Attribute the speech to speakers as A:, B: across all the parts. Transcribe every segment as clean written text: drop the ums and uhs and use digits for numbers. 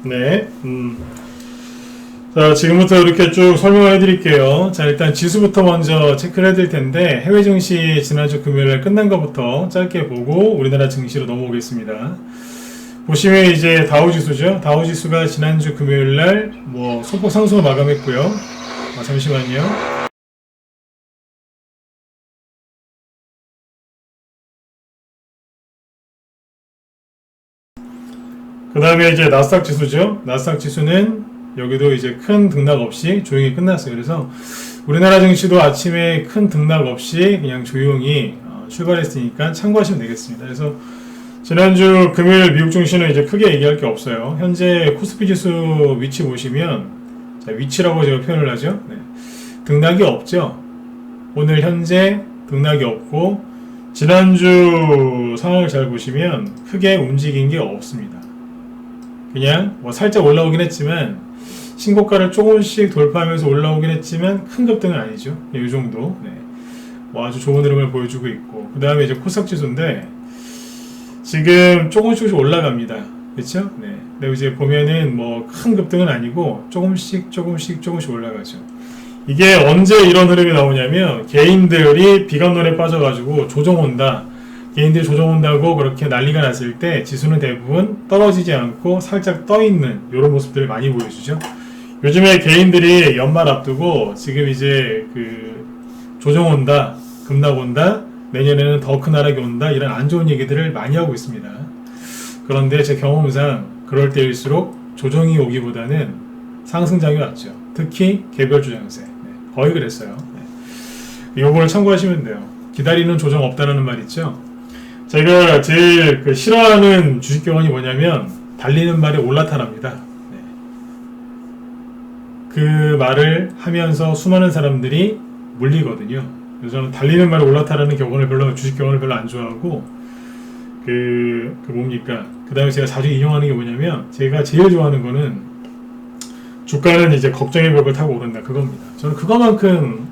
A: 네. 자, 지금부터 이렇게 쭉 설명을 해드릴게요. 자, 일단 지수부터 먼저 체크를 해드릴 텐데, 해외 증시 지난주 금요일에 끝난 것부터 짧게 보고 우리나라 증시로 넘어오겠습니다. 보시면 이제 다우지수죠. 다우지수가 지난주 금요일날 소폭 상승을 마감했고요. 잠시만요. 그 다음에 이제 나스닥 지수죠. 나스닥 지수는 여기도 이제 큰 등락 없이 조용히 끝났어요. 그래서 우리나라 증시도 아침에 큰 등락 없이 그냥 조용히 출발했으니까 참고하시면 되겠습니다. 그래서 지난주 금요일 미국 증시는 이제 크게 얘기할 게 없어요. 현재 코스피 지수 위치 보시면, 자, 위치라고 제가 표현을 하죠. 네. 등락이 없죠. 오늘 현재 등락이 없고, 지난주 상황을 잘 보시면 크게 움직인 게 없습니다. 그냥 살짝 올라오긴 했지만, 신고가를 조금씩 돌파하면서 올라오긴 했지만 큰 급등은 아니죠. 이 정도. 네. 아주 좋은 흐름을 보여주고 있고, 그 다음에 이제 코스닥 지수인데 지금 조금씩 올라갑니다. 그렇죠? 네. 근데 이제 보면은 큰 급등은 아니고 조금씩 올라가죠. 이게 언제 이런 흐름이 나오냐면, 개인들이 비관론에 빠져가지고 조정 온다, 개인들이 조정 온다고 그렇게 난리가 났을 때 지수는 대부분 떨어지지 않고 살짝 떠 있는 이런 모습들을 많이 보여주죠. 요즘에 개인들이 연말 앞두고 지금 이제 조정 온다, 급락 온다, 내년에는 더 큰 하락이 온다, 이런 안 좋은 얘기들을 많이 하고 있습니다. 그런데 제 경험상 그럴 때일수록 조정이 오기보다는 상승장이 왔죠. 특히 개별 주장세. 네, 거의 그랬어요. 네. 이 부분을 참고하시면 돼요. 기다리는 조정 없다는 말 있죠. 제가 제일 싫어하는 주식 교환이 뭐냐면, 달리는 말에 올라타랍니다. 네. 그 말을 하면서 수많은 사람들이 물리거든요. 그래서 저는 달리는 말에 올라타라는 주식 교환을 별로 안 좋아하고, 그 다음에 제가 자주 인용하는 게 뭐냐면, 제가 제일 좋아하는 거는, 주가는 이제 걱정의 벽을 타고 오른다, 그겁니다. 저는 그거만큼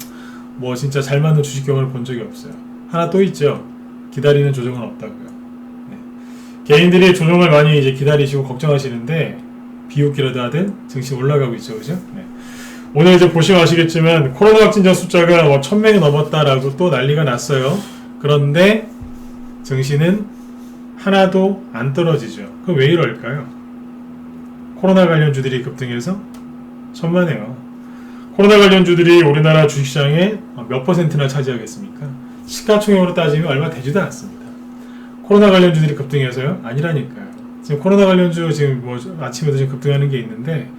A: 진짜 잘 맞는 주식 교환을 본 적이 없어요. 하나 또 있죠. 기다리는 조정은 없다고요. 네. 개인들이 조정을 많이 이제 기다리시고 걱정하시는데, 비웃기라도 하든 증시 올라가고 있죠, 그죠? 네. 오늘 이제 보시면 아시겠지만 코로나 확진자 숫자가 1000명이 넘었다라고 또 난리가 났어요. 그런데 증시는 하나도 안 떨어지죠. 그럼 왜 이럴까요? 코로나 관련주들이 급등해서? 천만에요. 코로나 관련주들이 우리나라 주식시장에 몇 퍼센트나 차지하겠습니까? 시가총액으로 따지면 얼마 되지도 않습니다. 코로나 관련주들이 급등해서요? 아니라니까요. 지금 코로나 관련주 지금 아침에도 지금 급등하는 게 있는데,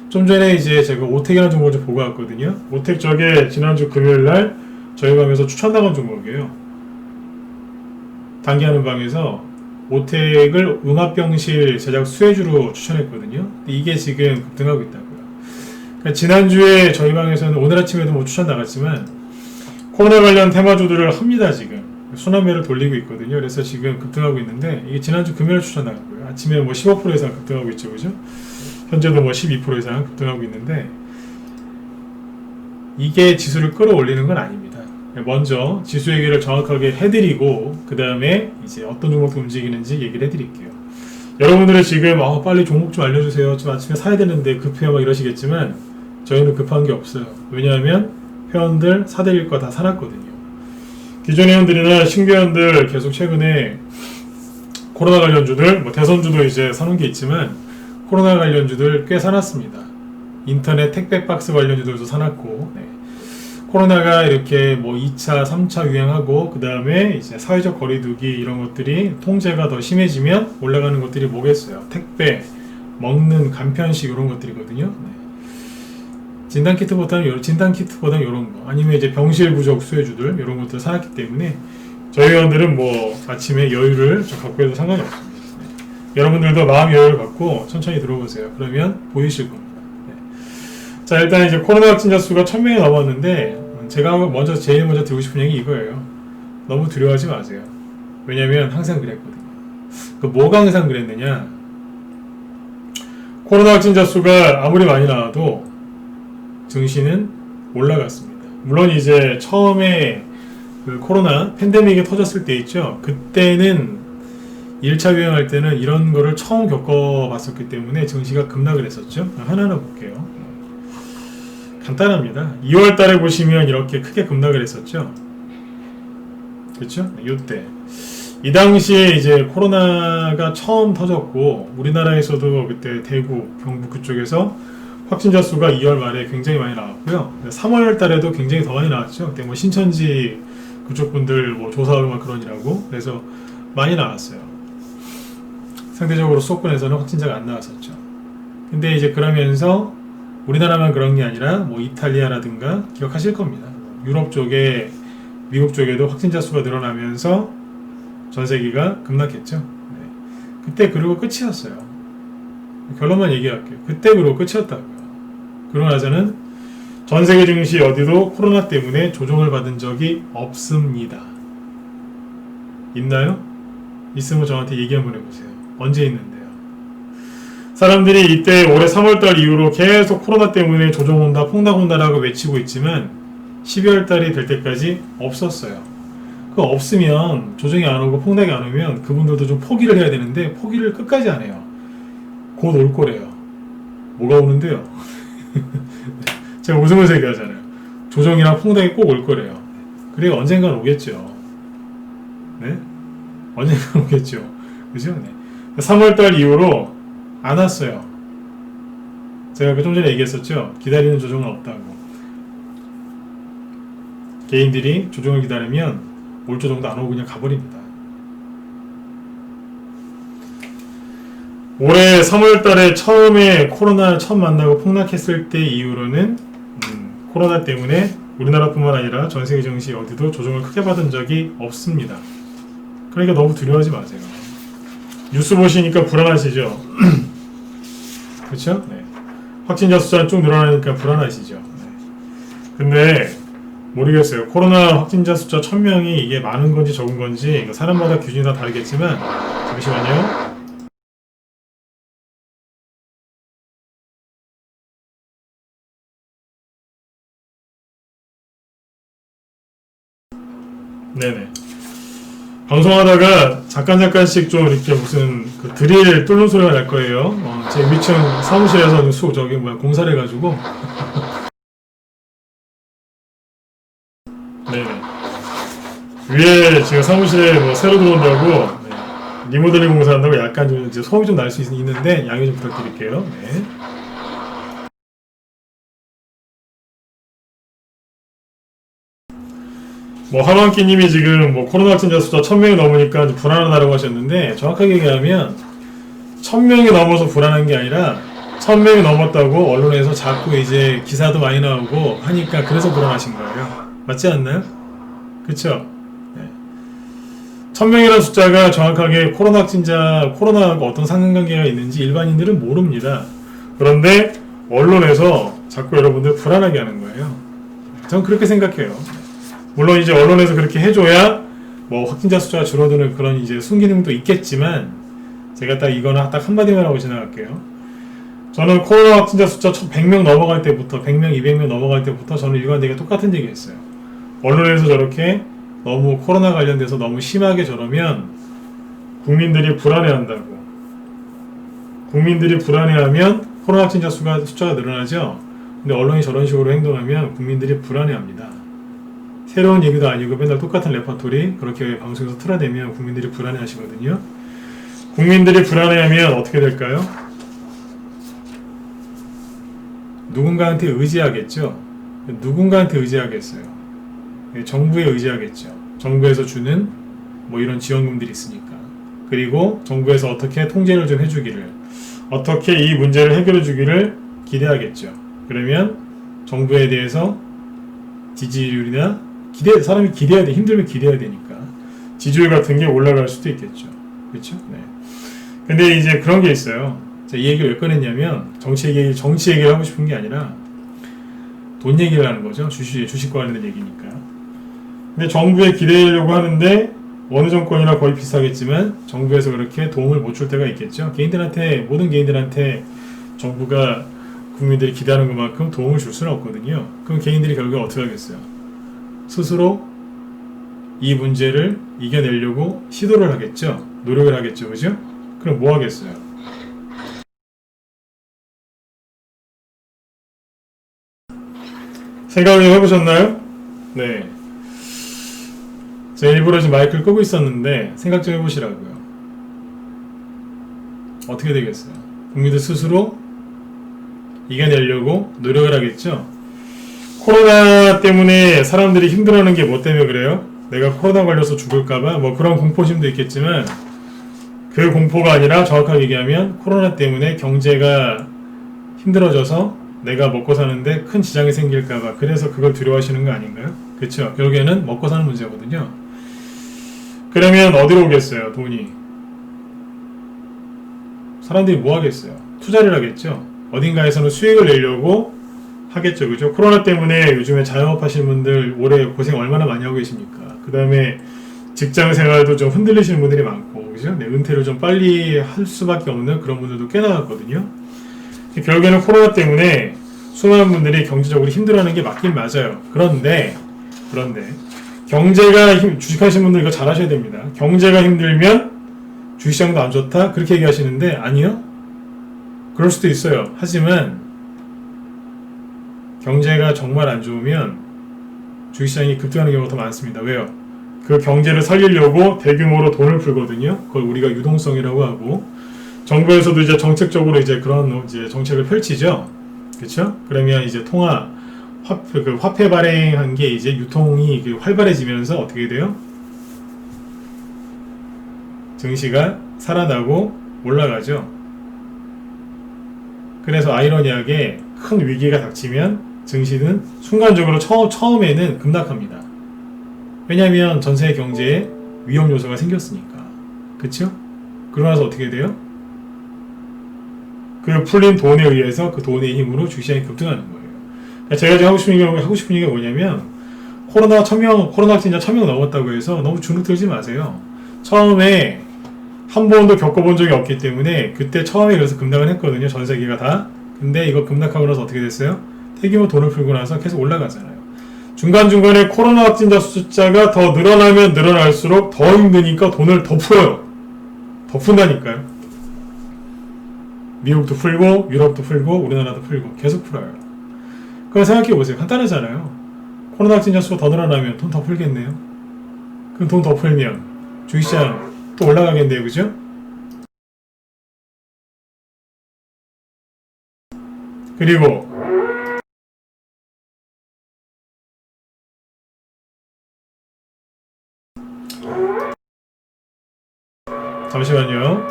A: 좀 전에 이제 제가 오텍이라는 종목을 좀 보고 왔거든요. 오텍 저게 지난주 금요일날 저희 방에서 추천나간 종목이에요. 단기하는 방에서 오텍을 음압병실 제작 수혜주로 추천했거든요. 근데 이게 지금 급등하고 있다고요. 그러니까 지난주에 저희 방에서는 오늘 아침에도 추천 나갔지만 코로나 관련 테마주들을 합니다. 지금 순환매를 돌리고 있거든요. 그래서 지금 급등하고 있는데, 이게 지난주 금요일 추천 나갔고요. 아침에 15% 이상 급등하고 있죠, 그죠? 현재도 12% 이상 급등하고 있는데, 이게 지수를 끌어올리는 건 아닙니다. 먼저 지수 얘기를 정확하게 해드리고, 그 다음에 이제 어떤 종목도 움직이는지 얘기를 해드릴게요. 여러분들은 지금 빨리 종목 좀 알려주세요, 좀 아침에 사야 되는데 급해요, 막 이러시겠지만 저희는 급한 게 없어요. 왜냐하면 회원들 사드릴 거 다 사놨거든요. 기존 회원들이나 신규 회원들 계속 최근에 코로나 관련주들, 대선주도 이제 사놓은 게 있지만 코로나 관련주들 꽤 사놨습니다. 인터넷 택배 박스 관련주들도 사놨고, 네. 코로나가 이렇게 2차, 3차 유행하고, 그 다음에 이제 사회적 거리두기 이런 것들이 통제가 더 심해지면 올라가는 것들이 뭐겠어요? 택배, 먹는 간편식 이런 것들이거든요. 네. 진단키트보다는 이런 거, 아니면 이제 병실 부족 수혜주들 이런 것들 사놨기 때문에 저희 회원들은 아침에 여유를 좀 갖고 해도 상관이 없습니다. 네. 여러분들도 마음 여유를 갖고 천천히 들어보세요. 그러면 보이실 겁니다. 네. 자, 일단 이제 코로나 확진자 수가 1000명이 넘었는데, 제가 제일 먼저 드리고 싶은 얘기 이거예요. 너무 두려워하지 마세요. 왜냐면 항상 그랬거든요. 뭐가 항상 그랬느냐? 코로나 확진자 수가 아무리 많이 나와도 증시는 올라갔습니다. 물론 이제 처음에 코로나 팬데믹이 터졌을 때 있죠. 그때는 1차 유행할 때는 이런 거를 처음 겪어봤었기 때문에 증시가 급락을 했었죠. 하나하나 볼게요. 간단합니다. 2월 달에 보시면 이렇게 크게 급락을 했었죠. 그렇죠? 이때 이 당시에 이제 코로나가 처음 터졌고 우리나라에서도 그때 대구, 경북 그쪽에서 확진자 수가 2월 말에 굉장히 많이 나왔고요. 3월 달에도 굉장히 더 많이 나왔죠. 그때 뭐 신천지 그쪽 분들 뭐 조사하고 막 그러니라고 그래서 많이 나왔어요. 상대적으로 수도권에서는 확진자가 안 나왔었죠. 근데 이제 그러면서 우리나라만 그런 게 아니라 뭐 이탈리아라든가 기억하실 겁니다. 유럽 쪽에 미국 쪽에도 확진자 수가 늘어나면서 전 세계가 급락했죠. 네. 그때 그리고 끝이었어요. 결론만 얘기할게요. 그때 그리고 끝이었다고요. 그러고 나서는 전 세계 증시 어디도 코로나 때문에 조정을 받은 적이 없습니다. 있나요? 있으면 저한테 얘기 한번 해보세요. 언제 있는데요? 사람들이 이때 올해 3월달 이후로 계속 코로나 때문에 조정 온다, 폭락 온다라고 외치고 있지만 12월달이 될 때까지 없었어요. 그거 없으면 조정이 안 오고 폭락이 안 오면 그분들도 좀 포기를 해야 되는데 포기를 끝까지 안 해요. 곧 올 거래요. 뭐가 오는데요? 제가 웃으면서 얘기하잖아요. 조정이랑 폭락이 꼭 올 거래요. 그래 언젠간 오겠죠. 네? 언젠간 오겠죠. 그죠? 네. 3월달 이후로 안 왔어요. 제가 좀 전에 얘기했었죠. 기다리는 조정은 없다고. 개인들이 조정을 기다리면 올 조정도 안 오고 그냥 가버립니다. 올해 3월달에 처음에 코로나 처음 만나고 폭락했을 때 이후로는 코로나 때문에 우리나라뿐만 아니라 전 세계 증시 어디도 조정을 크게 받은 적이 없습니다. 그러니까 너무 두려워하지 마세요. 뉴스 보시니까 불안하시죠? 그렇죠? 네. 확진자 숫자 쭉 늘어나니까 불안하시죠? 네. 근데 모르겠어요. 코로나 확진자 숫자 1000명이 이게 많은 건지 적은 건지 사람마다 기준이 다 다르겠지만 잠시만요. 네네. 방송하다가 잠깐씩 좀 이렇게 무슨 그 드릴 뚫는 소리가 날 거예요. 제 위층 사무실에서 공사를 해가지고. 네네. 위에 지금 사무실에 뭐 새로 들어온다고 네. 리모델링 공사한다고 약간 좀 이제 소음이 좀 날 수 있는데 양해 좀 부탁드릴게요. 네. 뭐 하만키님이 지금 뭐 코로나 확진자 숫자 1000명이 넘으니까 불안하다고 하셨는데 정확하게 얘기하면 1000명이 넘어서 불안한 게 아니라 1000명이 넘었다고 언론에서 자꾸 이제 기사도 많이 나오고 하니까 그래서 불안하신 거예요. 맞지 않나요? 그쵸? 네. 1000명이라는 숫자가 정확하게 코로나 확진자, 코로나하고 어떤 상관관계가 있는지 일반인들은 모릅니다. 그런데 언론에서 자꾸 여러분들 불안하게 하는 거예요. 저는 그렇게 생각해요. 물론 이제 언론에서 그렇게 해줘야 뭐 확진자 숫자가 줄어드는 그런 이제 순기능도 있겠지만 제가 딱 이거는 딱 한마디만 하고 지나갈게요. 저는 코로나 확진자 숫자 100명 넘어갈 때부터 100명, 200명 넘어갈 때부터 저는 일관되게 똑같은 얘기 했어요. 언론에서 저렇게 너무 코로나 관련돼서 너무 심하게 저러면 국민들이 불안해한다고. 국민들이 불안해하면 코로나 확진자 숫자가 늘어나죠. 근데 언론이 저런 식으로 행동하면 국민들이 불안해합니다. 새로운 얘기도 아니고 맨날 똑같은 레퍼토리 그렇게 방송에서 틀어대면 국민들이 불안해하시거든요. 국민들이 불안해하면 어떻게 될까요? 누군가한테 의지하겠죠. 누군가한테 의지하겠어요. 정부에 의지하겠죠. 정부에서 주는 뭐 이런 지원금들이 있으니까. 그리고 정부에서 어떻게 통제를 좀 해주기를, 어떻게 이 문제를 해결해 주기를 기대하겠죠. 그러면 정부에 대해서 지지율이나 사람이 기대해야 돼. 힘들면 기대해야 되니까. 지지율 같은 게 올라갈 수도 있겠죠. 그렇죠? 네. 근데 이제 그런 게 있어요. 이 얘기를 왜 꺼냈냐면 정치 얘기를 하고 싶은 게 아니라 돈 얘기를 하는 거죠. 주식과 관련된 얘기니까. 근데 정부에 기대려고 하는데 어느 정권이나 거의 비슷하겠지만 정부에서 그렇게 도움을 못 줄 때가 있겠죠. 모든 개인들한테 정부가 국민들이 기대하는 것만큼 도움을 줄 수는 없거든요. 그럼 개인들이 결국에 어떻게 하겠어요? 스스로 이 문제를 이겨내려고 시도를 하겠죠. 노력을 하겠죠. 그죠? 그럼 뭐 하겠어요? 생각을 해보셨나요? 네. 제가 일부러 지금 마이크를 끄고 있었는데 생각 좀 해보시라고요. 어떻게 되겠어요? 국민들 스스로 이겨내려고 노력을 하겠죠? 코로나 때문에 사람들이 힘들어하는 게 뭐 때문에 그래요? 내가 코로나 걸려서 죽을까봐 뭐 그런 공포심도 있겠지만 그 공포가 아니라 정확하게 얘기하면 코로나 때문에 경제가 힘들어져서 내가 먹고 사는데 큰 지장이 생길까봐 그래서 그걸 두려워하시는 거 아닌가요? 그렇죠? 결국에는 먹고 사는 문제거든요. 그러면 어디로 오겠어요? 돈이. 사람들이 뭐 하겠어요? 투자를 하겠죠? 어딘가에서는 수익을 내려고 하겠죠. 그죠? 코로나 때문에 요즘에 자영업 하시는 분들 올해 고생 얼마나 많이 하고 계십니까? 그 다음에 직장 생활도 좀 흔들리시는 분들이 많고, 그죠? 네, 은퇴를 좀 빨리 할 수밖에 없는 그런 분들도 꽤 나왔거든요. 결국에는 코로나 때문에 수많은 분들이 경제적으로 힘들어하는 게 맞긴 맞아요. 그런데 경제가 주식하시는 분들 이거 잘 하셔야 됩니다. 경제가 힘들면 주식시장도 안 좋다? 그렇게 얘기하시는데 아니요. 그럴 수도 있어요. 하지만 경제가 정말 안 좋으면 주식시장이 급등하는 경우가 더 많습니다. 왜요? 그 경제를 살리려고 대규모로 돈을 풀거든요. 그걸 우리가 유동성이라고 하고 정부에서도 이제 정책적으로 이제 그런 이제 정책을 펼치죠. 그렇죠? 그러면 이제 화폐 발행한 게 이제 유통이 활발해지면서 어떻게 돼요? 증시가 살아나고 올라가죠. 그래서 아이러니하게 큰 위기가 닥치면 증시는 순간적으로 처음에는 급락합니다. 왜냐하면 전세 경제에 위험 요소가 생겼으니까. 그쵸? 그러고 나서 어떻게 돼요? 그 풀린 돈에 의해서 그 돈의 힘으로 주식시장이 급등하는 거예요. 제가 지금 하고 싶은 얘기가 뭐냐면 코로나 확진자 1000명 넘었다고 해서 너무 주눅 들지 마세요. 처음에 한 번도 겪어본 적이 없기 때문에 그때 처음에 그래서 급락을 했거든요. 전 세계가 다. 근데 이거 급락하고 나서 어떻게 됐어요? 대규모 돈을 풀고 나서 계속 올라가잖아요. 중간중간에 코로나 확진자 숫자가 더 늘어나면 늘어날수록 더 힘드니까 돈을 더 풀어요. 더 푼다니까요. 미국도 풀고 유럽도 풀고 우리나라도 풀고 계속 풀어요. 그럼 생각해보세요. 간단하잖아요. 코로나 확진자 수가 더 늘어나면 돈 더 풀겠네요. 그럼 돈 더 풀면 주식시장 또 올라가겠네요. 그죠? 그리고 잠시만요.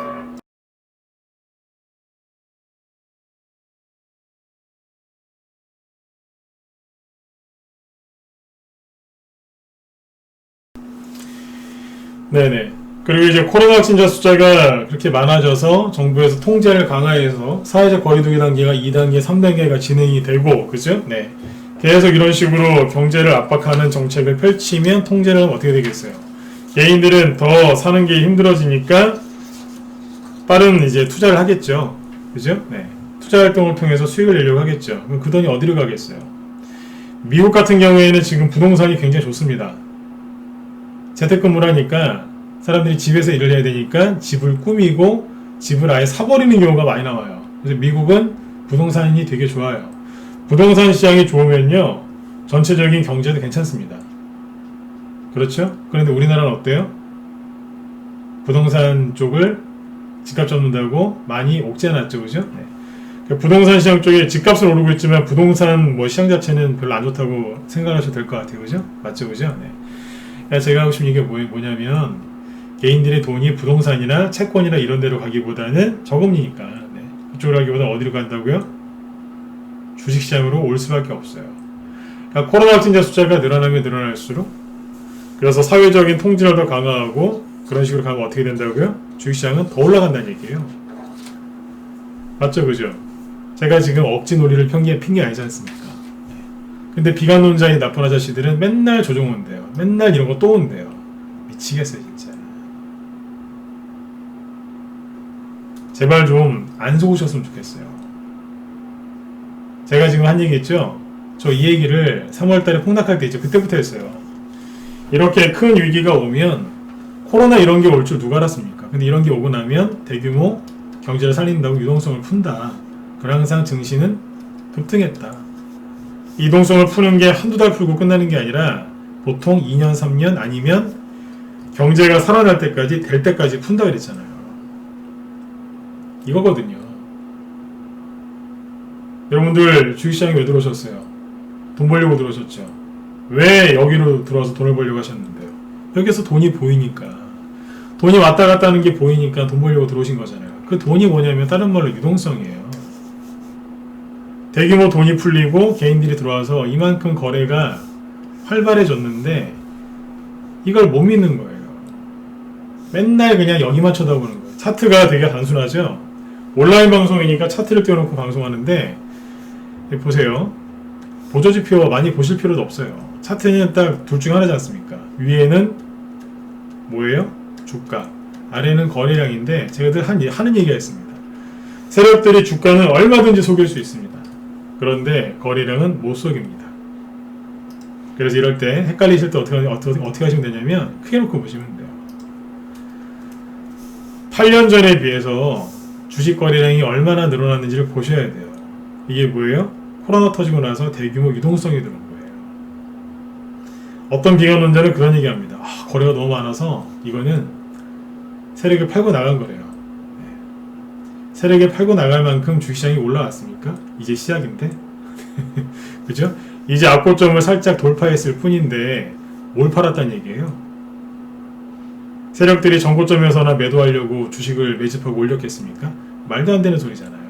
A: 네네. 그리고 이제 코로나 확진자 숫자가 그렇게 많아져서 정부에서 통제를 강화해서 사회적 거리두기 단계가 2단계, 3단계가 진행이 되고, 그죠? 네. 계속 이런 식으로 경제를 압박하는 정책을 펼치면 통제를 하면 어떻게 되겠어요? 개인들은 더 사는 게 힘들어지니까 빠른 이제 투자를 하겠죠. 그죠? 네. 투자 활동을 통해서 수익을 내려고 하겠죠. 그럼 그 돈이 어디로 가겠어요? 미국 같은 경우에는 지금 부동산이 굉장히 좋습니다. 재택근무라니까 사람들이 집에서 일을 해야 되니까 집을 꾸미고 집을 아예 사버리는 경우가 많이 나와요. 그래서 미국은 부동산이 되게 좋아요. 부동산 시장이 좋으면요 전체적인 경제도 괜찮습니다. 그렇죠? 그런데 우리나라는 어때요? 부동산 쪽을 집값 잡는다고 많이 옥죄해놨죠. 그죠? 네. 그러니까 부동산 시장 쪽에 집값은 오르고 있지만 부동산 뭐 시장 자체는 별로 안 좋다고 생각하셔도 될 것 같아요. 그죠? 맞죠? 그죠? 네. 제가 하고 싶은 얘기가 뭐냐면 개인들의 돈이 부동산이나 채권이나 이런 데로 가기보다는 저금리니까 네. 그쪽으로 가기보다 어디로 간다고요? 주식시장으로 올 수밖에 없어요. 그러니까 코로나 확진자 숫자가 늘어나면 늘어날수록 그래서 사회적인 통제를 더 강화하고 그런 식으로 가면 어떻게 된다고요? 주식시장은 더 올라간다는 얘기예요. 맞죠? 그죠? 제가 지금 억지 논리를 핑계 아니지 않습니까? 근데 비관론자인 나쁜 아저씨들은 맨날 조정 온대요. 맨날 이런 거 또 온대요. 미치겠어요 진짜. 제발 좀 안 속으셨으면 좋겠어요. 제가 지금 한 얘기 있죠? 저 이 얘기를 3월달에 폭락할 때 있죠? 그때부터 했어요. 이렇게 큰 위기가 오면 코로나 이런 게 올 줄 누가 알았습니까? 근데 이런 게 오고 나면 대규모 경제를 살린다고 유동성을 푼다. 그럼 항상 증시는 급등했다. 이동성을 푸는 게 한두 달 풀고 끝나는 게 아니라 보통 2년, 3년 아니면 경제가 살아날 때까지 될 때까지 푼다 그랬잖아요. 이거거든요. 여러분들 주식시장에 왜 들어오셨어요? 돈 벌려고 들어오셨죠? 왜 여기로 들어와서 돈을 벌려고 하셨는데요? 여기서 돈이 보이니까, 돈이 왔다 갔다 하는 게 보이니까 돈 벌려고 들어오신 거잖아요. 그 돈이 뭐냐면 다른 말로 유동성이에요. 대규모 돈이 풀리고 개인들이 들어와서 이만큼 거래가 활발해졌는데 이걸 못 믿는 거예요. 맨날 그냥 여기만 쳐다보는 거예요. 차트가 되게 단순하죠? 온라인 방송이니까 차트를 띄워놓고 방송하는데 보세요. 보조지표 많이 보실 필요도 없어요. 차트는 딱 둘 중 하나지 않습니까? 위에는 뭐예요? 주가, 아래는 거래량인데 제가 늘 하는 얘기가 있습니다. 세력들이 주가는 얼마든지 속일 수 있습니다. 그런데 거래량은 못 속입니다. 그래서 이럴 때 헷갈리실 때 어떻게 하시면 되냐면 크게 놓고 보시면 돼요. 8년 전에 비해서 주식 거래량이 얼마나 늘어났는지를 보셔야 돼요. 이게 뭐예요? 코로나 터지고 나서 대규모 유동성이 들어온 거예요. 어떤 비관론자는 그런 얘기합니다. 거래가 너무 많아서 이거는 세력이 팔고 나간 거래요. 세력이 팔고 나갈 만큼 주식시장이 올라왔습니까? 이제 시작인데? 그죠? 이제 앞고점을 살짝 돌파했을 뿐인데 뭘 팔았다는 얘기예요? 세력들이 전고점에서나 매도하려고 주식을 매집하고 올렸겠습니까? 말도 안 되는 소리잖아요.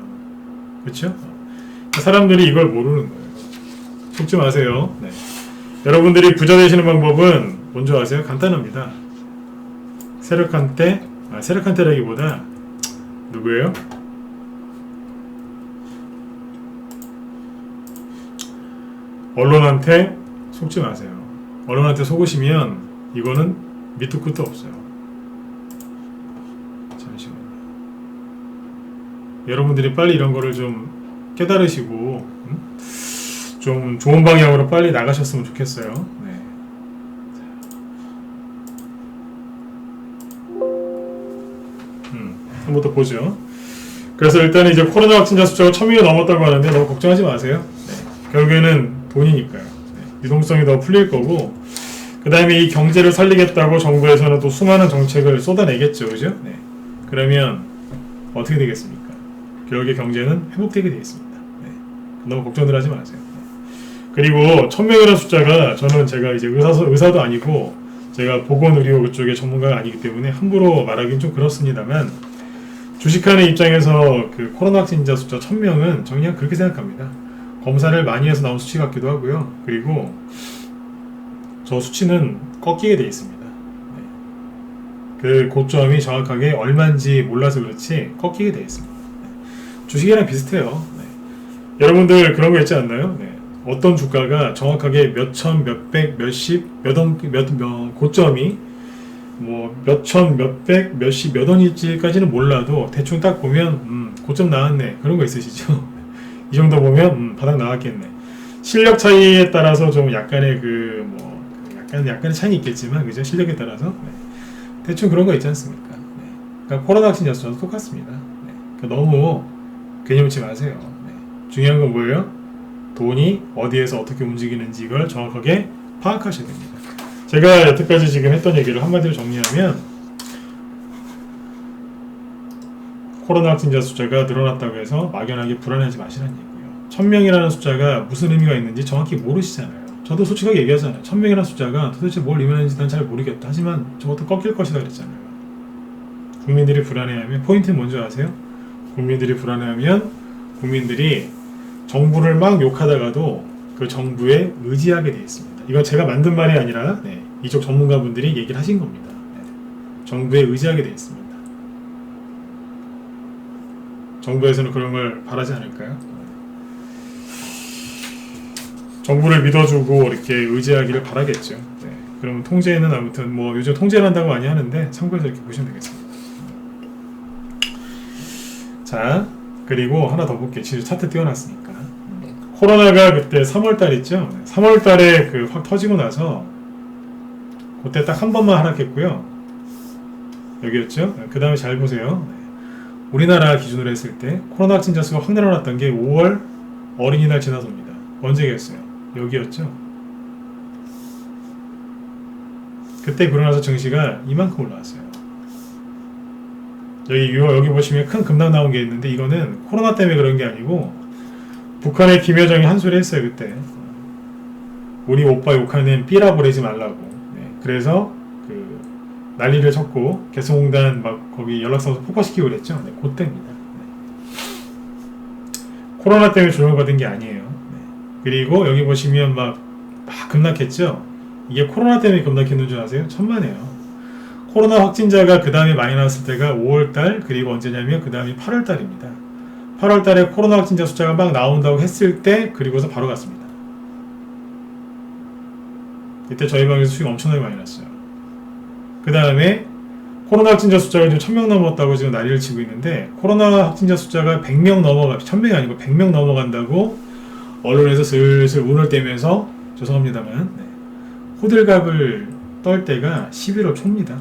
A: 그렇죠? 사람들이 이걸 모르는 거예요. 속지 마세요. 네. 여러분들이 부자 되시는 방법은 뭔지 아세요? 간단합니다. 세력한테라기보다 누구예요? 언론한테 속지 마세요. 언론한테 속으시면 이거는 밑도 끝도 없어요. 잠시만요. 여러분들이 빨리 이런 거를 좀 깨달으시고 좀 좋은 방향으로 빨리 나가셨으면 좋겠어요. 네. 한번 더 보죠. 그래서 일단 이제 코로나 확진자 숫자가 1000명이 넘었다고 하는데 너무 걱정하지 마세요. 네. 결국에는 돈이니까요. 네. 유동성이 더 풀릴 거고, 그 다음에 이 경제를 살리겠다고 정부에서는 또 수많은 정책을 쏟아내겠죠. 그죠? 네. 그러면 어떻게 되겠습니까? 결국에 경제는 회복되게 되겠습니다. 네. 너무 걱정들 하지 마세요. 네. 그리고 1000명이라는 숫자가 저는 제가 이제 의사도 아니고 제가 보건의료 그쪽의 전문가가 아니기 때문에 함부로 말하기는 좀 그렇습니다만, 주식하는 입장에서 그 코로나 확진자 숫자 1000명은 저는 그냥 그렇게 생각합니다. 검사를 많이 해서 나온 수치 같기도 하고요. 그리고 저 수치는 꺾이게 돼 있습니다. 네. 그 고점이 정확하게 얼마인지 몰라서 그렇지 꺾이게 돼 있습니다. 네. 주식이랑 비슷해요. 네. 여러분들 그런 거 있지 않나요? 네. 어떤 주가가 정확하게 몇천, 몇백, 몇십, 고점이 뭐 몇천, 몇백, 몇십, 몇 원일지까지는 몰라도 대충 딱 보면 고점 나왔네 그런 거 있으시죠? 이 정도 보면 바닥 나왔겠네. 실력 차이에 따라서 좀 약간의 약간의 차이는 있겠지만 그죠? 실력에 따라서 네. 대충 그런 거 있지 않습니까? 네. 그러니까 코로나 확진자 수도 똑같습니다. 네. 그러니까 너무 괜히 웃지 마세요. 네. 중요한 건 뭐예요? 돈이 어디에서 어떻게 움직이는지 이걸 정확하게 파악하셔야 됩니다. 제가 여태까지 지금 했던 얘기를 한마디로 정리하면 코로나 확진자 숫자가 늘어났다고 해서 막연하게 불안해하지 마시라는 얘기예요. 1000명이라는 숫자가 무슨 의미가 있는지 정확히 모르시잖아요. 저도 솔직하게 얘기하잖아요. 1000명이라는 숫자가 도대체 뭘 의미하는지 난 잘 모르겠다. 하지만 저것도 꺾일 것이다 그랬잖아요. 국민들이 불안해하면 포인트는 뭔지 아세요? 국민들이 불안해하면 국민들이 정부를 막 욕하다가도 그 정부에 의지하게 되어 있습니다. 이건 제가 만든 말이 아니라 이쪽 전문가분들이 얘기를 하신 겁니다. 정부에 의지하게 되어 있습니다. 정부에서는 그런 걸 바라지 않을까요? 정부를 믿어주고 이렇게 의지하기를 바라겠죠. 그럼 통제는 아무튼 뭐 요즘 통제를 한다고 많이 하는데 참고해서 이렇게 보시면 되겠습니다. 자, 그리고 하나 더 볼게요. 지금 차트 띄워놨으니까. 코로나가 그때 3월달 있죠? 3월달에 그 확 터지고 나서 그때 딱 한 번만 하락했고요. 여기였죠. 그 다음에 잘 보세요. 우리나라 기준으로 했을 때 코로나 확진자 수가 확 늘어났던 게 5월 어린이날 지나서입니다. 언제겠어요? 여기였죠. 그때 그러고 나서 증시가 이만큼 올라왔어요. 여기 보시면 큰 급락 나온 게 있는데 이거는 코로나 때문에 그런 게 아니고 북한의 김여정이 한 소리 했어요. 그때 우리 오빠 욕하는 삐라 보내지 말라고. 네, 그래서 그 난리를 쳤고 개성공단 막 거기 연락사무소 폭파시키고 그랬죠. 네, 그때입니다. 네. 코로나 때문에 조정을 받은 게 아니에요. 네. 그리고 여기 보시면 막 급락했죠. 이게 코로나 때문에 급락했는 줄 아세요? 천만에요. 코로나 확진자가 그 다음에 많이 나왔을 때가 5월달, 그리고 언제냐면 그 다음이 8월달입니다. 8월달에 코로나 확진자 숫자가 막 나온다고 했을 때, 그리고서 바로 갔습니다. 이때 저희 방에서 수익 엄청나게 많이 났어요. 그 다음에 코로나 확진자 숫자가 지금 1000명 넘었다고 지금 난리를 치고 있는데, 코로나 확진자 숫자가 100명 1000명이 아니고 100명 넘어간다고 언론에서 슬슬 운을 떼면서, 죄송합니다만, 네, 호들갑을 떨 때가 11월 초입니다.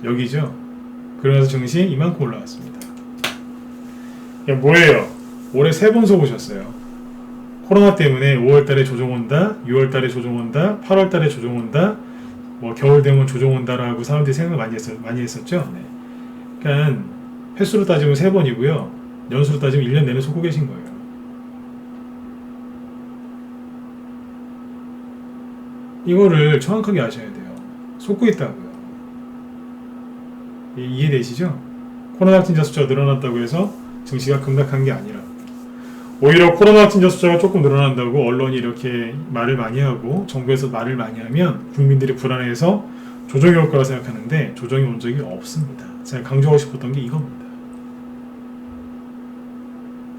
A: 여기죠. 그러면서 증시 이만큼 올라왔습니다. 이게 뭐예요? 올해 3번 속으셨어요. 코로나 때문에 5월달에 조정 온다, 6월달에 조정 온다, 8월달에 조정 온다, 뭐 겨울 되면 조정 온다라고 사람들이 생각 많이 했었죠. 네. 그러니까 횟수로 따지면 3번이고요. 연수로 따지면 1년 내내 속고 계신 거예요. 이거를 정확하게 아셔야 돼요. 속고 있다고요. 이해되시죠? 코로나 확진자 숫자가 늘어났다고 해서 증시가 급락한 게 아니라, 오히려 코로나 확진자 숫자가 조금 늘어난다고 언론이 이렇게 말을 많이 하고 정부에서 말을 많이 하면 국민들이 불안해서 조정이 올 거라 생각하는데 조정이 온 적이 없습니다. 제가 강조하고 싶었던 게 이겁니다.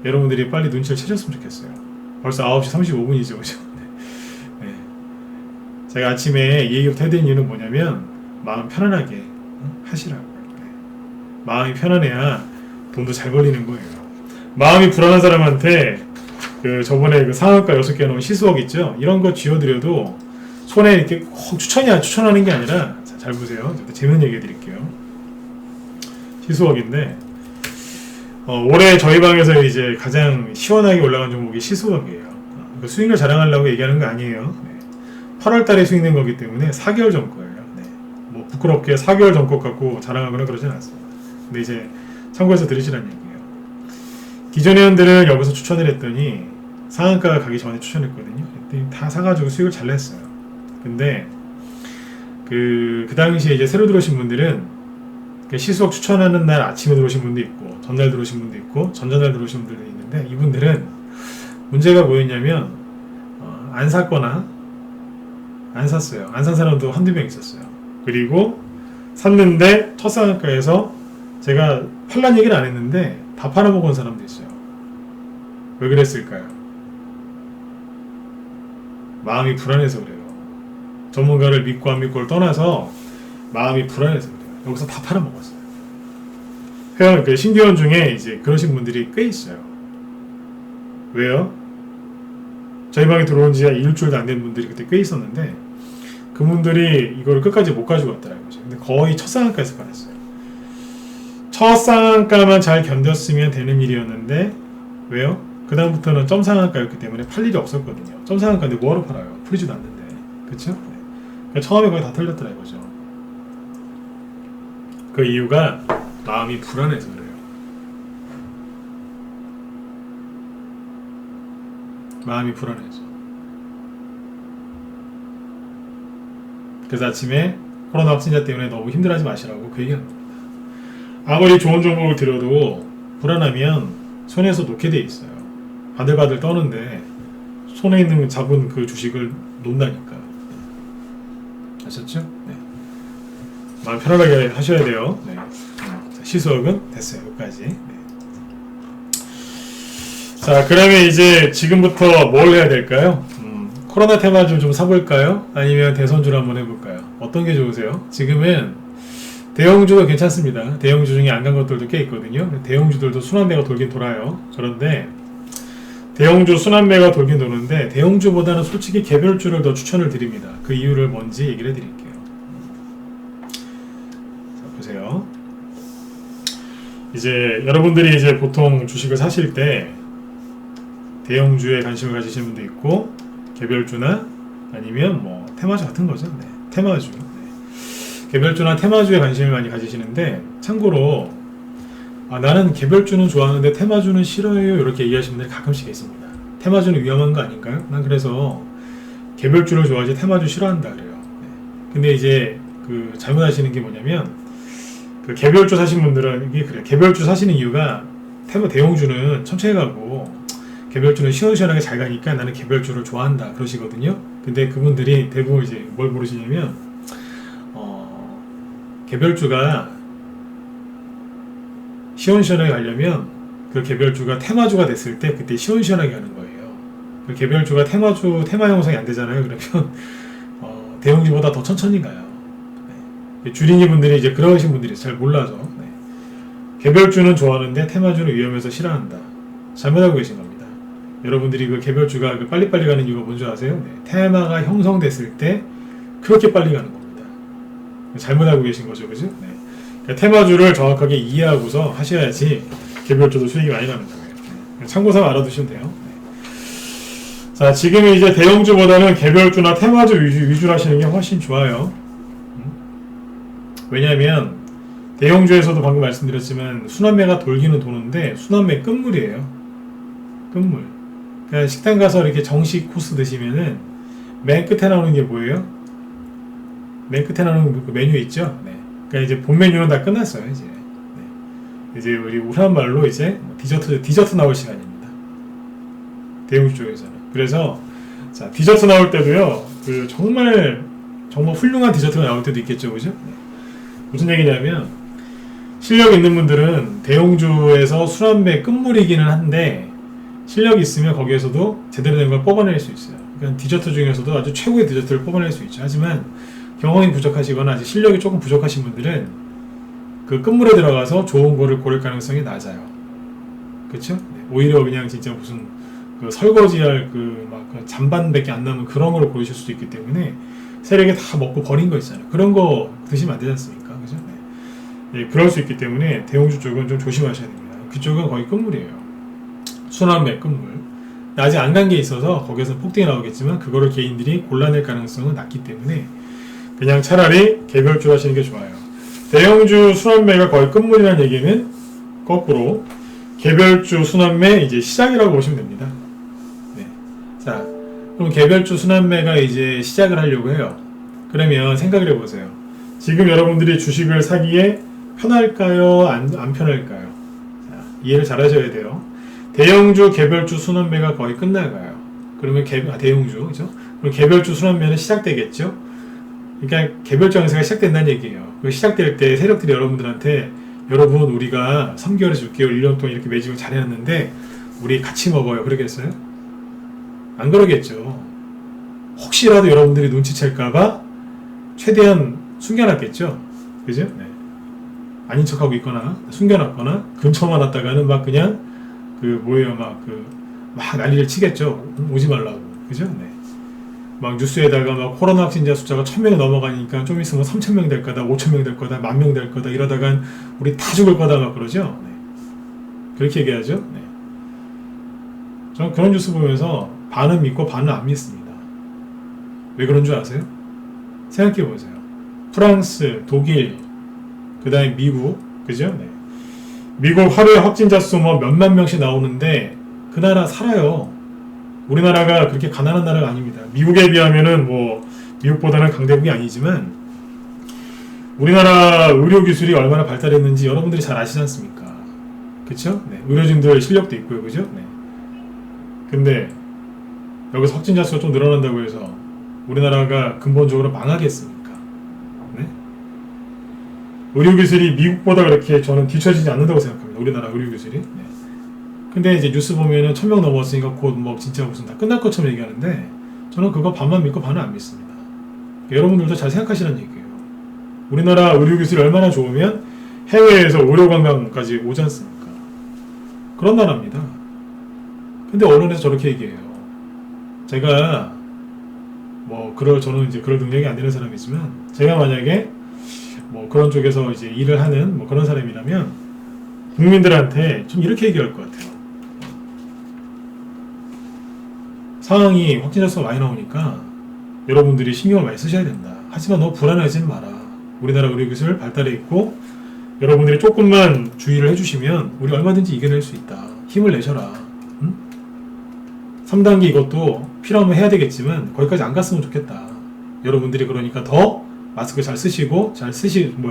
A: 여러분들이 빨리 눈치를 채셨으면 좋겠어요. 벌써 9시 35분이죠. 네. 제가 아침에 이 얘기부터 해드린 이유는 뭐냐면 마음 편안하게 하시라고. 마음이 편안해야 돈도 잘 벌리는 거예요. 마음이 불안한 사람한테 저번에 그 상한가 6개 넣은 시수억 있죠? 이런 거 쥐어드려도 손에 이렇게 꼭 추천하는 게 아니라, 잘 보세요. 재밌는 얘기 해드릴게요. 시수억인데, 올해 저희 방에서 이제 가장 시원하게 올라간 종목이 시수억이에요. 수익을 자랑하려고 얘기하는 거 아니에요. 네. 8월 달에 수익낸 거기 때문에 4개월 전 거예요. 네. 뭐 부끄럽게 4개월 전 것 갖고 자랑하거나 그러진 않습니다. 근데 이제 참고해서 들으시라는 얘기예요. 기존 회원들을 여기서 추천을 했더니 상한가가 가기 전에 추천했거든요. 그랬더니 다 사가지고 수익을 잘 냈어요. 근데 그 당시에 이제 새로 들어오신 분들은 시수억 추천하는 날 아침에 들어오신 분도 있고, 전날 들어오신 분도 있고, 전전날 들어오신 분들도 있는데, 이분들은 문제가 뭐였냐면 안 샀거나 안 샀어요. 안 산 사람도 한두 명 있었어요. 그리고 샀는데 첫 상한가에서, 제가 팔란 얘기는 안 했는데 다 팔아먹은 사람도 있어요. 왜 그랬을까요? 마음이 불안해서 그래요. 전문가를 믿고 안 믿고를 떠나서 마음이 불안해서 그래요. 여기서 다 팔아먹었어요. 회원, 신규원 중에 이제 그러신 분들이 꽤 있어요. 왜요? 저희 방에 들어온 지 일주일도 안 된 분들이 그때 꽤 있었는데, 그분들이 이걸 끝까지 못 가지고 왔더라고요. 근데 거의 첫 상한가에서 팔았어요. 첫 상한가만 잘 견뎠으면 되는 일이었는데, 왜요? 그 다음부터는 점 상한가였기 때문에 팔 일이 없었거든요. 점 상한가인데 뭐하러 팔아요? 풀리지도 않는데. 그쵸? 네. 그러니까 처음에 거의 다 털렸더라 이거죠. 그 이유가 마음이 불안해서 그래요. 마음이 불안해서. 그래서 아침에 코로나 확진자 때문에 너무 힘들어하지 마시라고 그 얘기하는 겁니다. 아무리 좋은 정보를 드려도 불안하면 손에서 놓게 돼 있어요. 바들바들 떠는데 손에 있는 잡은 그 주식을 놓는다니까. 아셨죠? 네. 마음 편안하게 하셔야 돼요. 네. 시수억은 됐어요. 여기까지. 네. 자, 그러면 이제 지금부터 뭘 해야 될까요? 코로나 테마주 좀 사볼까요? 아니면 대선주를 한번 해볼까요? 어떤 게 좋으세요? 지금은 대형주가 괜찮습니다. 대형주 중에 안 간 것들도 꽤 있거든요. 대형주들도 순환매가 돌긴 돌아요. 그런데 대형주 순환매가 돌긴 도는데, 대형주보다는 솔직히 개별주를 더 추천을 드립니다. 그 이유를 뭔지 얘기를 해드릴게요. 보세요. 이제 여러분들이 이제 보통 주식을 사실 때 대형주에 관심을 가지시는 분도 있고 개별주나 아니면 뭐 테마주 같은 거죠. 네. 테마주. 네. 개별주나 테마주에 관심을 많이 가지시는데 참고로 나는 개별주는 좋아하는데 테마주는 싫어해요 이렇게 얘기하시는 분들이 가끔씩 있습니다. 테마주는 위험한 거 아닌가요? 난 그래서 개별주를 좋아하지 테마주 싫어한다 그래요. 네. 근데 이제 그 잘못하시는 게 뭐냐면 그 개별주 사신 분들은 이게 그래요. 개별주 사시는 이유가 대형주는 천천히 가고 개별주는 시원시원하게 잘 가니까 나는 개별주를 좋아한다 그러시거든요. 근데 그분들이 대부분 이제 뭘 모르시냐면 개별주가 시원시원하게 가려면 그 개별주가 테마주가 됐을 때 그때 시원시원하게 가는 거예요. 그 개별주가 테마 형성이 안 되잖아요. 그러면 대형주보다 더 천천히 가요. 네. 주린이 분들이 이제 그러신 분들이 잘 몰라서 네. 개별주는 좋아하는데 테마주는 위험해서 싫어한다. 잘못하고 계신 겁니다. 여러분들이 그 개별주가 그 빨리빨리 가는 이유가 뭔지 아세요? 네. 테마가 형성됐을 때 그렇게 빨리 가는 겁니다. 잘못하고 계신 거죠, 그죠? 네. 그러니까 테마주를 정확하게 이해하고서 하셔야지 개별주도 수익이 많이 나는 거예요. 네. 참고삼아 알아두시면 돼요. 네. 자, 지금 이제 대형주보다는 개별주나 테마주 위주로 하시는 게 훨씬 좋아요. 왜냐하면 대형주에서도 방금 말씀드렸지만 순환매가 돌기는 도는데 순환매 끝물이에요. 끝물. 그러니까 식당 가서 이렇게 정식 코스 드시면은 맨 끝에 나오는 게 뭐예요? 맨 끝에 나오는 그 메뉴 있죠? 네. 그러니까 이제 본 메뉴는 다 끝났어요, 이제. 네. 이제 우리 우리한 말로 이제 디저트 나올 시간입니다. 대형주 쪽에서는. 그래서 자, 디저트 나올 때도요. 그 정말 훌륭한 디저트가 나올 때도 있겠죠, 그죠? 네. 무슨 얘기냐면 실력 있는 분들은 대형주에서 순환매 끝물이기는 한데 실력이 있으면 거기에서도 제대로 된 걸 뽑아낼 수 있어요. 그러니까 디저트 중에서도 아주 최고의 디저트를 뽑아낼 수 있죠. 하지만 경험이 부족하시거나 아직 실력이 조금 부족하신 분들은 그 끝물에 들어가서 좋은 거를 고를 가능성이 낮아요. 그렇죠? 네. 오히려 그냥 진짜 무슨 그 설거지할 그 잔반밖에 안 남은 그런 걸 고르실 수도 있기 때문에 세력이 다 먹고 버린 거 있잖아요. 그런 거 드시면 안 되지 않습니까? 그죠? 네. 네, 그럴 수 있기 때문에 대형주 쪽은 좀 조심하셔야 됩니다. 그쪽은 거의 끝물이에요. 순환매 끝물. 아직 안 간 게 있어서 거기에서 폭등이 나오겠지만 그거를 개인들이 골라낼 가능성은 낮기 때문에 그냥 차라리 개별주 하시는 게 좋아요. 대형주 순환매가 거의 끝물이라는 얘기는 거꾸로 개별주 순환매 이제 시작이라고 보시면 됩니다. 네. 자, 그럼 개별주 순환매가 이제 시작을 하려고 해요. 그러면 생각을 해보세요. 지금 여러분들이 주식을 사기에 편할까요? 안 편할까요? 자, 이해를 잘 하셔야 돼요. 대형주, 개별주 순환매가 거의 끝나가요. 그러면 대형주, 그죠? 그럼 개별주 순환매는 시작되겠죠? 그러니까 개별주 강세가 시작된다는 얘기예요. 그 시작될 때 세력들이 여러분들한테 여러분 우리가 3개월에서 6개월, 1년 동안 이렇게 매집을 잘 해놨는데 우리 같이 먹어요. 그러겠어요? 안 그러겠죠. 혹시라도 여러분들이 눈치챌까봐 최대한 숨겨놨겠죠. 그죠? 네. 아닌 척하고 있거나 숨겨놨거나 근처만 왔다가는 막 그냥 막 난리를 치겠죠. 오지 말라고. 그죠? 네. 막 뉴스에다가 막 코로나 확진자 숫자가 1000명이 넘어가니까 좀 있으면 3000명 될 거다, 5000명 될 거다, 10,000명 될 거다 이러다간 우리 다 죽을 거다 막 그러죠. 네. 그렇게 얘기하죠. 네. 저는 그런 뉴스 보면서 반은 믿고 반은 안 믿습니다. 왜 그런 줄 아세요? 생각해 보세요. 프랑스, 독일, 그 다음에 미국, 그죠? 네. 미국 하루에 확진자 수 뭐 몇만 명씩 나오는데 그 나라 살아요. 우리나라가 그렇게 가난한 나라가 아닙니다. 미국에 비하면은 뭐 미국보다는 강대국이 아니지만 우리나라 의료 기술이 얼마나 발달했는지 여러분들이 잘 아시지 않습니까? 그쵸? 네. 의료진들 실력도 있고요. 그죠? 네. 근데 여기서 확진자 수가 좀 늘어난다고 해서 우리나라가 근본적으로 망하겠습니까? 네? 의료기술이 미국보다 그렇게 저는 뒤처지지 않는다고 생각합니다. 우리나라 의료기술이. 네. 근데 이제 뉴스 보면은 1000명 넘었으니까 곧 뭐 진짜 무슨 다 끝날 것처럼 얘기하는데 저는 그거 반만 믿고 반은 안 믿습니다. 여러분들도 잘 생각하시라는 얘기예요. 우리나라 의료기술이 얼마나 좋으면 해외에서 의료관광까지 오지 않습니까? 그런 나라입니다. 근데 언론에서 저렇게 얘기해요. 제가 저는 이제 그럴 능력이 안 되는 사람이지만 제가 만약에 뭐 그런 쪽에서 이제 일을 하는 뭐 그런 사람이라면 국민들한테 좀 이렇게 얘기할 것 같아요. 상황이 확진자 수가 많이 나오니까 여러분들이 신경을 많이 쓰셔야 된다. 하지만 너무 불안해하지는 마라. 우리나라 의료기술 발달해 있고 여러분들이 조금만 주의를 해주시면 우리 얼마든지 이겨낼 수 있다. 힘을 내셔라. 응? 3단계 이것도 필요하면 해야 되겠지만 거기까지 안 갔으면 좋겠다. 여러분들이 그러니까 더 마스크 잘 쓰시고 잘 씻으시고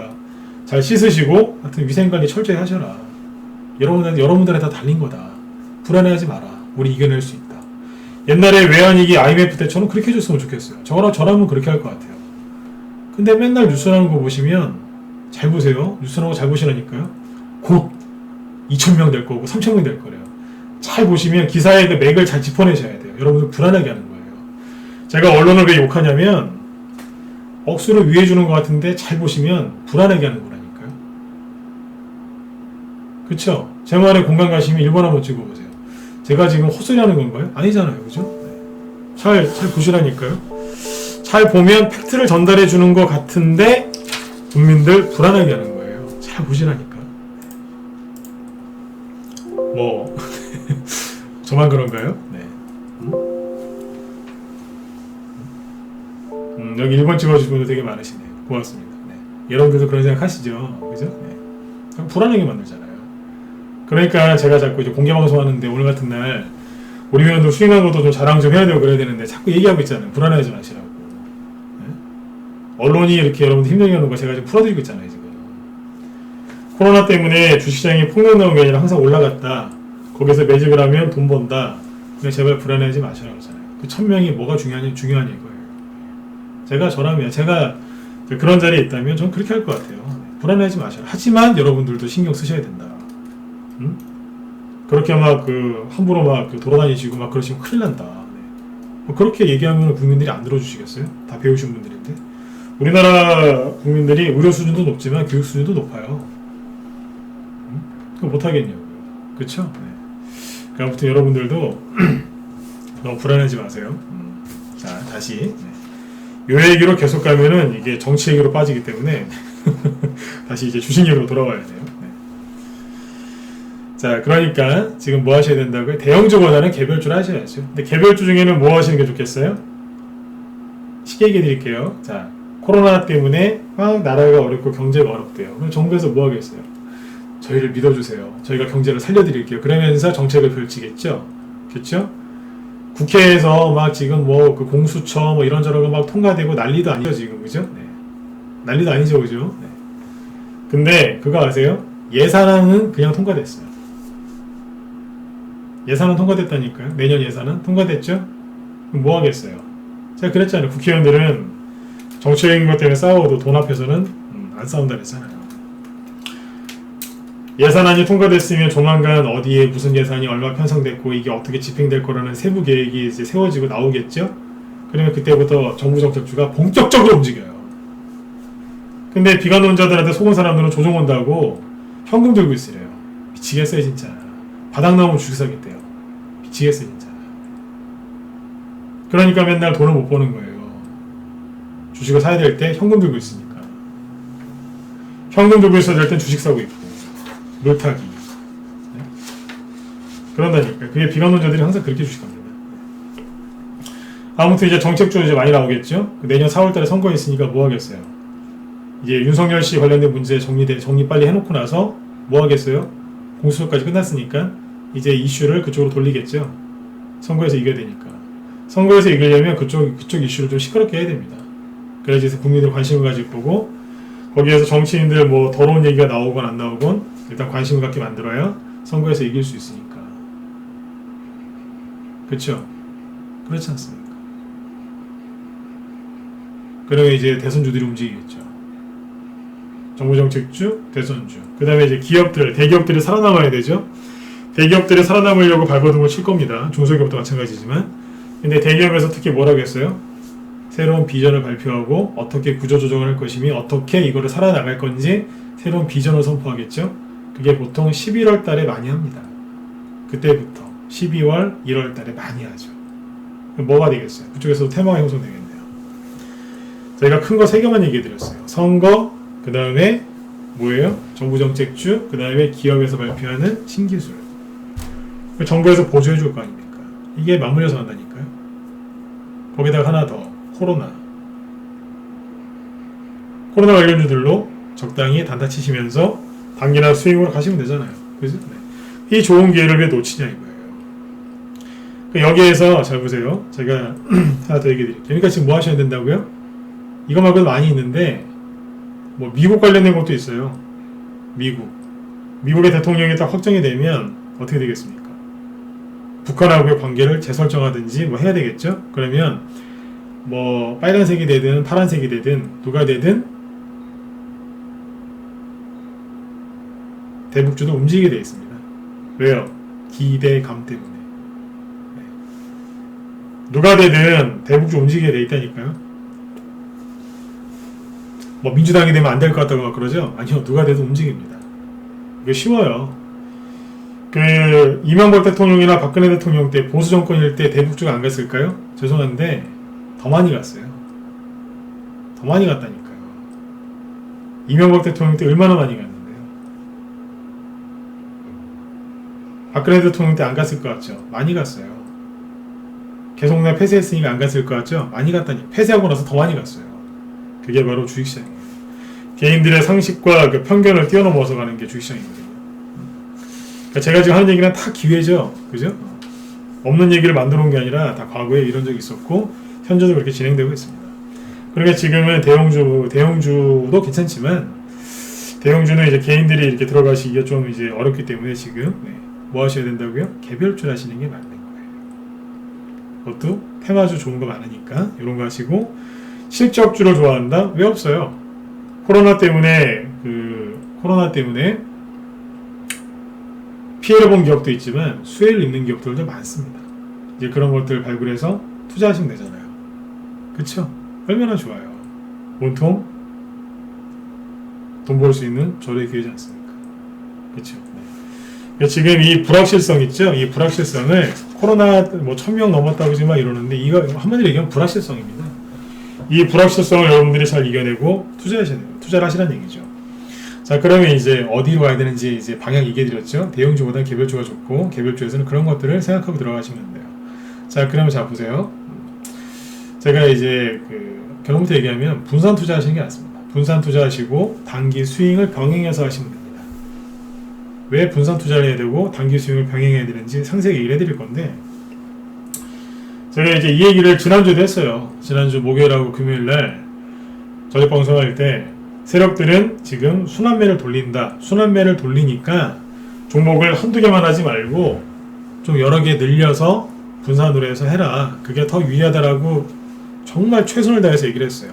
A: 하여튼 위생관리 철저히 하셔라. 여러분들한테 다 달린 거다. 불안해하지 마라. 우리 이겨낼 수 있다. 옛날에 외환위기 IMF 때처럼 그렇게 해줬으면 좋겠어요. 저라면 그렇게 할 것 같아요. 근데 맨날 뉴스 나오는 거 보시면 잘 보세요. 뉴스 나오는 거 잘 보시라니까요. 곧 2,000명 될 거고 3,000명 될 거래요. 잘 보시면 기사의 그 맥을 잘 짚어내셔야 돼요. 여러분들 불안하게 하는 거예요. 제가 언론을 왜 욕하냐면 억수로 위해주는 것 같은데 잘 보시면 불안하게 하는 거라니까요. 그쵸? 제 말에 공감 가시면 1번 한번 찍어보세요. 제가 지금 헛소리 하는 건가요? 아니잖아요. 그죠? 네. 잘 보시라니까요. 잘 보면 팩트를 전달해 주는 것 같은데 국민들 불안하게 하는 거예요. 잘 보시라니까. 뭐 저만 그런가요? 네. 여기 1번 찍어주신 분들 되게 많으시네요. 고맙습니다. 네. 여러분들도 그런 생각 하시죠? 그죠? 네. 불안하게 만들잖아요. 그러니까 제가 자꾸 이제 공개방송 하는데 오늘 같은 날 우리 회원들 수행한 것도 좀 자랑 좀 해야 되고 그래야 되는데 자꾸 얘기하고 있잖아요. 불안해하지 마시라고. 네? 언론이 이렇게 여러분들 힘들게 하는 거 제가 지금 풀어드리고 있잖아요. 지금. 코로나 때문에 주식시장이 폭락 나온 게 아니라 항상 올라갔다. 거기서 매집을 하면 돈 번다. 그냥 제발 불안해하지 마시라고 하잖아요. 그 1,000명이 뭐가 중요한 이거예요. 제가 그런 자리에 있다면 전 그렇게 할 것 같아요. 불안해하지 마셔라. 하지만 여러분들도 신경 쓰셔야 된다. 응? 그렇게 막 함부로 막 돌아다니시고 막 그러시면 큰일 난다. 네. 뭐 그렇게 얘기하면 국민들이 안 들어주시겠어요? 다 배우신 분들인데. 우리나라 국민들이 의료 수준도 높지만 교육 수준도 높아요. 응? 그거 못하겠냐고요. 그쵸? 네. 그러니까 아무튼 여러분들도 너무 불안하지 마세요. 자, 다시. 네. 요 얘기로 계속 가면은 이게 정치 얘기로 빠지기 때문에 다시 이제 주식 얘기로 돌아와야 돼요. 네. 자, 그러니까 지금 뭐 하셔야 된다고요? 대형주보다는 개별주를 하셔야죠. 근데 개별주 중에는 뭐 하시는 게 좋겠어요? 쉽게 얘기해 드릴게요. 자, 코로나 때문에 막 나라가 어렵고 경제가 어렵대요. 그럼 정부에서 뭐 하겠어요? 저희를 믿어주세요. 저희가 경제를 살려드릴게요. 그러면서 정책을 펼치겠죠? 그렇죠? 국회에서 막 지금 뭐 그 공수처 뭐 이런저런 막 통과되고 난리도 아니죠 지금. 그죠? 네. 난리도 아니죠. 그죠? 네. 근데 그거 아세요? 예산안은 그냥 통과됐어요. 예산은 통과됐다니까요. 내년 예산은 통과됐죠? 그럼 뭐 하겠어요? 제가 그랬잖아요. 국회의원들은 정치적인 것 때문에 싸워도 돈 앞에서는 안 싸운다 그랬잖아요. 예산안이 통과됐으면 조만간 어디에 무슨 예산이 얼마 편성됐고 이게 어떻게 집행될 거라는 세부 계획이 이제 세워지고 나오겠죠? 그러면 그때부터 정부 정책주가 본격적으로 움직여요. 근데 비관론자들한테 속은 사람들은 조정 온다고 현금 들고 있으래요. 미치겠어요 진짜. 바닥 나오면 주식 사겠대요. 미치겠어요 진짜. 그러니까 맨날 돈을 못 버는 거예요. 주식을 사야 될 때 현금 들고 있으니까. 현금 들고 있어야 될 땐 주식 사고 있고 물타기. 네? 그런다니까. 그게 비관론자들이 항상 그렇게 주식합니다. 아무튼 이제 정책주 이제 많이 나오겠죠. 내년 4월달에 선거 있으니까 뭐 하겠어요? 이제 윤석열 씨 관련된 문제 정리 빨리 해놓고 나서 뭐 하겠어요? 공수처까지 끝났으니까 이제 이슈를 그쪽으로 돌리겠죠. 선거에서 이겨야 되니까. 선거에서 이기려면 그쪽 이슈를 좀 시끄럽게 해야 됩니다. 그래야지 국민들 관심을 가질 거고 거기에서 정치인들 뭐 더러운 얘기가 나오건 안 나오건 일단 관심을 갖게 만들어야 선거에서 이길 수 있으니까. 그렇죠? 그렇지 않습니까? 그러면 이제 대선주들이 움직이겠죠. 정부정책주, 대선주. 그 다음에 이제 대기업들이 살아남아야 되죠. 대기업들이 살아남으려고 발버둥을 칠 겁니다. 중소기업도 마찬가지지만. 근데 대기업에서 특히 뭐라고 했어요? 새로운 비전을 발표하고 어떻게 구조조정을 할 것이며 어떻게 이거를 살아나갈 건지 새로운 비전을 선포하겠죠. 그게 보통 11월 달에 많이 합니다. 그때부터 12월, 1월 달에 많이 하죠. 뭐가 되겠어요? 그쪽에서도 테마가 형성되겠네요. 저희가 큰 거 3개만 얘기해 드렸어요. 선거, 그 다음에 뭐예요? 정부 정책주, 그 다음에 기업에서 발표하는 신기술. 정부에서 보조해 줄 거 아닙니까? 이게 맞물려서 간다니까요. 거기다가 하나 더, 코로나 관련주들로 적당히 단타 치시면서 단기나 수익으로 가시면 되잖아요. 그죠? 네. 이 좋은 기회를 왜 놓치냐 이거예요. 여기에서 잘 보세요. 제가 하나 더 얘기해 드릴게요. 그러니까 지금 뭐 하셔야 된다고요? 이거 말고도 많이 있는데 뭐 미국 관련된 것도 있어요. 미국의 대통령이 딱 확정이 되면 어떻게 되겠습니까? 북한하고의 관계를 재설정하든지 뭐 해야 되겠죠? 그러면 뭐 빨간색이 되든 파란색이 되든 누가 되든 대북주도 움직이게 되어 있습니다. 왜요? 기대감 때문에. 네. 누가 되든 대북주 움직이게 되어 있다니까요. 뭐 민주당이 되면 안 될 것 같다고 막 그러죠? 아니요, 누가 돼도 움직입니다. 이게 쉬워요. 이명박 대통령이나 박근혜 대통령 때 보수 정권일 때 대북주가 안 갔을까요? 죄송한데 더 많이 갔어요. 더 많이 갔다니까요. 이명박 대통령 때 얼마나 많이 갔는데요. 박근혜 대통령 때 안 갔을 것 같죠? 많이 갔어요. 개성내 폐쇄했으니까 안 갔을 것 같죠? 많이 갔다니. 폐쇄하고 나서 더 많이 갔어요. 그게 바로 주식시장이에요. 개인들의 상식과 그 편견을 뛰어넘어서 가는 게 주식시장이거든요. 그러니까 제가 지금 하는 얘기는 다 기회죠. 그죠? 없는 얘기를 만들어 온 게 아니라 다 과거에 이런 적이 있었고 현재도 그렇게 진행되고 있습니다. 그러니까 지금은 대형주도 괜찮지만 대형주는 이제 개인들이 이렇게 들어가시기가 좀 이제 어렵기 때문에 지금 뭐 하셔야 된다고요? 개별주 하시는 게 맞는 거예요. 그것도 테마주 좋은 거 많으니까 이런 거 하시고 실적주를 좋아한다? 왜 없어요? 코로나 때문에 피해를 본 기업도 있지만 수혜를 입는 기업들도 많습니다. 이제 그런 것들을 발굴해서 투자하시면 되잖아요. 그쵸? 얼마나 좋아요. 온통 돈 벌 수 있는 저렴의 기회지 않습니까? 그쵸? 네. 지금 이 불확실성 있죠? 이 불확실성을 코로나 뭐 1000명 넘었다고 지만 이러는데 이거 한마디로 얘기하면 불확실성입니다. 이 불확실성을 여러분들이 잘 이겨내고 투자를 하시라는 얘기죠. 자, 그러면 이제 어디로 가야 되는지 이제 방향 얘기해드렸죠. 대형주보다 개별주가 좋고 개별주에서는 그런 것들을 생각하고 들어가시면 돼요. 자, 그러면 자 보세요. 제가 이제 결론부터 얘기하면 분산 투자하시는 게 낫습니다. 분산 투자하시고 단기 스윙을 병행해서 하시면 됩니다. 왜 분산 투자를 해야 되고 단기 스윙을 병행해야 되는지 상세히 얘기를 해드릴 건데 제가 이제 이 얘기를 지난주에도 했어요. 지난주 목요일하고 금요일날 저녁 방송할 때 세력들은 지금 순환매를 돌린다. 순환매를 돌리니까 종목을 한두 개만 하지 말고 좀 여러 개 늘려서 분산으로 해서 해라. 그게 더 유리하다라고 정말 최선을 다해서 얘기를 했어요.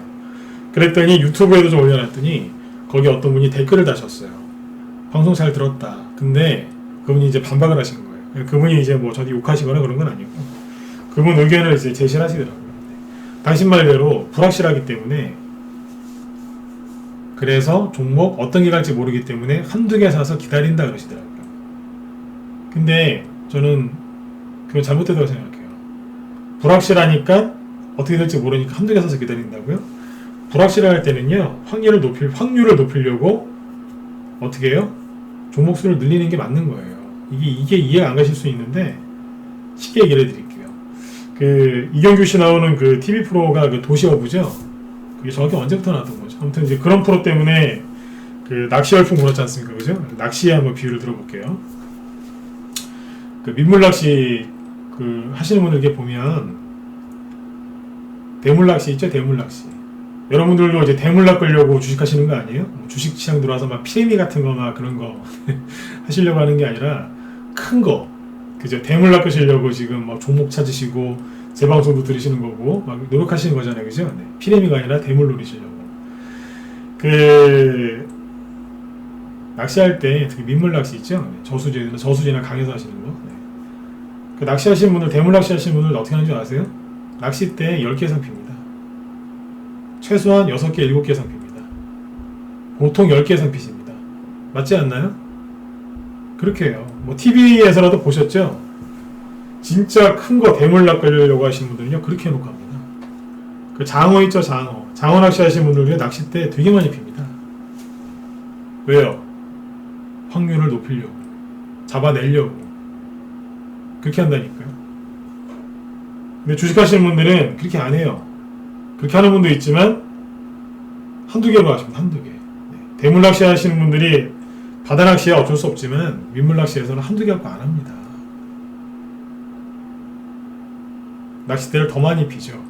A: 그랬더니 유튜브에도 좀 올려놨더니 거기 어떤 분이 댓글을 다셨어요. 방송 잘 들었다. 근데 그분이 이제 반박을 하신 거예요. 그분이 이제 뭐 저한테 욕하시거나 그런 건 아니고 그분 의견을 이제 제시를 하시더라고요. 당신 말대로 불확실하기 때문에 그래서 종목 어떤 게 갈지 모르기 때문에 한두 개 사서 기다린다 그러시더라고요. 근데 저는 그건 잘못됐다고 생각해요. 불확실하니까 어떻게 될지 모르니까 한두 개 사서 기다린다고요? 불확실할 때는요, 확률을 높이려고 어떻게 해요? 종목 수를 늘리는 게 맞는 거예요. 이게 이해가 안 가실 수 있는데 쉽게 얘기를 해드릴게요. 이경규 씨 나오는 그 TV 프로가 그 도시어부죠? 그게 정확히 언제부터 나왔던 거죠? 아무튼 이제 그런 프로 때문에 낚시 열풍 불었지 않습니까? 그죠? 낚시에 한번 비유를 들어볼게요. 민물 낚시 하시는 분들 이렇게 보면 대물 낚시 있죠? 대물 낚시. 여러분들도 이제 대물 낚으려고 주식하시는 거 아니에요? 주식 시장 들어와서 막 피레미 같은 거 막 그런 거 하시려고 하는 게 아니라 큰 거. 그죠? 대물 낚으시려고 지금 막 종목 찾으시고 제 방송도 들으시는 거고 막 노력하시는 거잖아요. 그죠? 네. 피레미가 아니라 대물 노리시려고. 낚시할 때 특히 민물 낚시 있죠? 저수지나 강에서 하시는 거. 네. 낚시하시는 분들, 대물 낚시 하시는 분들 어떻게 하는 줄 아세요? 낚싯대 10개 이상 핍니다. 최소한 6개, 7개 이상 핍니다. 보통 10개 이상 피십니다. 맞지 않나요? 그렇게 해요. 뭐 TV에서라도 보셨죠? 진짜 큰 거 대물 낚으려고 하시는 분들은요, 그렇게 해놓고 합니다. 장어 있죠, 장어. 장어 낚시 하시는 분들은 낚싯대 되게 많이 핍니다. 왜요? 확률을 높이려고, 잡아내려고 그렇게 한다니까요. 근데 주식하시는 분들은 그렇게 안 해요. 그렇게 하는 분도 있지만 한두 개로 하십니다. 한두 개. 대물낚시 하시는 분들이 바다낚시야 어쩔 수 없지만 민물낚시에서는 한두 개 갖고 안 합니다. 낚싯대를 더 많이 피죠.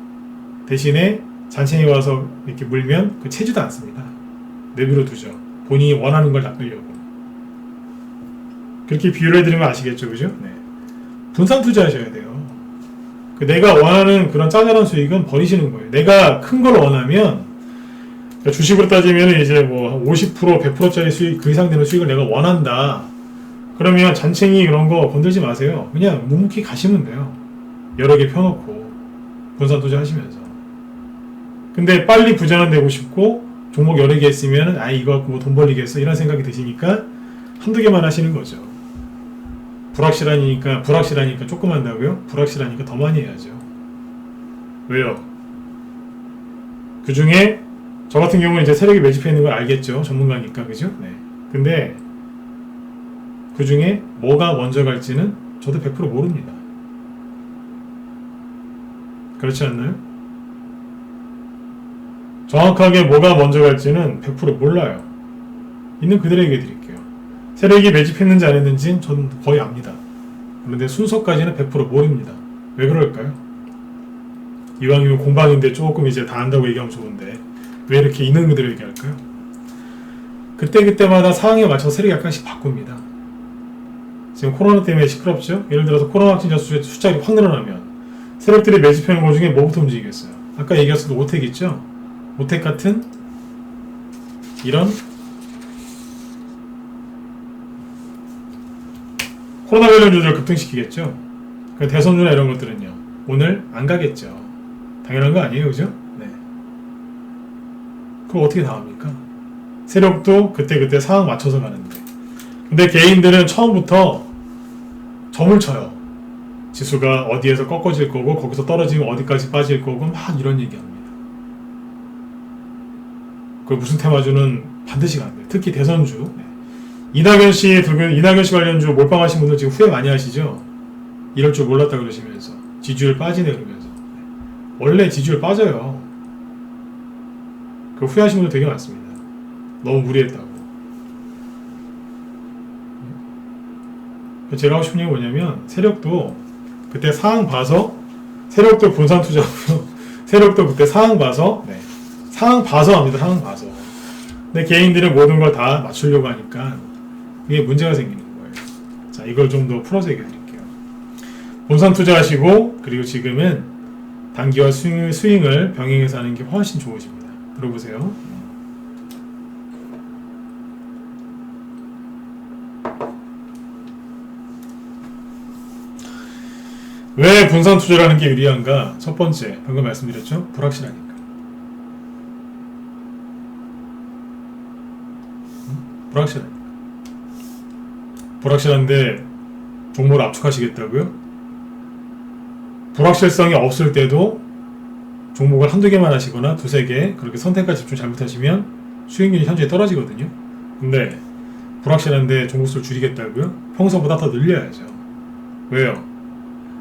A: 대신에 잔챙이 와서 이렇게 물면 그 채지도 않습니다. 내비로 두죠. 본인이 원하는 걸 낚으려고. 그렇게 비유를 해드리면 아시겠죠, 그죠? 네. 분산 투자하셔야 돼요. 그 내가 원하는 그런 짜잘한 수익은 버리시는 거예요. 내가 큰 걸 원하면, 그러니까 주식으로 따지면 이제 뭐 50%, 100%짜리 수익, 그 이상 되는 수익을 내가 원한다. 그러면 잔챙이 그런 거 건들지 마세요. 그냥 묵묵히 가시면 돼요. 여러 개 펴놓고 분산 투자하시면서. 근데 빨리 부자는 되고 싶고 종목 여러 개 있으면 이거 갖고 뭐 돈 벌리겠어 이런 생각이 드시니까 한두 개만 하시는 거죠. 불확실하니까 조금 한다고요? 불확실하니까 더 많이 해야죠. 왜요? 그 중에 저 같은 경우는 이제 세력이 매집해 있는 걸 알겠죠. 전문가니까, 그죠? 네. 근데 그 중에 뭐가 먼저 갈지는 저도 100% 모릅니다. 그렇지 않나요? 정확하게 뭐가 먼저 갈지는 100% 몰라요. 있는 그대로 얘기해 드릴게요. 세력이 매집했는지 안 했는지는 저는 거의 압니다. 그런데 순서까지는 100% 모릅니다. 왜 그럴까요? 이왕이면 공방인데 조금 이제 다 안다고 얘기하면 좋은데 왜 이렇게 있는 그대로 얘기할까요? 그때마다 상황에 맞춰서 세력이 약간씩 바꿉니다. 지금 코로나 때문에 시끄럽죠? 예를 들어서 코로나 확진자 숫자가 확 늘어나면 세력들이 매집하는 것 중에 뭐부터 움직이겠어요? 아까 얘기했어도 오텍 있죠? 오텍 같은 이런 코로나 관련주들을 급등시키겠죠? 대선주나 이런 것들은요 오늘 안 가겠죠. 당연한 거 아니에요, 그죠? 네. 그럼 어떻게 나옵니까? 세력도 그때 상황 맞춰서 가는데, 근데 개인들은 처음부터 점을 쳐요. 지수가 어디에서 꺾어질 거고 거기서 떨어지면 어디까지 빠질 거고 막 이런 얘기합니다. 그 무슨 테마주는 반드시 간대요. 특히 대선주. 네. 이낙연 씨 관련주 몰빵하신 분들 지금 후회 많이 하시죠? 이럴 줄 몰랐다 그러시면서 지지율 빠지네 그러면서. 원래 지지율 빠져요. 그 후회하시는 분들 되게 많습니다. 너무 무리했다고. 제가 하고 싶은 얘기가 뭐냐면 세력도 그때 상황 봐서, 세력도 분산 투자고요. 세력도 그때 상황 봐서, 네. 상황 봐서 합니다. 상황 봐서. 근데 개인들은 모든 걸 다 맞추려고 하니까 이게 문제가 생기는 거예요. 자, 이걸 좀 더 풀어서 얘기해 드릴게요. 분산 투자하시고, 그리고 지금은 단기와 스윙을 병행해서 하는 게 훨씬 좋으십니다. 들어보세요. 왜 분산 투자라는 게 유리한가? 첫 번째, 방금 말씀드렸죠? 불확실하니까. 불확실하니까. 불확실한데 종목을 압축하시겠다고요? 불확실성이 없을 때도 종목을 한두 개만 하시거나 두세 개 그렇게 선택과 집중 잘못하시면 수익률이 현저히 떨어지거든요. 근데 불확실한데 종목 수를 줄이겠다고요? 평소보다 더 늘려야죠. 왜요?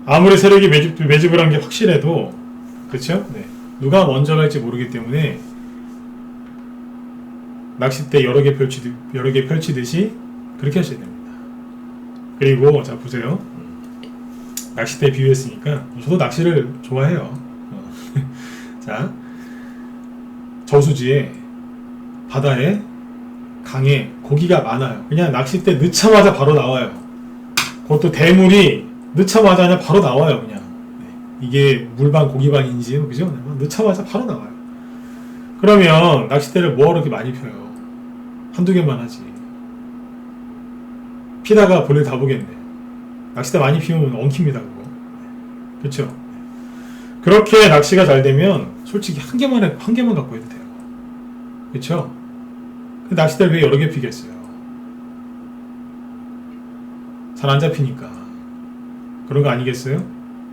A: 아무리 세력이 매집을 한 게 확실해도, 그쵸? 네. 누가 먼저 갈지 모르기 때문에 낚싯대 여러 개 펼치듯이 그렇게 하셔야 됩니다. 그리고 자 보세요. 낚싯대 비유했으니까 저도 낚시를 좋아해요. 자, 저수지에, 바다에, 강에 고기가 많아요. 그냥 낚싯대 넣자마자 바로 나와요. 그것도 대물이 넣자마자 그냥 바로 나와요. 그냥 이게 물반 고기반인지 그죠? 넣자마자 바로 나와요. 그러면 낚싯대를 뭐하러 이렇게 많이 펴요? 한두 개만 하지. 피다가 볼일 다 보겠네. 낚싯대 많이 피우면 엉킵니다 그거. 그렇죠? 그렇게 낚시가 잘 되면 솔직히 한 개만 갖고 해도 돼요. 그렇죠? 낚싯대를 왜 여러 개 피겠어요? 잘 안 잡히니까. 그런 거 아니겠어요?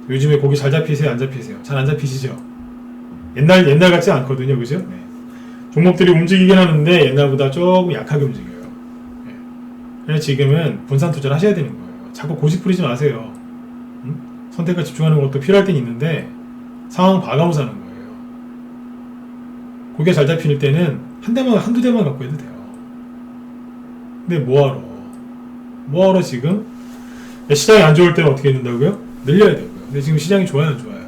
A: 요즘에 고기 잘 잡히세요? 안 잡히세요? 잘 안 잡히시죠? 옛날 같지 않거든요. 그죠? 네. 종목들이 움직이긴 하는데 옛날보다 조금 약하게 움직여요. 그래서 지금은 분산 투자를 하셔야 되는 거예요. 자꾸 고집 부리지 마세요. 응? 선택과 집중하는 것도 필요할 땐 있는데 상황 봐가면서 하는 거예요. 고개 잘 잡힐 때는 한두 대만 갖고 해도 돼요. 근데 뭐하러 지금? 시장이 안 좋을 때는 어떻게 된다고요? 늘려야 되고요. 근데 지금 시장이 좋아요, 안 좋아요?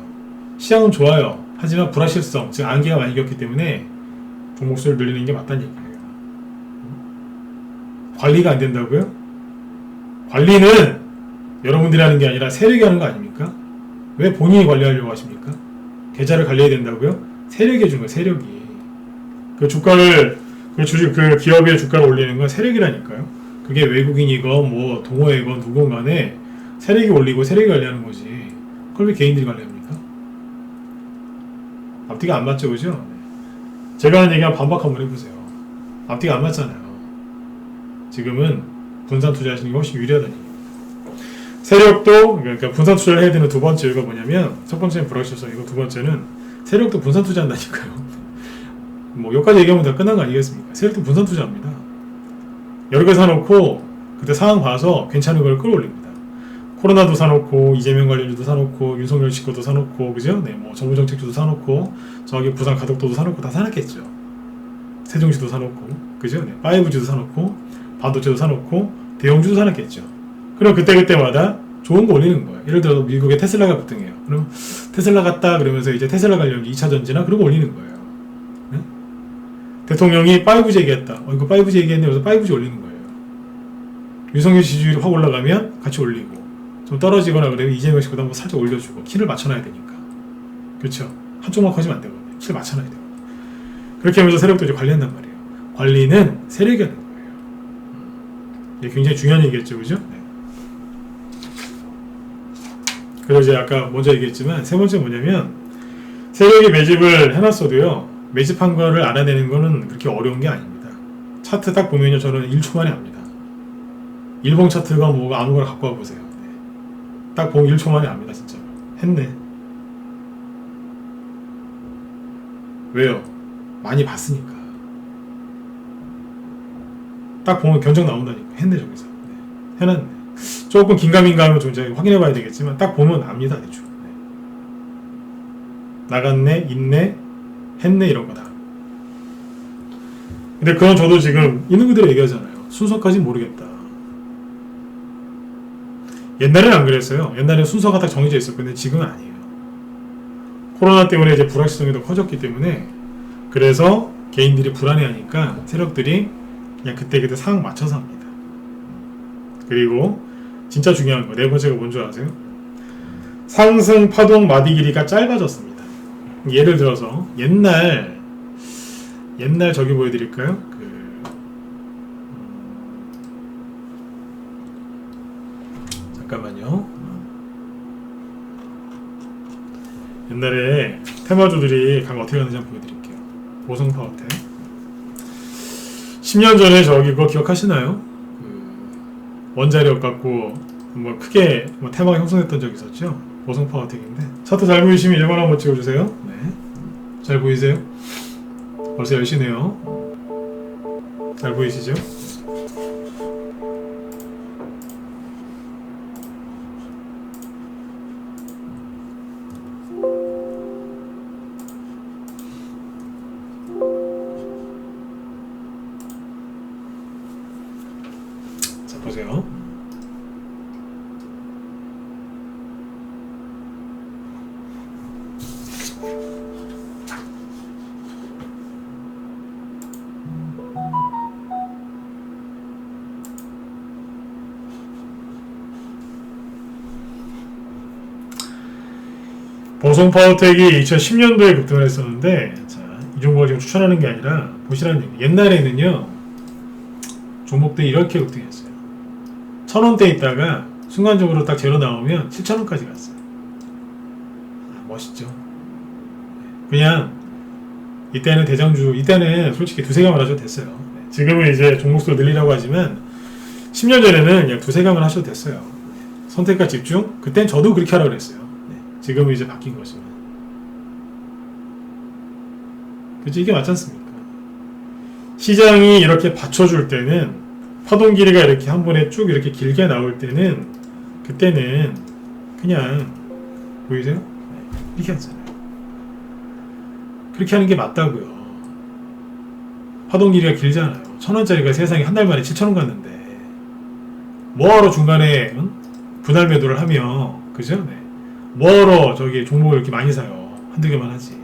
A: 시장은 좋아요. 하지만 불확실성, 즉 안개가 많이 꼈기 때문에 종목수를 늘리는 게 맞다는 얘기예요. 관리가 안 된다고요? 관리는 여러분들이 하는 게 아니라 세력이 하는 거 아닙니까? 왜 본인이 관리하려고 하십니까? 계좌를 관리해야 된다고요? 세력이 해준 거예요, 세력이. 그 주가를, 그 기업의 주가를 올리는 건 세력이라니까요. 그게 외국인이건 뭐 동호회건 누군 간에 세력이 올리고 세력이 관리하는 거지. 그걸 왜 개인들이 관리합니까? 앞뒤가 안 맞죠, 그죠? 제가 하는 얘기랑 반박 한번 해보세요. 앞뒤가 안 맞잖아요. 지금은 분산 투자하시는 게 훨씬 유리하다는 얘기예요. 세력도, 그러니까 분산 투자를 해야 되는 두 번째 이유가 뭐냐면, 첫 번째는 불확실성이고, 두 번째는 세력도 분산 투자한다니까요. 뭐 여기까지 얘기하면 다 끝난 거 아니겠습니까? 세력도 분산 투자합니다. 여러 개 사놓고 그때 상황 봐서 괜찮은 걸 끌어올립니다. 코로나도 사놓고 이재명 관련주도 사놓고 윤석열 씨 것도 사놓고 그죠? 네, 뭐 정부정책주도 사놓고 저기 부산 가덕도도 사놓고 다 사놨겠죠. 세종시도 사놓고 그죠? 네, 5G도 사놓고 반도체도 사놓고 대형주도 사놨겠죠. 그럼 그때마다 좋은 거 올리는 거예요. 예를 들어 미국에 테슬라가 급등해요. 그럼 테슬라 같다 그러면서 이제 테슬라 관련 2차 전지나 그런 거 올리는 거예요. 네? 대통령이 5G 얘기했다. 이거 5G 얘기했네. 그래서 5G 올리는 거예요. 윤석열 지지율이 확 올라가면 같이 올리고 좀 떨어지거나 그러면 이재명 씨보다 뭐 살짝 올려주고 키를 맞춰놔야 되니까. 그렇죠? 한쪽만 커지면 안 되거든요. 키를 맞춰놔야 돼요. 그렇게 하면서 세력도 이제 관리한단 말이에요. 관리는 세력이 하는 거예요. 이게 굉장히 중요한 얘기겠죠, 그죠? 네. 그리고 이제 아까 먼저 얘기했지만 세 번째 뭐냐면 세력이 매집을 해놨어도요. 매집한 거를 알아내는 거는 그렇게 어려운 게 아닙니다. 차트 딱 보면요. 저는 1초 만에 압니다. 일봉 차트가 뭐가 아무거나 갖고 와보세요. 네. 딱 보면 1초 만에 압니다. 진짜. 했네. 왜요? 많이 봤으니까. 딱 보면 견적 나온다니까. 했네 저기서. 네. 해놨네. 조금 긴가민가하면 좀 이제 확인해봐야 되겠지만 딱 보면 압니다. 대충. 네. 나갔네, 있네, 했네 이런 거다. 근데 그건 저도 지금 있는 그대로 얘기하잖아요. 순서까지 모르겠다. 옛날에는 안 그랬어요. 옛날에는 순서가 딱 정해져 있었는데 지금은 아니에요. 코로나 때문에 이제 불확실성이 더 커졌기 때문에 그래서 개인들이 불안해하니까 세력들이 그냥 그때 상황 맞춰서 합니다. 그리고 진짜 중요한 거 네 번째가 뭔지 아세요? 상승 파동 마디 길이가 짧아졌습니다. 예를 들어서 옛날 저기 보여드릴까요? 잠깐만요. 옛날에 테마주들이 각 어떻게 가는지 한번 보여드릴게요. 보성파워텍 10년 전에 저기 그거 기억하시나요? 원자력 갖고 뭐 크게 테마가 형성됐던 적이 있었죠. 보성파워텍인데 차트 잘 보이시면 1번 한번 찍어주세요. 네, 잘 보이세요? 벌써 10시네요. 잘 보이시죠? 자, 보세요. 보성파워텍이 2010년도에 급등을 했었는데, 자, 이 종목을 지금 추천하는 게 아니라 보시라는 얘기. 옛날에는요 종목들이 이렇게 급등했어요. 1,000원대 있다가 순간적으로 딱 제로 나오면 7,000원까지 갔어요. 멋있죠. 그냥 이때는 대장주, 이때는 솔직히 두세 감을 하셔도 됐어요. 지금은 이제 종목수를 늘리라고 하지만 10년 전에는 그냥 두세 감을 하셔도 됐어요. 선택과 집중. 그땐 저도 그렇게 하라고 그랬어요. 지금은 이제 바뀐 거지만. 그치, 이게 맞지 않습니까? 시장이 이렇게 받쳐줄 때는 파동 길이가 이렇게 한 번에 쭉 이렇게 길게 나올 때는 그때는 그냥 보이세요? 네, 이렇게 하잖아요. 그렇게 하는 게 맞다고요. 파동 길이가 길잖아요. 1,000원짜리가 세상에 한 달 만에 7,000원 갔는데 뭐하러 중간에 분할 매도를 하며 그죠? 네. 뭐하러 저기 종목을 이렇게 많이 사요. 한두 개만 하지.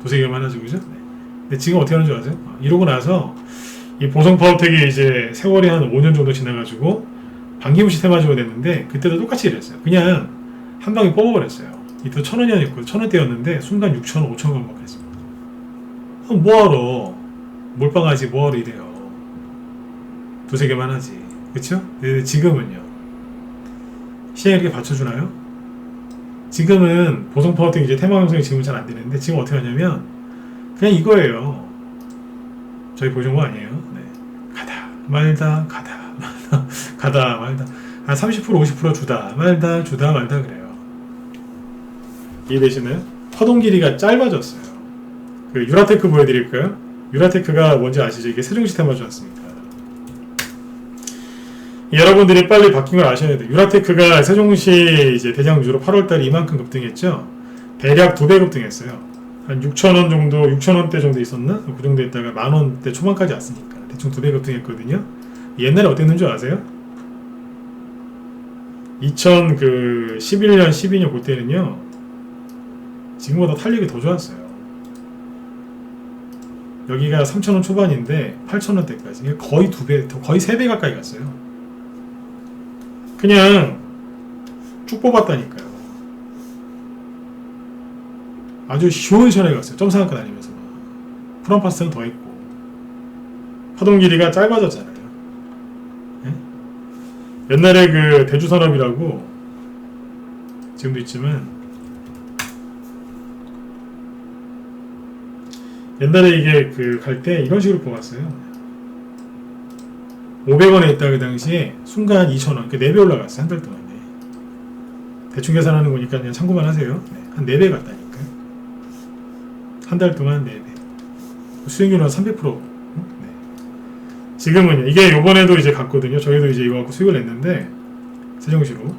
A: 두세 개만 하지 그죠? 네. 근데 지금 어떻게 하는 줄 아세요? 이러고 나서 이 보성 파워텍이 이제 세월이 한 5년 정도 지나가지고 반기문 시스템화주가 됐는데 그때도 똑같이 이랬어요. 그냥 한 방에 뽑아버렸어요. 이때 1,000원이 아니고 1,000원대였는데 순간 6,000원, 5,000원 막 했습니다. 뭐하러 몰빵하지 뭐하러 이래요. 두세 개만 하지. 그쵸? 근데 지금은요. 시장이 이렇게 받쳐주나요? 지금은 보성 파워텍 이제 테마 형성이 지금은 잘 안 되는데 지금 어떻게 하냐면 그냥 이거예요. 저희 보정거 아니에요. 네. 가다 말다 가다 말다 가다 말다 한 30% 50% 주다 말다 주다 말다 그래요. 이해되시나요? 파동 길이가 짧아졌어요. 그 유라테크 보여드릴까요? 유라테크가 뭔지 아시죠? 이게 세종시스템화주 않습니까? 여러분들이 빨리 바뀐 걸 아셔야 돼요. 유라테크가 세종시 이제 대장주로 8월달에 이만큼 급등했죠? 대략 2배 급등했어요. 한 6,000원 정도, 6,000원대 정도 있었나? 그 정도 있다가 10,000원대 초반까지 왔으니까. 대충 2배 급등했거든요? 옛날에 어땠는 줄 아세요? 2011년, 12년 그때는요, 지금보다 탄력이 더 좋았어요. 여기가 3,000원 초반인데 8,000원대까지 거의 2배, 거의 3배 가까이 갔어요. 그냥 쭉 뽑았다니까요. 아주 시원시원하게 갔어요. 점상한가 다니면서 프랑파스는 더 있고 파동 길이가 짧아졌잖아요. 네? 옛날에 그 대주산업이라고 지금도 있지만 옛날에 이게 그 갈 때 이런 식으로 뽑았어요. 500원에 있다 그 당시에 순간 2,000원, 그 4배 올라갔어요. 한 달 동안에. 대충 계산하는 거니까 그냥 참고만 하세요. 네, 한 4배 갔다니까요. 한 달 동안 4배. 수익률은 한 300%. 네. 지금은요. 이게 요번에도 이제 갔거든요. 저희도 이제 이거 갖고 수익을 냈는데 세종시로.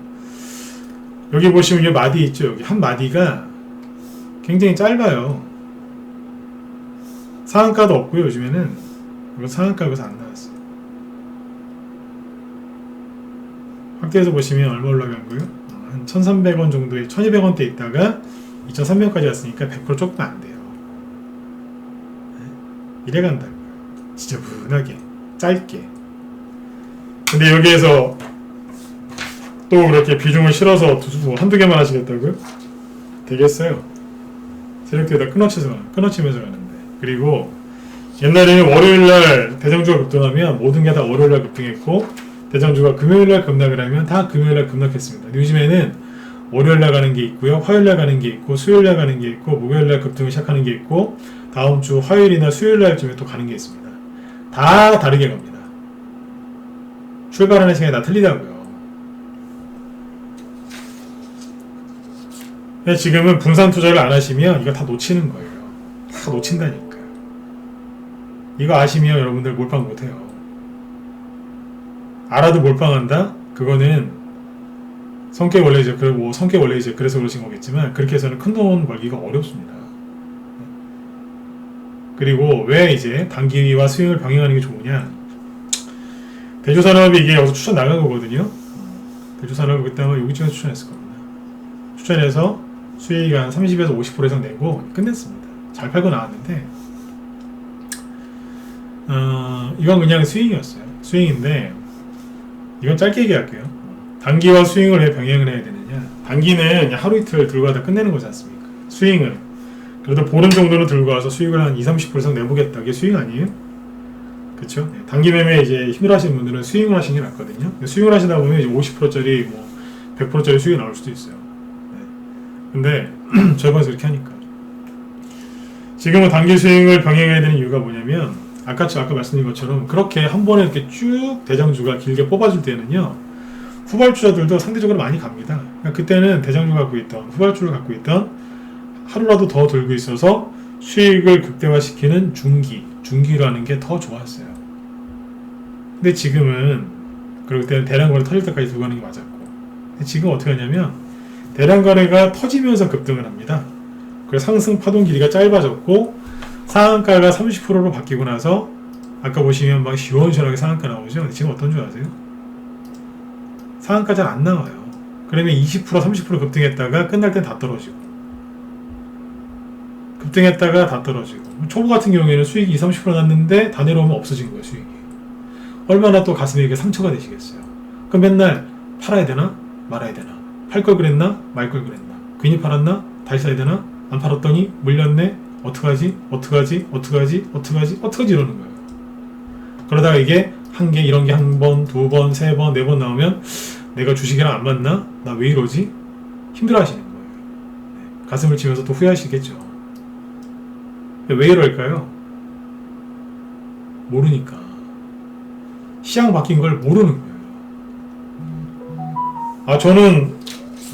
A: 여기 보시면 이 마디 있죠. 여기 한 마디가 굉장히 짧아요. 상한가도 없고요. 요즘에는 이건 상한가 여기서 안 나왔어요. 확대해서 보시면 얼마 올라간 거예요? 한 1,300원 정도에 1,200원대 있다가 2,300원까지 왔으니까 100% 조금 안 돼요. 이래 간다고요. 지저분하게 짧게. 근데 여기에서 또 그렇게 비중을 실어서 한두 개만 하시겠다고요? 되겠어요. 세력대에다 끊어치면서 가는데. 그리고 옛날에는 월요일날 대장주가 급등하면 모든 게 다 월요일날 급등했고 대장주가 금요일날 급락을 하면 다 금요일날 급락했습니다. 근데 요즘에는 월요일날 가는 게 있고요, 화요일날 가는 게 있고, 수요일날 가는 게 있고, 목요일날 급등을 시작하는 게 있고, 다음 주 화요일이나 수요일날쯤에 또 가는 게 있습니다. 다 다르게 갑니다. 출발하는 시간이 다 틀리다고요. 지금은 분산 투자를 안 하시면 이거 다 놓치는 거예요. 다 놓친다니까요. 이거 아시면 여러분들 몰빵 못해요. 알아도 몰빵한다? 그거는 성격 원래 이제 그래서 그러신 거겠지만 그렇게 해서는 큰 돈 벌기가 어렵습니다. 그리고 왜 이제 단기와 수익을 병행하는 게 좋으냐? 대주산업이 이게 여기서 추천 나간 거거든요. 대주산업을 그때 아마 여기쯤에서 추천했을 겁니다. 추천해서 수익 한 30에서 50% 이상 내고 끝냈습니다. 잘 팔고 나왔는데 이건 그냥 스윙이었어요. 스윙인데 이건 짧게 얘기할게요. 단기와 스윙을 왜 병행을 해야 되느냐? 단기는 하루 이틀 들고 가다 끝내는 거지 않습니까? 스윙은 그래도 보름 정도는 들고 와서 수익을 한 20-30% 이상 내보겠다. 이게 스윙 아니에요? 그쵸? 단기 매매 이제 힘들어하시는 분들은 스윙을 하시는 게 낫거든요. 스윙을 하시다 보면 이제 50%짜리 뭐 100%짜리 수익이 나올 수도 있어요. 근데 저번에서 이렇게 하니까 지금은 단기 스윙을 병행해야 되는 이유가 뭐냐면 아까 말씀드린 것처럼 그렇게 한 번에 이렇게 쭉 대장주가 길게 뽑아줄 때는요 후발주자들도 상대적으로 많이 갑니다. 그러니까 그때는 대장주가 갖고 있던 후발주를 갖고 있던 하루라도 더 들고 있어서 수익을 극대화시키는 중기라는 게 더 좋았어요. 근데 지금은, 그리고 그때는 대량거래 터질 때까지 두고 가는 게 맞았고, 근데 지금 어떻게 하냐면 대량거래가 터지면서 급등을 합니다. 그래서 상승 파동 길이가 짧아졌고 상한가가 30%로 바뀌고 나서 아까 보시면 막 시원시원하게 상한가 나오죠. 근데 지금 어떤 줄 아세요? 상한가 잘 안 나와요. 그러면 20% 30% 급등했다가 끝날 땐 다 떨어지고, 급등했다가 다 떨어지고, 초보 같은 경우에는 수익이 20, 30% 났는데 다 내려오면 없어진 거예요. 수익이 얼마나 또 가슴에 이게 상처가 되시겠어요. 그럼 맨날 팔아야 되나 말아야 되나, 팔 걸 그랬나 말 걸 그랬나, 괜히 팔았나 다시 사야 되나, 안 팔았더니 물렸네, 어떡하지 이러는 거예요. 그러다가 이게 한 개, 이런 게 한 번, 두 번, 세 번, 네 번 나오면 내가 주식이랑 안 맞나? 나 왜 이러지? 힘들어 하시는 거예요. 가슴을 치면서 또 후회하시겠죠. 왜 이럴까요? 모르니까. 시장 바뀐 걸 모르는 거예요. 아, 저는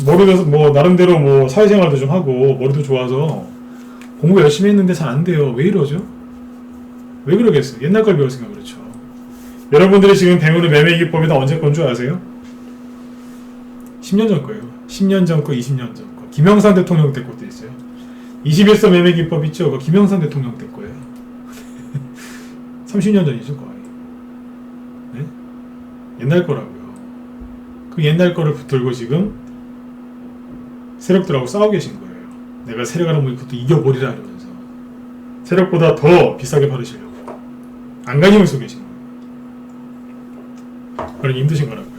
A: 머리도 뭐 나름대로 뭐 사회생활도 좀 하고 머리도 좋아서 공부 열심히 했는데 잘 안 돼요. 왜 이러죠? 왜 그러겠어요? 옛날 걸 배웠으니까 그렇죠. 여러분들이 지금 배우는 매매 기법이 다 언제 건 줄 아세요? 10년 전 거예요. 10년 전 거, 20년 전 거. 김영삼 대통령 때 것도 있어요. 21서 매매 기법 있죠? 그거 김영삼 대통령 때 거예요. 30년 전이죠, 거의. 네? 옛날 거라고요. 그 옛날 거를 붙들고 지금 세력들하고 싸우고 계신 거예요. 내가 세력 하나 뭐 이것도 이겨버리라 이러면서 세력보다 더 비싸게 받으시려고 안간힘을 쓰고 계신 거예요. 그러니 힘드신 거라고요.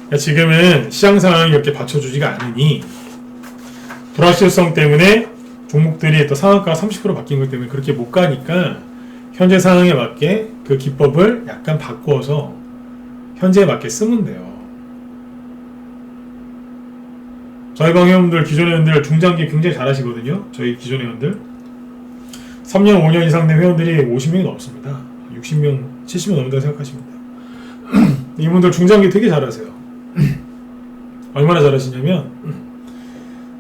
A: 그러니까 지금은 시장 상황이 이렇게 받쳐주지가 않으니 불확실성 때문에 종목들이 또 상한가가 30% 바뀐 것 때문에 그렇게 못 가니까 현재 상황에 맞게 그 기법을 약간 바꿔서 현재에 맞게 쓰면 돼요. 저희 방 회원들, 기존 회원들 중장기 굉장히 잘하시거든요. 저희 기존 회원들 3년, 5년 이상 된 회원들이 50명이 넘습니다. 60명, 70명 넘는다고 생각하시면 돼요. 이분들 중장기 되게 잘하세요. 얼마나 잘하시냐면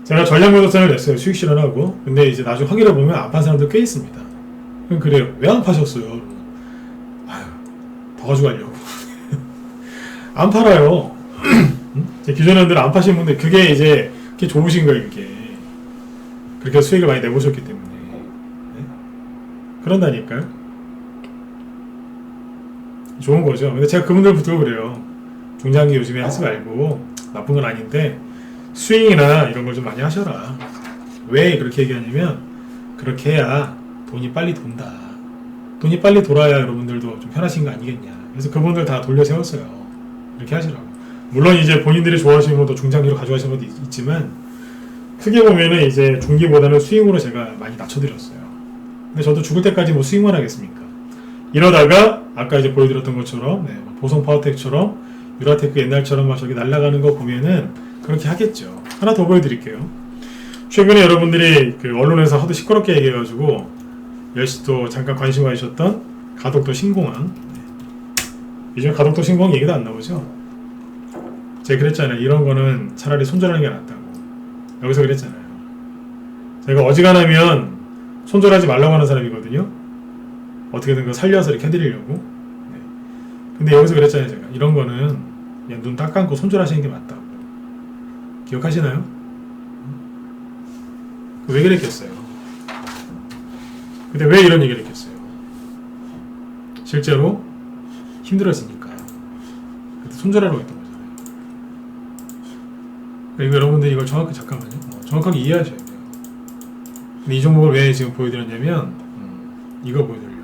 A: 제가 전략매도선을 냈어요. 수익 실현하고. 근데 이제 나중에 확인해 보면 안 판 사람들 꽤 있습니다. 그럼 그래요. 왜 안 파셨어요? 아유, 더 가져가려고. 안 팔아요. 제 기존 회원들 안 파신 분들 그게 이제 그게 좋으신 거예요. 그게 그렇게 수익을 많이 내보셨기 때문에. 네? 그런다니까요. 좋은 거죠. 근데 제가 그분들 붙들고 그래요. 중장기 요즘에 하지 말고 나쁜 건 아닌데 스윙이나 이런 걸 좀 많이 하셔라. 왜 그렇게 얘기하냐면 그렇게 해야 돈이 빨리 돈다. 돈이 빨리 돌아야 여러분들도 좀 편하신 거 아니겠냐. 그래서 그분들 다 돌려 세웠어요. 이렇게 하시라고. 물론 이제 본인들이 좋아하시는 것도 중장기로 가져가시는 것도 있지만 크게 보면은 이제 중기보다는 스윙으로 제가 많이 낮춰드렸어요. 근데 저도 죽을 때까지 뭐 스윙만 하겠습니까? 이러다가 아까 이제 보여드렸던 것처럼 네, 보성 파워텍처럼 유라테크 옛날처럼 막 저기 날아가는 거 보면은 그렇게 하겠죠. 하나 더 보여드릴게요. 최근에 여러분들이 그 언론에서 하도 시끄럽게 얘기해가지고 열시 또 잠깐 관심 가지셨던 가덕도 신공항. 요즘 가덕도 신공항 얘기도 안 나오죠. 제가 그랬잖아요. 이런 거는 차라리 손절하는 게 낫다고. 여기서 그랬잖아요. 제가 어지간하면 손절하지 말라고 하는 사람이거든요. 어떻게든 그거 살려서 이렇게 해드리려고. 네. 근데 여기서 그랬잖아요. 제가 이런 거는 그냥 눈 딱 감고 손절하시는 게 맞다고. 기억하시나요? 왜 그랬겠어요? 근데 왜 이런 얘기를 했겠어요? 실제로 힘들어지니까. 그때 손절하라고 했던 거잖아요. 그러니까 여러분들이 이걸 정확히 잠깐만요. 정확하게 이해하셔야 돼요. 근데 이 종목을 왜 지금 보여드렸냐면 이거 보여드리려고.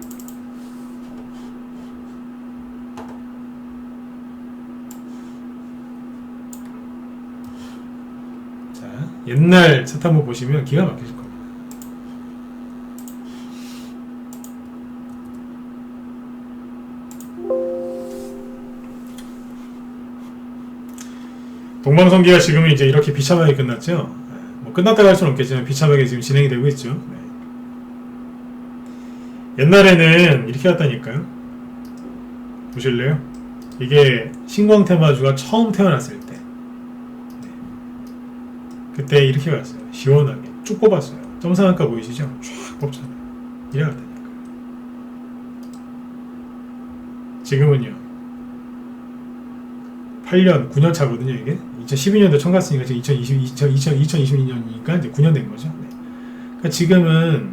A: 자, 옛날 차트 한번 보시면 기가 막히실 겁니다. 동방성기가 지금은 이제 이렇게 비참하게 끝났죠. 뭐 끝났다고 할 수는 없겠지만 비참하게 지금 진행이 되고 있죠. 네. 옛날에는 이렇게 갔다니까요. 보실래요? 이게 신광테마주가 처음 태어났을 때 네. 그때 이렇게 갔어요. 시원하게 쭉 뽑았어요. 점상한가 보이시죠? 쫙 뽑잖아요. 이래 갔다니까요. 지금은요. 8년, 9년 차거든요, 이게. 2012년도 처음 갔으니까 지금 2022년이니까 이제 9년 된 거죠. 네. 그러니까 지금은,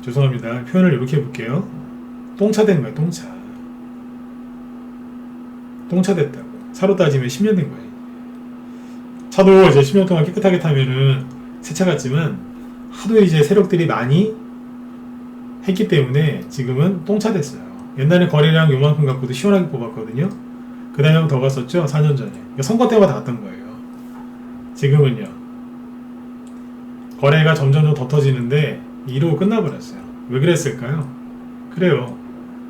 A: 죄송합니다. 표현을 이렇게 해볼게요. 똥차 된 거예요, 똥차. 똥차 됐다고. 차로 따지면 10년 된 거예요. 차도 이제 10년 동안 깨끗하게 타면은 새 차 같지만, 하도 이제 세력들이 많이 했기 때문에 지금은 똥차 됐어요. 옛날에 거래량 요만큼 갖고도 시원하게 뽑았거든요. 그 다음에 더 갔었죠. 4년 전에. 선거 때마다 갔던 거예요. 지금은요. 거래가 점점 더 터지는데 이러고 끝나버렸어요. 왜 그랬을까요? 그래요.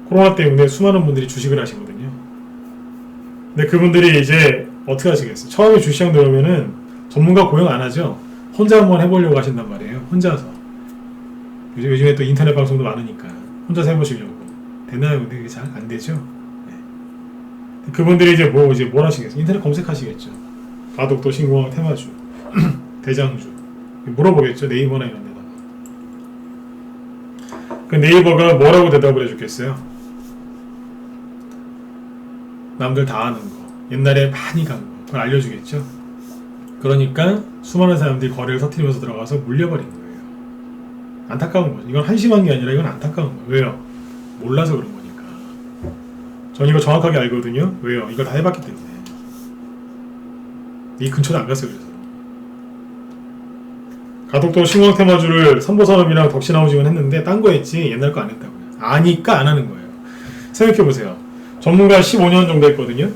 A: 코로나 때문에 수많은 분들이 주식을 하시거든요. 근데 그분들이 이제 어떻게 하시겠어요? 처음에 주시장 들어오면은 전문가 고용 안 하죠. 혼자 한번 해보려고 하신단 말이에요. 혼자서. 요즘에 또 인터넷 방송도 많으니까 혼자서 해보시려고. 되나요? 근데 그게 잘 안 되죠. 네. 그분들이 이제 뭘 하시겠어요? 인터넷 검색하시겠죠. 가덕도, 신공항, 테마주, 대장주 물어보겠죠. 네이버나 이런 데다가. 그 네이버가 뭐라고 대답을 해줬겠어요? 남들 다 아는 거, 옛날에 많이 간 거, 그걸 알려주겠죠. 그러니까 수많은 사람들이 거래를 터뜨리면서 들어가서 물려버린 거예요. 안타까운 거죠. 이건 한심한 게 아니라 이건 안타까운 거예요. 왜요? 몰라서 그런 거니까. 전 이거 정확하게 알거든요. 왜요? 이걸 다 해봤기 때문에. 이 근처도 안 갔어요. 그래서 가덕도 신공항 테마주를 선보산업이랑 덕신하우징은 했는데 딴 거 했지 옛날 거 안 했다고요. 아니까 안 하는 거예요. 생각해보세요. 전문가 15년 정도 했거든요.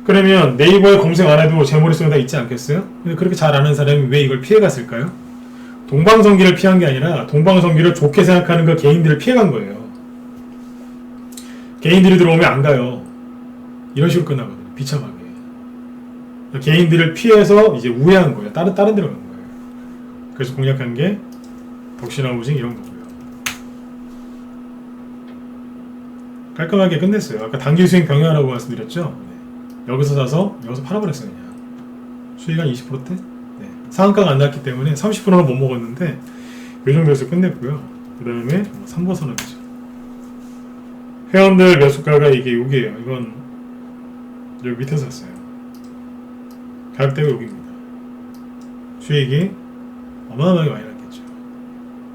A: 그러면 네이버에 검색 안 해도 제 머릿속에 다 있지 않겠어요? 근데 그렇게 잘 아는 사람이 왜 이걸 피해갔을까요? 동방성기를 피한 게 아니라 동방성기를 좋게 생각하는 그 개인들을 피해간 거예요. 개인들이 들어오면 안 가요. 이런 식으로 끝나거든요. 비참하게. 개인들을 피해서 이제 우회한 거예요. 다른 데로 간 거예요. 그래서 공략한 게 덕신하우징 이런 거고요. 깔끔하게 끝냈어요. 아까 단기 수익 병행하라고 말씀드렸죠. 네. 여기서 사서 여기서 팔아버렸어요. 그냥 수익 한 20%대? 네. 상한가가 안 났기 때문에 30%는 못 먹었는데 이 정도에서 끝냈고요. 그 다음에 3번 선언이죠. 회원들 매수가가 이게 여기에요. 이건 여기 밑에서 샀어요. 가격대가 여기입니다. 수익이 어마어마하게 많이 났겠죠.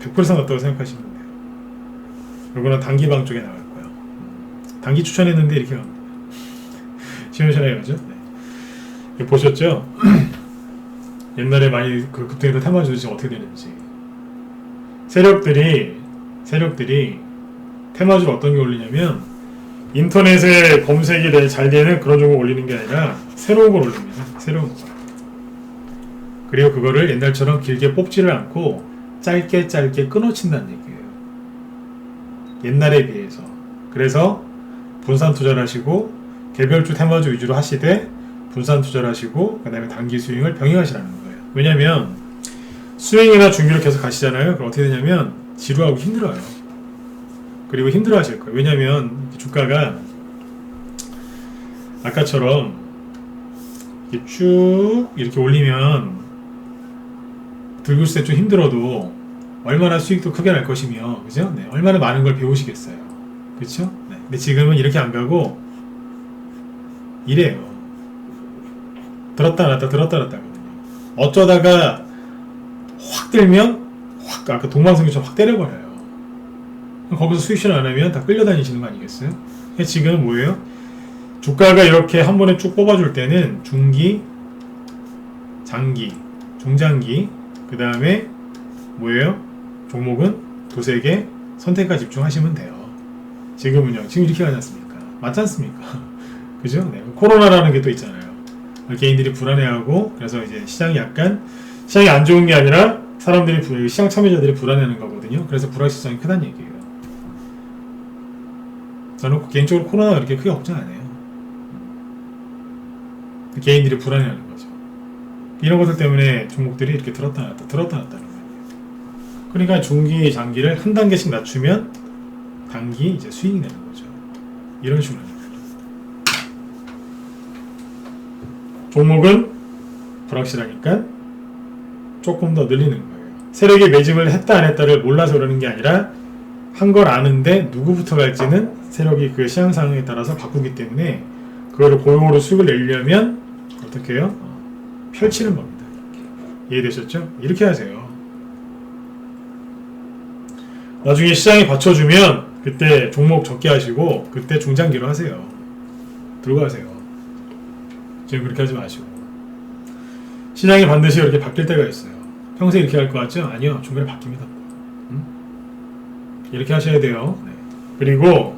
A: 100% 이상 났다고 생각하시면 돼요. 요거는 단기방 쪽에 나갈 거예요. 단기 추천했는데 이렇게 갑니다. 시원시원하게 가죠. 네. 보셨죠? 옛날에 많이 그 급등해서 테마주도 지금 어떻게 되는지. 세력들이 테마주를 어떤 게 올리냐면 인터넷에 검색이 잘 되는 그런 종목 올리는 게 아니라 새로운 걸 올립니다. 새로운 거. 그리고 그거를 옛날처럼 길게 뽑지를 않고 짧게 끊어친다는 얘기예요. 옛날에 비해서. 그래서 분산 투자를 하시고 개별주 테마주 위주로 하시되 분산 투자를 하시고 그 다음에 단기 스윙을 병행하시라는 거예요. 왜냐면 스윙이나 중기를 계속 가시잖아요. 그럼 어떻게 되냐면 지루하고 힘들어요. 그리고 힘들어 하실 거예요. 왜냐면 주가가 아까처럼 이렇게 쭉 이렇게 올리면 들고 있을 때 좀 힘들어도 얼마나 수익도 크게 날 것이며, 그죠? 네, 얼마나 많은 걸 배우시겠어요. 그렇죠? 네. 근데 지금은 이렇게 안 가고 이래요. 들었다 놨다 하거든요. 어쩌다가 확 들면 확 아까 동방성기처럼 확 때려버려요. 거기서 수익 실현 안 하면 다 끌려다니시는 거 아니겠어요? 지금 뭐예요? 주가가 이렇게 한 번에 쭉 뽑아줄 때는 중기, 장기, 중장기, 그 다음에 뭐예요? 종목은 두세 개 선택과 집중하시면 돼요. 지금은요. 지금 이렇게 가지 않습니까? 맞지 않습니까? 그죠? 네. 코로나라는 게 또 있잖아요. 개인들이 불안해하고 그래서 이제 시장이 안 좋은 게 아니라 사람들이 시장 참여자들이 불안해하는 거거든요. 그래서 불확실성이 크다는 얘기예요. 저는 개인적으로 코로나가 그렇게 크게 걱정 안 해요. 개인들이 불안해하는 거죠. 이런 것들 때문에 종목들이 이렇게 들었다 놨다는 거예요. 그러니까 중기, 장기를 한 단계씩 낮추면 단기 이제 수익이 되는 거죠. 이런 식으로 하는 거예요. 종목은 불확실하니까 조금 더 늘리는 거예요. 세력이 매집을 했다 안 했다를 몰라서 그러는 게 아니라 한 걸 아는데 누구부터 갈지는 세력이 그 시장 상황에 따라서 바꾸기 때문에 그거를 골고루 수익을 내려면 어떻게 해요? 펼치는 겁니다. 이해되셨죠? 이렇게 하세요. 나중에 시장이 받쳐주면 그때 종목 적게 하시고 그때 중장기로 하세요. 들고 가세요. 지금 그렇게 하지 마시고. 시장이 반드시 이렇게 바뀔 때가 있어요. 평생 이렇게 할 것 같죠? 아니요. 중간에 바뀝니다. 이렇게 하셔야 돼요. 네. 그리고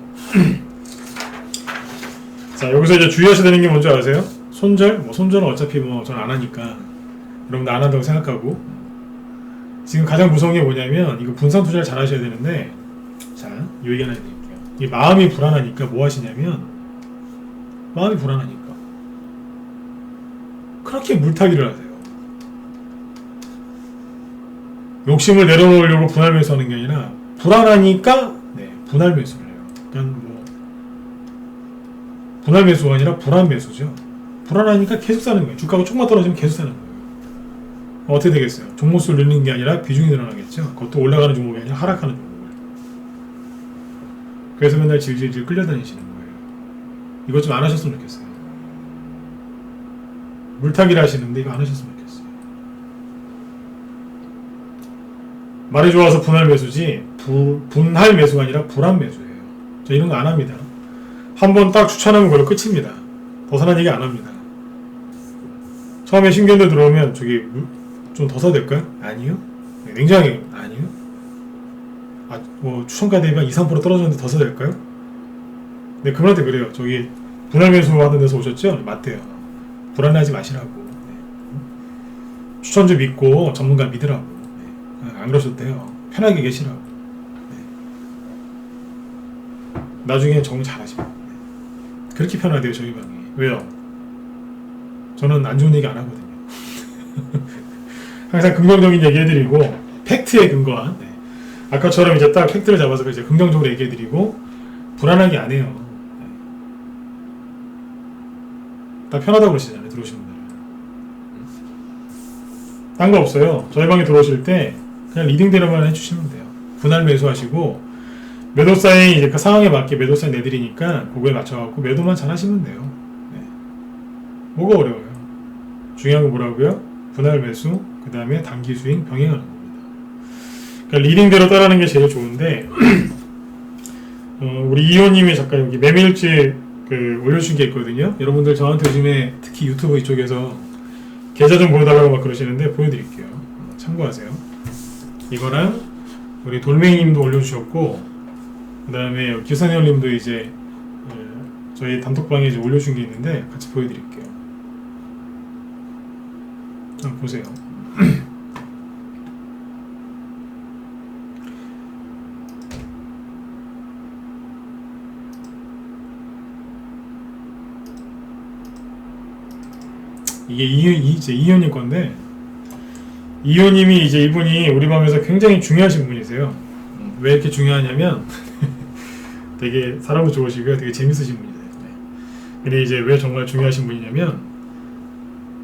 A: 자, 여기서 이제 주의하셔야 되는 게 뭔지 아세요? 손절? 손절은 어차피 저는 안 하니까 여러분들 안 한다고 생각하고, 지금 가장 무서운 게 뭐냐면 이거 분산 투자를 잘 하셔야 되는데, 자, 이 얘기 하나 드릴게요. 이 마음이 불안하니까 뭐 하시냐면, 마음이 불안하니까 그렇게 물타기를 하세요. 욕심을 내려놓으려고 분할 매수하는 게 아니라 불안하니까 분할 매수를 해요. 그러니까 분할 매수가 아니라 불안 매수죠. 불안하니까 계속 사는 거예요. 주가가 조금만 떨어지면 계속 사는 거예요. 어떻게 되겠어요? 종목수를 늘리는 게 아니라 비중이 늘어나겠죠. 그것도 올라가는 종목이 아니라 하락하는 종목을. 그래서 맨날 질질질 끌려다니시는 거예요. 이것 좀 안 하셨으면 좋겠어요. 물타기를 하시는데 이거 안 하셨으면 좋겠어요. 말이 좋아서 분할 매수지 분할 매수가 아니라 불안 매수예요. 저 이런 거 안 합니다. 한번 딱 추천하면 그걸로 끝입니다. 벗어난 얘기 안 합니다. 처음에 신규들 들어오면 저기 좀 더 사도 될까요? 아니요. 냉정하게 아니요. 추천가 대비 한 2, 3% 떨어졌는데 더 사도 될까요? 네, 그분한테 그래요. 저기 분할 매수 하는 데서 오셨죠? 맞대요. 불안해하지 마시라고. 네. 추천 좀 믿고 전문가 믿으라고. 네. 안 그러셨대요. 편하게 계시라고. 네. 나중에 정리 잘하시고. 네. 그렇게 편하대요, 저희 방이. 왜요? 저는 안 좋은 얘기 안 하거든요. 항상 긍정적인 얘기 해드리고 팩트에 근거한, 네. 아까처럼 이제 딱 팩트를 잡아서 이제 긍정적으로 얘기해드리고 불안하게 안 해요. 네. 딱 편하다고 그러시잖아요, 들어오신 분들은. 딴 거 없어요. 저희 방에 들어오실 때 그냥 리딩대로만 해주시면 돼요. 분할 매수하시고 매도 사인 이제 그 상황에 맞게 매도 사인 내드리니까 그거에 맞춰갖고 매도만 잘 하시면 돼요. 네. 뭐가 어려워요? 중요한 건 뭐라고요? 분할 매수, 그 다음에 단기 수익 병행하는 겁니다. 그러니까 리딩대로 따라하는 게 제일 좋은데 우리 이호님이 잠깐 여기 매매일지 올려주신 게 있거든요. 여러분들 저한테 요즘에 특히 유튜브 이쪽에서 계좌 좀 보여달라고 막 그러시는데 보여드릴게요. 참고하세요. 이거랑 우리 돌멩이님도 올려주셨고, 그 다음에 기사님도 이제 저희 단톡방에 이제 올려준 게 있는데 같이 보여드릴게요. 한번 보세요. 이게 이현님 건데, 이현님이 이제 이분이 우리 방에서 굉장히 중요하신 분이세요. 왜 이렇게 중요하냐면 되게 사람도 좋으시고요, 되게 재밌으신 분이세요. 네. 근데 이제 왜 정말 중요하신 분이냐면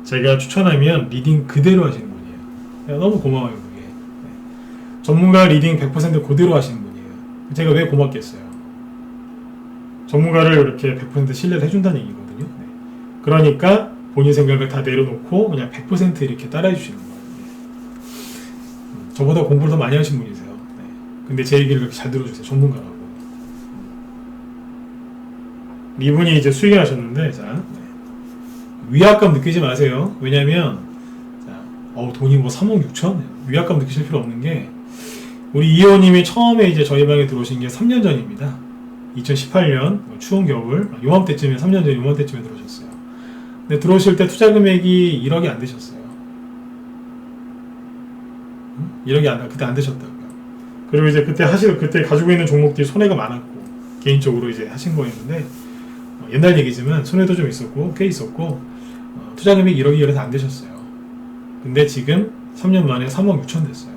A: 제가 추천하면 리딩 그대로 하시는 분이에요. 너무 고마워요, 그게. 네. 전문가 리딩 100% 그대로 하시는 분이에요. 제가 왜 고맙겠어요? 전문가를 이렇게 100% 신뢰를 해준다는 얘기거든요. 네. 그러니까 본인 생각을 다 내려놓고 그냥 100% 이렇게 따라해 주시는 거예요. 저보다 공부를 더 많이 하신 분이세요. 네. 근데 제 얘기를 그렇게 잘 들어주세요. 전문가라고. 이분이 이제 수익을 하셨는데, 자, 네. 위압감 느끼지 마세요. 왜냐면, 자, 돈이 뭐 3억 6천? 위압감 느끼실 필요 없는 게, 우리 이호님이 처음에 이제 저희 방에 들어오신 게 3년 전입니다. 2018년, 추운 겨울, 요맘때쯤에, 3년 전 요맘때쯤에 들어오셨어요. 근데 들어오실 때 투자 금액이 1억이 안 되셨어요. 1억이 그때 안 되셨다고요. 그리고 이제 그때 가지고 있는 종목들이 손해가 많았고, 개인적으로 이제 하신 거였는데, 옛날 얘기지만 손해도 좀 있었고, 꽤 있었고, 투자 금액이 1억이 그래서 안 되셨어요. 근데 지금 3년 만에 3억 6천 됐어요.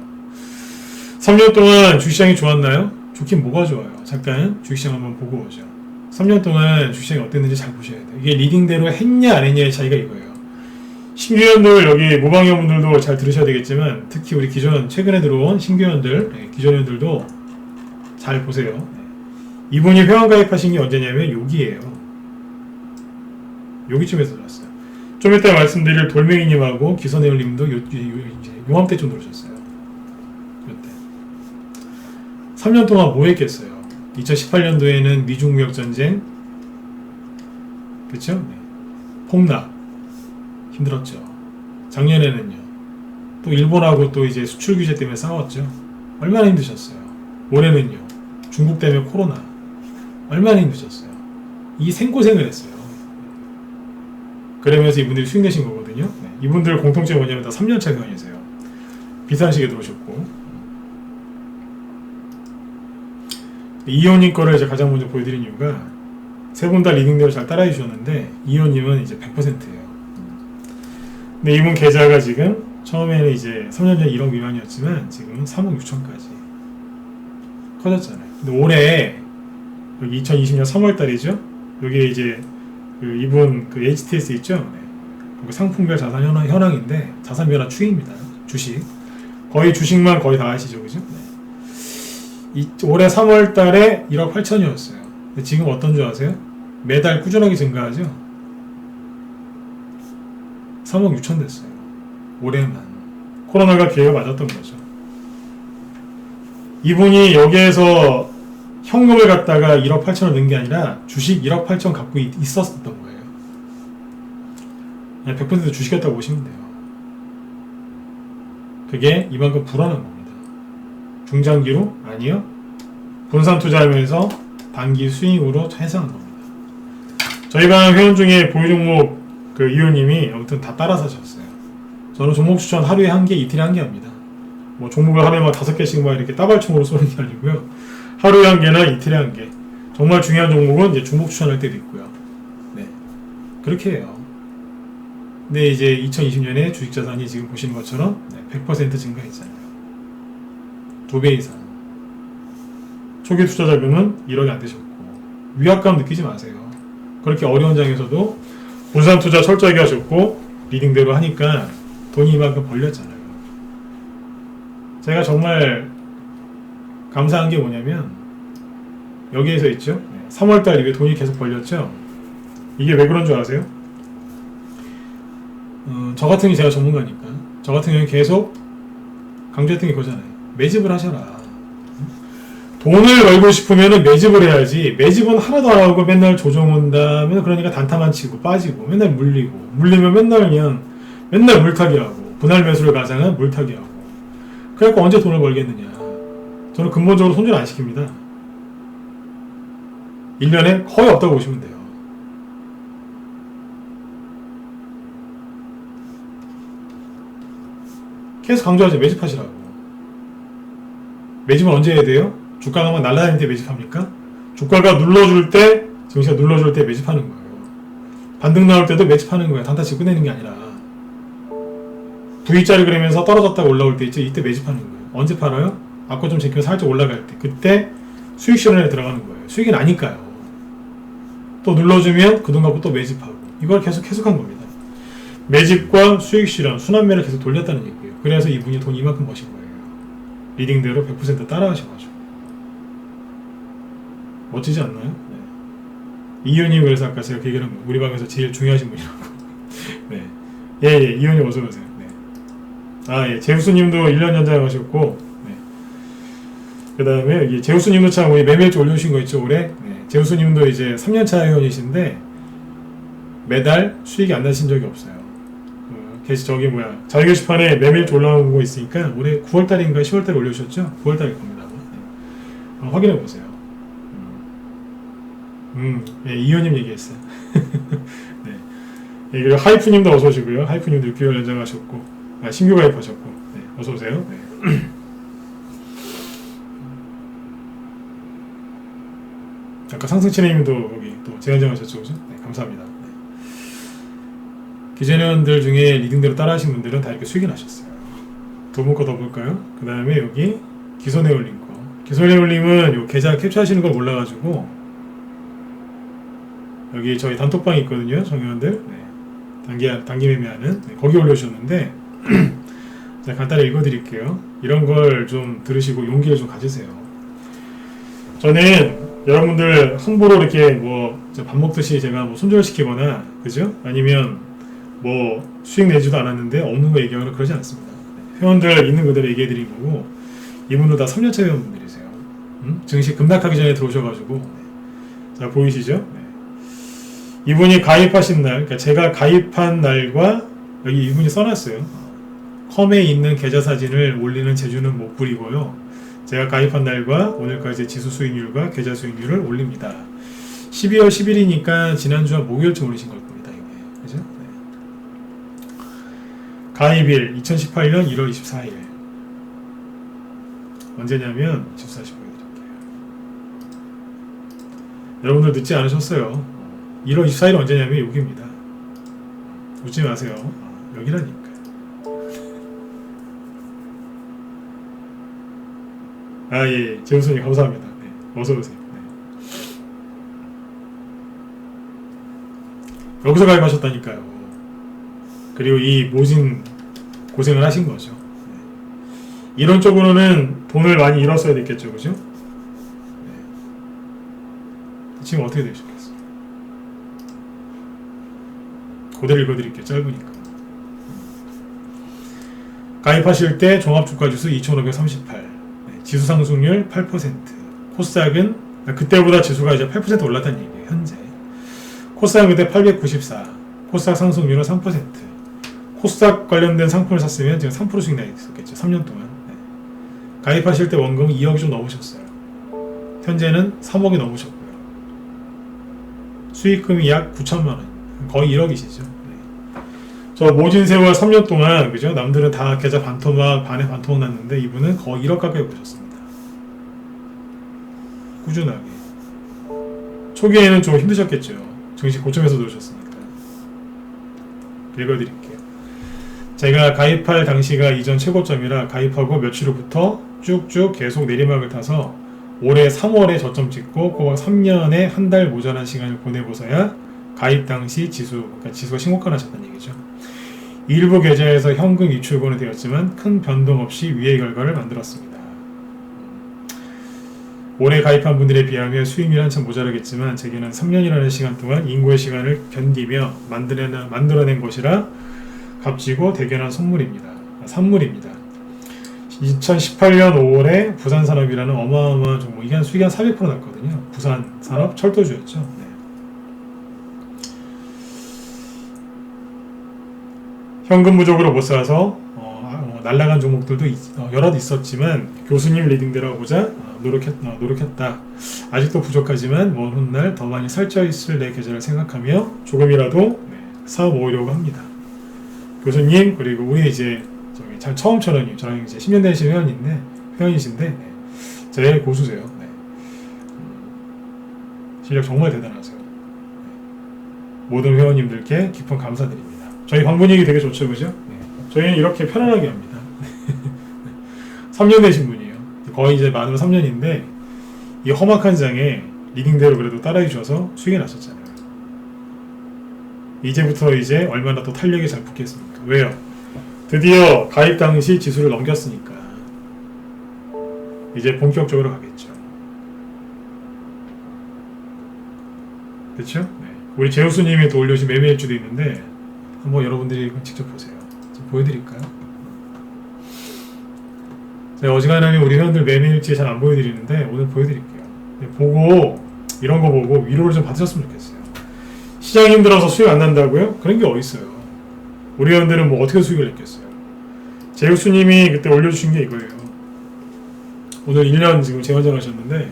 A: 3년 동안 주식시장이 좋았나요? 좋긴 뭐가 좋아요? 잠깐 주식시장 한번 보고 오죠. 3년 동안 주식시장이 어땠는지 잘 보셔야 돼요. 이게 리딩대로 했냐 안 했냐의 차이가 이거예요. 신규회원들, 여기 모방회원분들도 잘 들으셔야 되겠지만, 특히 우리 최근에 들어온 신규회원들, 기존 회원들도 잘 보세요. 네. 이분이 회원 가입하신 게 언제냐면 여기에요. 여기쯤에서 들었어요. 좀 이따 말씀드릴 돌멩이님하고 기선혜울님도 요맘때쯤 들어오셨어요. 이때 3년 동안 뭐 했겠어요? 2018년도에는 미중 무역 전쟁, 그렇죠? 네. 폭락 힘들었죠. 작년에는요. 또 일본하고 또 이제 수출 규제 때문에 싸웠죠. 얼마나 힘드셨어요. 올해는요. 중국 때문에 코로나 얼마나 힘드셨어요. 이 생고생을 했어요. 그러면서 이분들이 수익 내신 거거든요. 네. 이분들 공통점이 뭐냐면 다 3년차 회원이세요. 비싼 시기에 들어오셨고. 이호님 거를 이제 가장 먼저 보여드린 이유가 세 분 다 리딩대로 잘 따라해 주셨는데 이호님은 이제 100%예요. 근데 이분 계좌가 지금 처음에는 이제 3년 전에 1억 미만이었지만 지금은 3억 6천까지 커졌잖아요. 근데 올해 여기 2020년 3월 달이죠. 여기 이제 그 이분 그 HTS 있죠. 네. 그 상품별 자산 현황인데 자산 변화 추이입니다. 주식 거의 주식만 거의 다 아시죠, 그죠? 네. 올해 3월 달에 1억 8천이었어요. 근데 지금 어떤 줄 아세요? 매달 꾸준하게 증가하죠. 3억 6천 됐어요. 올해만. 코로나가 기회가 맞았던 거죠. 이분이 여기에서 현금을 갖다가 1억 8천을 넣은 게 아니라 주식 1억 8천 갖고 있었던 거예요. 그냥 100% 주식이었다고 보시면 돼요. 그게 이만큼 불안한 겁니다. 중장기로? 아니요. 분산 투자하면서 단기 수익으로 해상한 겁니다. 저희 방 회원 중에 보유 종목 그 이호님이 아무튼 다 따라 사셨어요. 저는 종목 추천 하루에 한 개, 이틀에 한 개 합니다. 뭐 종목을 하루에 막 5개씩 막 이렇게 따발총으로 쏘는 게 아니고요. 하루에 한 개나 이틀에 한 개. 정말 중요한 종목은 이제 종목 추천할 때도 있고요. 네. 그렇게 해요. 근데 이제 2020년에 주식 자산이 지금 보시는 것처럼 100% 증가했잖아요. 2배 이상. 초기 투자 자금은 1억이 안 되셨고. 위압감 느끼지 마세요. 그렇게 어려운 장에서도 분산 투자 철저하게 하셨고 리딩대로 하니까 돈이 이만큼 벌렸잖아요. 제가 정말 감사한 게 뭐냐면 여기에서 있죠. 3월달 이후에 돈이 계속 벌렸죠. 이게 왜 그런 줄 아세요? 저 같은 경우 제가 전문가니까 저 같은 경우는 계속 강조했던 게 그거잖아요. 매집을 하셔라. 돈을 벌고 싶으면 매집을 해야지. 매집은 하나도 안 하고 맨날 조정 온다. 맨날 그러니까 단타만 치고 빠지고 맨날 물리면 맨날 그냥 맨날 물타기 하고 분할 매수를 가장한 물타기 하고. 그래갖고 언제 돈을 벌겠느냐. 저는 근본적으로 손절 안 시킵니다. 1년에 거의 없다고 보시면 돼요. 계속 강조하죠. 매집하시라고. 매집은 언제 해야 돼요? 주가가 막 날아다닐 때 매집합니까? 주가가 눌러줄 때, 증시가 눌러줄 때 매집하는 거예요. 반등 나올 때도 매집하는 거예요. 단타 치고 끝내는 게 아니라. V자를 그리면서 떨어졌다가 올라올 때 있죠. 이때 매집하는 거예요. 언제 팔아요? 아까 좀 제끼면 살짝 올라갈 때. 그때 수익 실현에 들어가는 거예요. 수익이 나니까요. 또 눌러주면 그 돈 갖고 또 매집하고. 이걸 계속한 겁니다. 매집과 수익 실현, 순환매를 계속 돌렸다는 얘기예요. 그래서 이분이 돈 이만큼 버신 거예요. 리딩대로 100% 따라하셔가지고. 멋지지 않나요? 네. 이현님 그래서 아까 제가 그 얘기를 한 거예요. 우리 방에서 제일 중요하신 분이라고. 네. 예, 이현님 어서오세요. 네. 아, 예. 제우스님도 1년 연장하셨고, 네. 그 다음에 여기 제우스님도 참 우리 매매일주 올려주신 거 있죠, 올해? 네. 제우스님도 이제 3년차 회원이신데, 매달 수익이 안 나신 적이 없어요. 저기 자유 게시판에 매매일주 올라온 거 있으니까 올해 9월달인가 10월달에 올려주셨죠? 9월달일 겁니다. 네. 확인해보세요. 예, 이호님 얘기했어요. 네. 예, 그리고 하이프님도 어서 오시고요. 하이프님도 6개월 연장하셨고, 신규 가입하셨고, 네, 어서 오세요. 네. 아까 상승치네님도 거기 또 재연장하셨죠, 그죠? 네, 감사합니다. 네. 기존회원들 중에 리딩대로 따라하신 분들은 다 이렇게 수익이 나셨어요. 두 분 거 더 볼까요? 그 다음에 여기 기존회원님 거. 기존회원님은 요 계좌 캡처하시는 걸 몰라가지고. 여기 저희 단톡방이 있거든요, 정회원들. 네. 단기 매매하는. 네, 거기 올려주셨는데, 제가 간단히 읽어드릴게요. 이런 걸 좀 들으시고 용기를 좀 가지세요. 저는 여러분들 홍보로 이렇게 뭐 밥 먹듯이 제가 뭐 손절시키거나 그죠? 아니면 뭐 수익 내지도 않았는데 없는 거 얘기하거나 그러지 않습니다. 회원들 있는 그대로 얘기해드린 거고 이분도 다 3년차 회원분들이세요. 증시 급락하기 전에 들어오셔가지고 자 보이시죠? 네. 이분이 가입하신 날, 그러니까 제가 가입한 날과 여기 이분이 써놨어요. 컴에 있는 계좌 사진을 올리는 재주는 못 부리고요. 제가 가입한 날과 오늘까지 지수 수익률과 계좌 수익률을 올립니다. 12월 10일이니까 지난주와 목요일쯤 올리신 걸 겁니다. 이게. 그죠? 네. 가입일 2018년 1월 24일. 언제냐면 지수 다시 보여드릴게요. 여러분들 늦지 않으셨어요. 1월 24일 언제냐면 여기입니다. 웃지 마세요. 여기라니까. 아, 예, 재우선님 감사합니다. 네, 어서오세요. 네. 여기서 가입하셨다니까요. 그리고 이 모진 고생을 하신 거죠. 네. 이론적으로는 돈을 많이 잃었어야 됐겠죠, 그죠? 네. 지금 어떻게 되셨겠어요? 그대로 읽어드릴게요, 짧으니까. 가입하실 때 종합주가지수 2538. 지수 상승률 8%. 코스닥은 그때보다 지수가 이제 8% 올랐다는 얘기예요. 현재. 코스닥은 그때 894. 코스닥 상승률은 3%. 코스닥 관련된 상품을 샀으면 지금 3% 수익 나 있었겠죠. 3년 동안. 네. 가입하실 때 원금 2억이 좀 넘으셨어요. 현재는 3억이 넘으셨고요. 수익금이 약 9천만 원. 거의 1억이시죠. 네. 저 모진 세월 3년 동안 그죠? 남들은 다 계좌 반토막 반에 반토막 났는데 이분은 거의 1억 가까이 보셨습니다. 꾸준하게. 초기에는 좀 힘드셨겠죠. 증시 고점에서 들어오셨으니까. 읽어드릴게요. 제가 가입할 당시가 이전 최고점이라 가입하고 며칠 후부터 쭉쭉 계속 내리막을 타서 올해 3월에 저점 찍고 그 3년에 한 달 모자란 시간을 보내고서야 가입 당시 지수, 그러니까 지수가 신고가 나셨다는 얘기죠. 일부 계좌에서 현금 입출고는 되었지만 큰 변동 없이 위의 결과를 만들었습니다. 올해 가입한 분들에 비하면 수익률이 한참 모자라겠지만 제게는 3년이라는 시간 동안 인고의 시간을 견디며 만들어낸 것이라 값지고 대견한 선물입니다. 선물입니다. 2018년 5월에 부산산업이라는 어마어마한 종목, 이게 수익이 한 400% 났거든요. 부산산업 철도주였죠. 네. 현금 부족으로 못 사서 날라간 종목들도 여럿 있었지만 교수님 리딩대로 보자 노력했다. 아직도 부족하지만 먼 훗날 더 많이 살쪄있을 내 계좌를 생각하며 조금이라도 사업 모으려고 합니다. 교수님 그리고 우리 이제 처음처럼 저랑 이제 10년 되신 회원이신데 제일 고수세요. 네. 실력 정말 대단하세요. 네. 모든 회원님들께 깊은 감사드립니다. 저희 방문익이 되게 좋죠, 그죠? 네. 저희는 이렇게 편안하게 합니다. 3년 되신 분이에요. 거의 이제 만으로 3년인데 이 험악한 장에 리딩대로 그래도 따라해 주셔서 수익이 나셨잖아요. 이제부터 이제 얼마나 또 탄력이 잘 붙겠습니까? 왜요? 드디어 가입 당시 지수를 넘겼으니까 이제 본격적으로 가겠죠. 그렇죠? 네. 우리 제우스님이 또 올려주신 매매일주도 있는데 한번 여러분들이 직접 보세요. 좀 보여드릴까요? 제가 어지간하면 우리 회원들 매매일지 잘 안 보여드리는데 오늘 보여드릴게요. 보고 이런 거 보고 위로를 좀 받으셨으면 좋겠어요. 시장이 힘들어서 수익 안 난다고요? 그런 게 어딨어요. 우리 회원들은 뭐 어떻게 수익을 냈겠어요. 제우스님이 그때 올려주신 게 이거예요. 오늘 1년 지금 재원장 하셨는데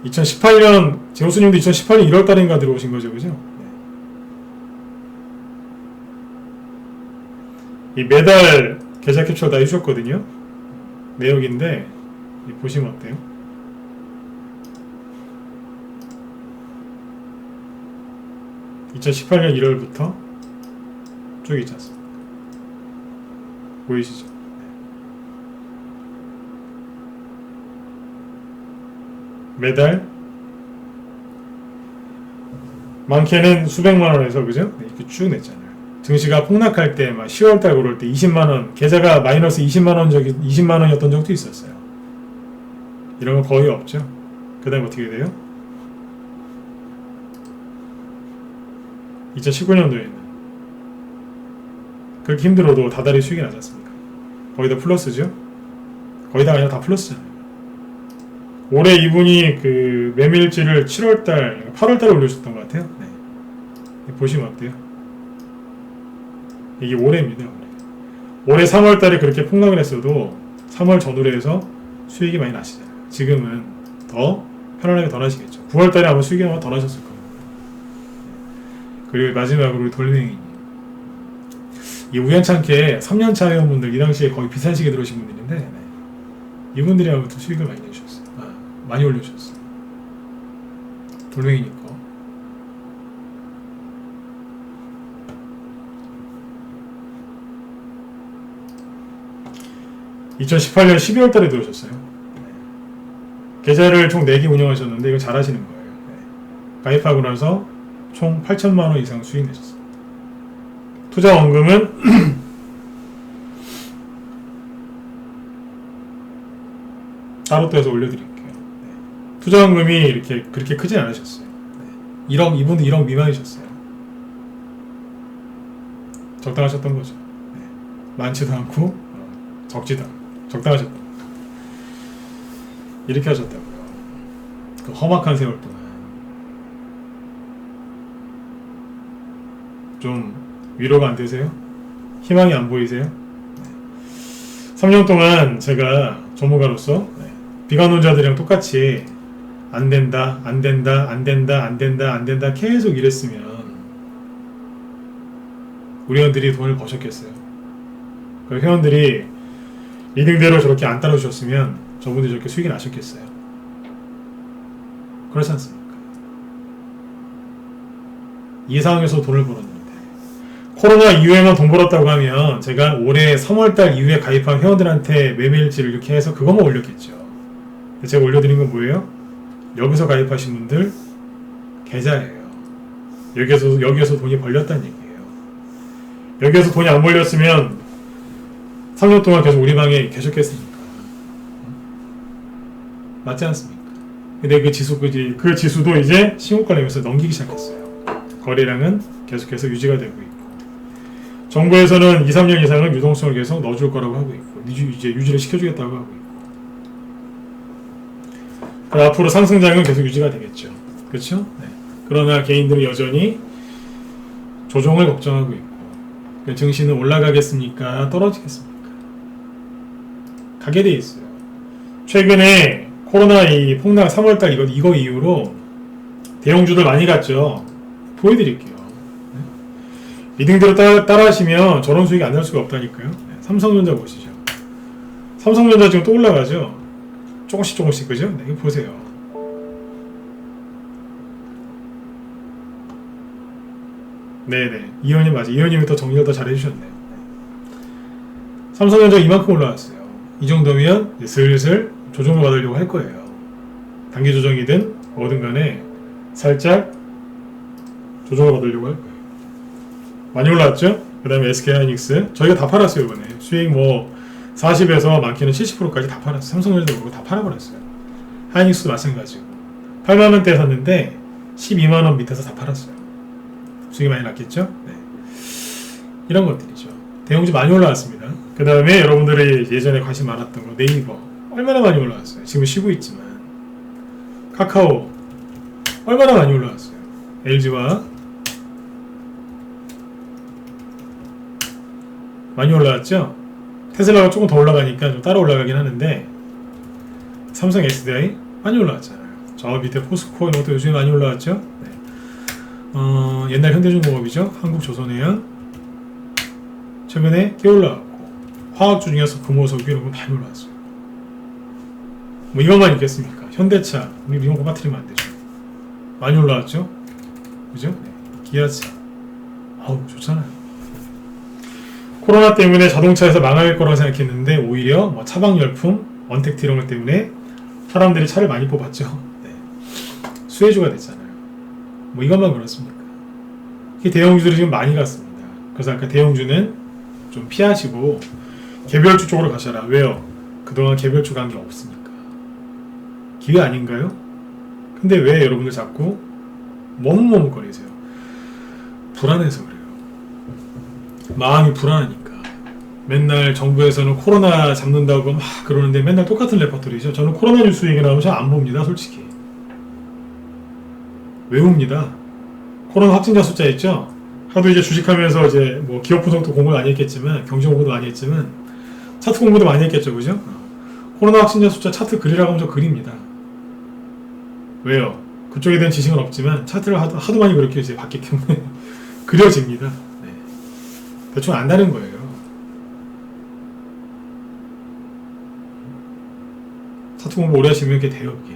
A: 2018년 제우스님도 2018년 1월달인가 들어오신 거죠, 그죠? 이 매달 계좌 캡처 다 해주셨거든요. 내역인데 보시면 어때요? (2018년 1월부터) 쭉 있지 않습니까? 보이시죠? 매달 많게는 수백만 원에서 그죠? 네, 이렇게 쭉 냈잖아요. 증시가 폭락할 때 막 10월달 그럴 때 20만 원 계좌가 마이너스 20만 원이었던 적도 있었어요. 이런 거 거의 없죠. 그다음 어떻게 돼요? 2019년도에는 그렇게 힘들어도 다달이 수익이 나지 않습니까? 거의 다 플러스죠? 거의 다 아니라 다 플러스잖아요. 올해 이분이 그 매매일지를 7월달, 8월달에 올려줬던 것 같아요. 네. 보시면 어때요? 이게 올해입니다. 올해 3월달에 그렇게 폭락을 했어도 3월 전후로 해서 수익이 많이 나시잖아요. 지금은 더 편안하게 더 나시겠죠. 9월달에 아마 수익이 아마 더 나셨을 겁니다. 그리고 마지막으로 돌멩이. 이 우연찮게 3년차 회원분들 이 당시에 거의 비싼 시기에 들어오신 분들인데 네. 이분들이 아무튼 수익을 많이 내주셨어요. 많이 올려주셨어요. 돌멩이니까. (2018년 12월달에) 들어오셨어요. 네. 계좌를 총 4개 운영하셨는데 이거 잘하시는 거예요. 네. 가입하고 나서 총 8천만 원 이상 수익 내셨어요. 투자 원금은 따로 또 해서 올려드릴게요. 네. 투자 원금이 이렇게 그렇게 크진 않으셨어요. 네. 1억, 이분도 1억 미만이셨어요. 적당하셨던 거죠. 네. 많지도 않고 적지도 않고 적당하셨던 거죠. 이렇게 하셨다고요. 그 험악한 세월 동안 좀 위로가 안 되세요? 희망이 안 보이세요? 네. 3년 동안 제가 전문가로서 네. 비관론자들이랑 똑같이 안 된다, 안 된다, 안 된다, 안 된다, 안 된다 계속 이랬으면 우리 회원들이 돈을 버셨겠어요? 그 회원들이 리딩대로 저렇게 안 따라주셨으면 저분들이 저렇게 수익이 나셨겠어요? 그렇지 않습니까? 이 상황에서 돈을 벌었는데 코로나 이후에만 돈 벌었다고 하면 제가 올해 3월달 이후에 가입한 회원들한테 매매일지를 이렇게 해서 그것만 올렸겠죠. 제가 올려드린 건 뭐예요? 여기서 가입하신 분들 계좌예요. 여기에서 돈이 벌렸다는 얘기예요. 여기에서 돈이 안 벌렸으면 3년 동안 계속 우리 방에 계셨겠습니까? 맞지 않습니까? 근데 그 지수도 이제 신고가량에서 넘기기 시작했어요. 거래량은 계속해서 유지가 되고 있고 정부에서는 2, 3년 이상은 유동성을 계속 넣어줄 거라고 하고 있고 이제 유지를 시켜주겠다고 하고 있고 앞으로 상승장은 계속 유지가 되겠죠. 그렇죠? 네. 그러나 개인들은 여전히 조정을 걱정하고 있고 증시는 올라가겠습니까? 떨어지겠습니까? 가게 돼 있어요. 최근에 코로나 이 폭락 3월달 이거 이후로 대형주들 많이 갔죠. 보여드릴게요. 리딩대로 따라 하시면 저런 수익이 안 날 수가 없다니까요. 네, 삼성전자 보시죠. 삼성전자 지금 또 올라가죠. 조금씩 그죠? 네, 이거 보세요. 네네. 이현님 맞아. 이현님이 더 정리를 더 잘 해주셨네요. 삼성전자 이만큼 올라왔어요. 이 정도면 이제 슬슬 조정을 받으려고 할 거예요. 단기 조정이든 뭐든 간에 살짝 조정을 받으려고 할 거예요. 많이 올라왔죠? 그 다음에 SK하이닉스 저희가 다 팔았어요. 이번에 수익 뭐 40에서 많게는 70%까지 다 팔았어요. 삼성전자도 그렇고 다 팔아버렸어요. 하이닉스도 마찬가지고 8만원대에 샀는데 12만원 밑에서 다 팔았어요. 수익이 많이 났겠죠? 네. 이런 것들이죠. 대형주 많이 올라왔습니다. 그 다음에 여러분들이 예전에 관심 많았던 거 네이버 얼마나 많이 올라왔어요. 지금 쉬고 있지만 카카오 얼마나 많이 올라왔어요. LG와 많이 올라왔죠? 테슬라가 조금 더 올라가니까 좀 따라 올라가긴 하는데 삼성 SDI 많이 올라왔잖아요. 저 밑에 포스코 이런 것도 요즘에 많이 올라왔죠? 네. 옛날 현대중공업이죠. 한국조선해양 최근에 꽤 올라왔고 화학주 중에서 금호석유 이런 거 많이 올라왔어요. 뭐 이것만 있겠습니까? 현대차 우리 이런 거 빠뜨리면 안 되죠. 많이 올라왔죠? 그죠? 네. 기아차 아우 좋잖아요. 코로나 때문에 자동차에서 망할 거라고 생각했는데 오히려 뭐 차박열품, 언택트 이런 것 때문에 사람들이 차를 많이 뽑았죠. 네. 수혜주가 됐잖아요. 뭐 이것만 그렇습니까? 특히 대형주들이 지금 많이 갔습니다. 그래서 아까 대형주는 좀 피하시고 개별주 쪽으로 가셔라. 왜요? 그동안 개별주 간 게 없으니까. 기회 아닌가요? 근데 왜 여러분들 자꾸 머뭇머뭇거리세요? 불안해서 그래요. 마음이 불안하니까. 맨날 정부에서는 코로나 잡는다고 막 그러는데 맨날 똑같은 레퍼토리죠. 저는 코로나 뉴스 얘기 나오면 잘 안 봅니다, 솔직히. 외웁니다. 코로나 확진자 숫자 있죠? 하도 이제 주식하면서 이제 뭐 기업 분석도 공부를 많이 했겠지만, 경제 공부도 많이 했지만, 차트 공부도 많이 했겠죠, 그죠? 코로나 확진자 숫자 차트 그리라고 하면 저 그립니다. 왜요? 그쪽에 대한 지식은 없지만 차트를 하도 많이 그렇게 이제 봤기 때문에 그려집니다. 네. 대충 안다는 거예요. 차트 공부 오래 하시면 이렇게 돼요, 이게.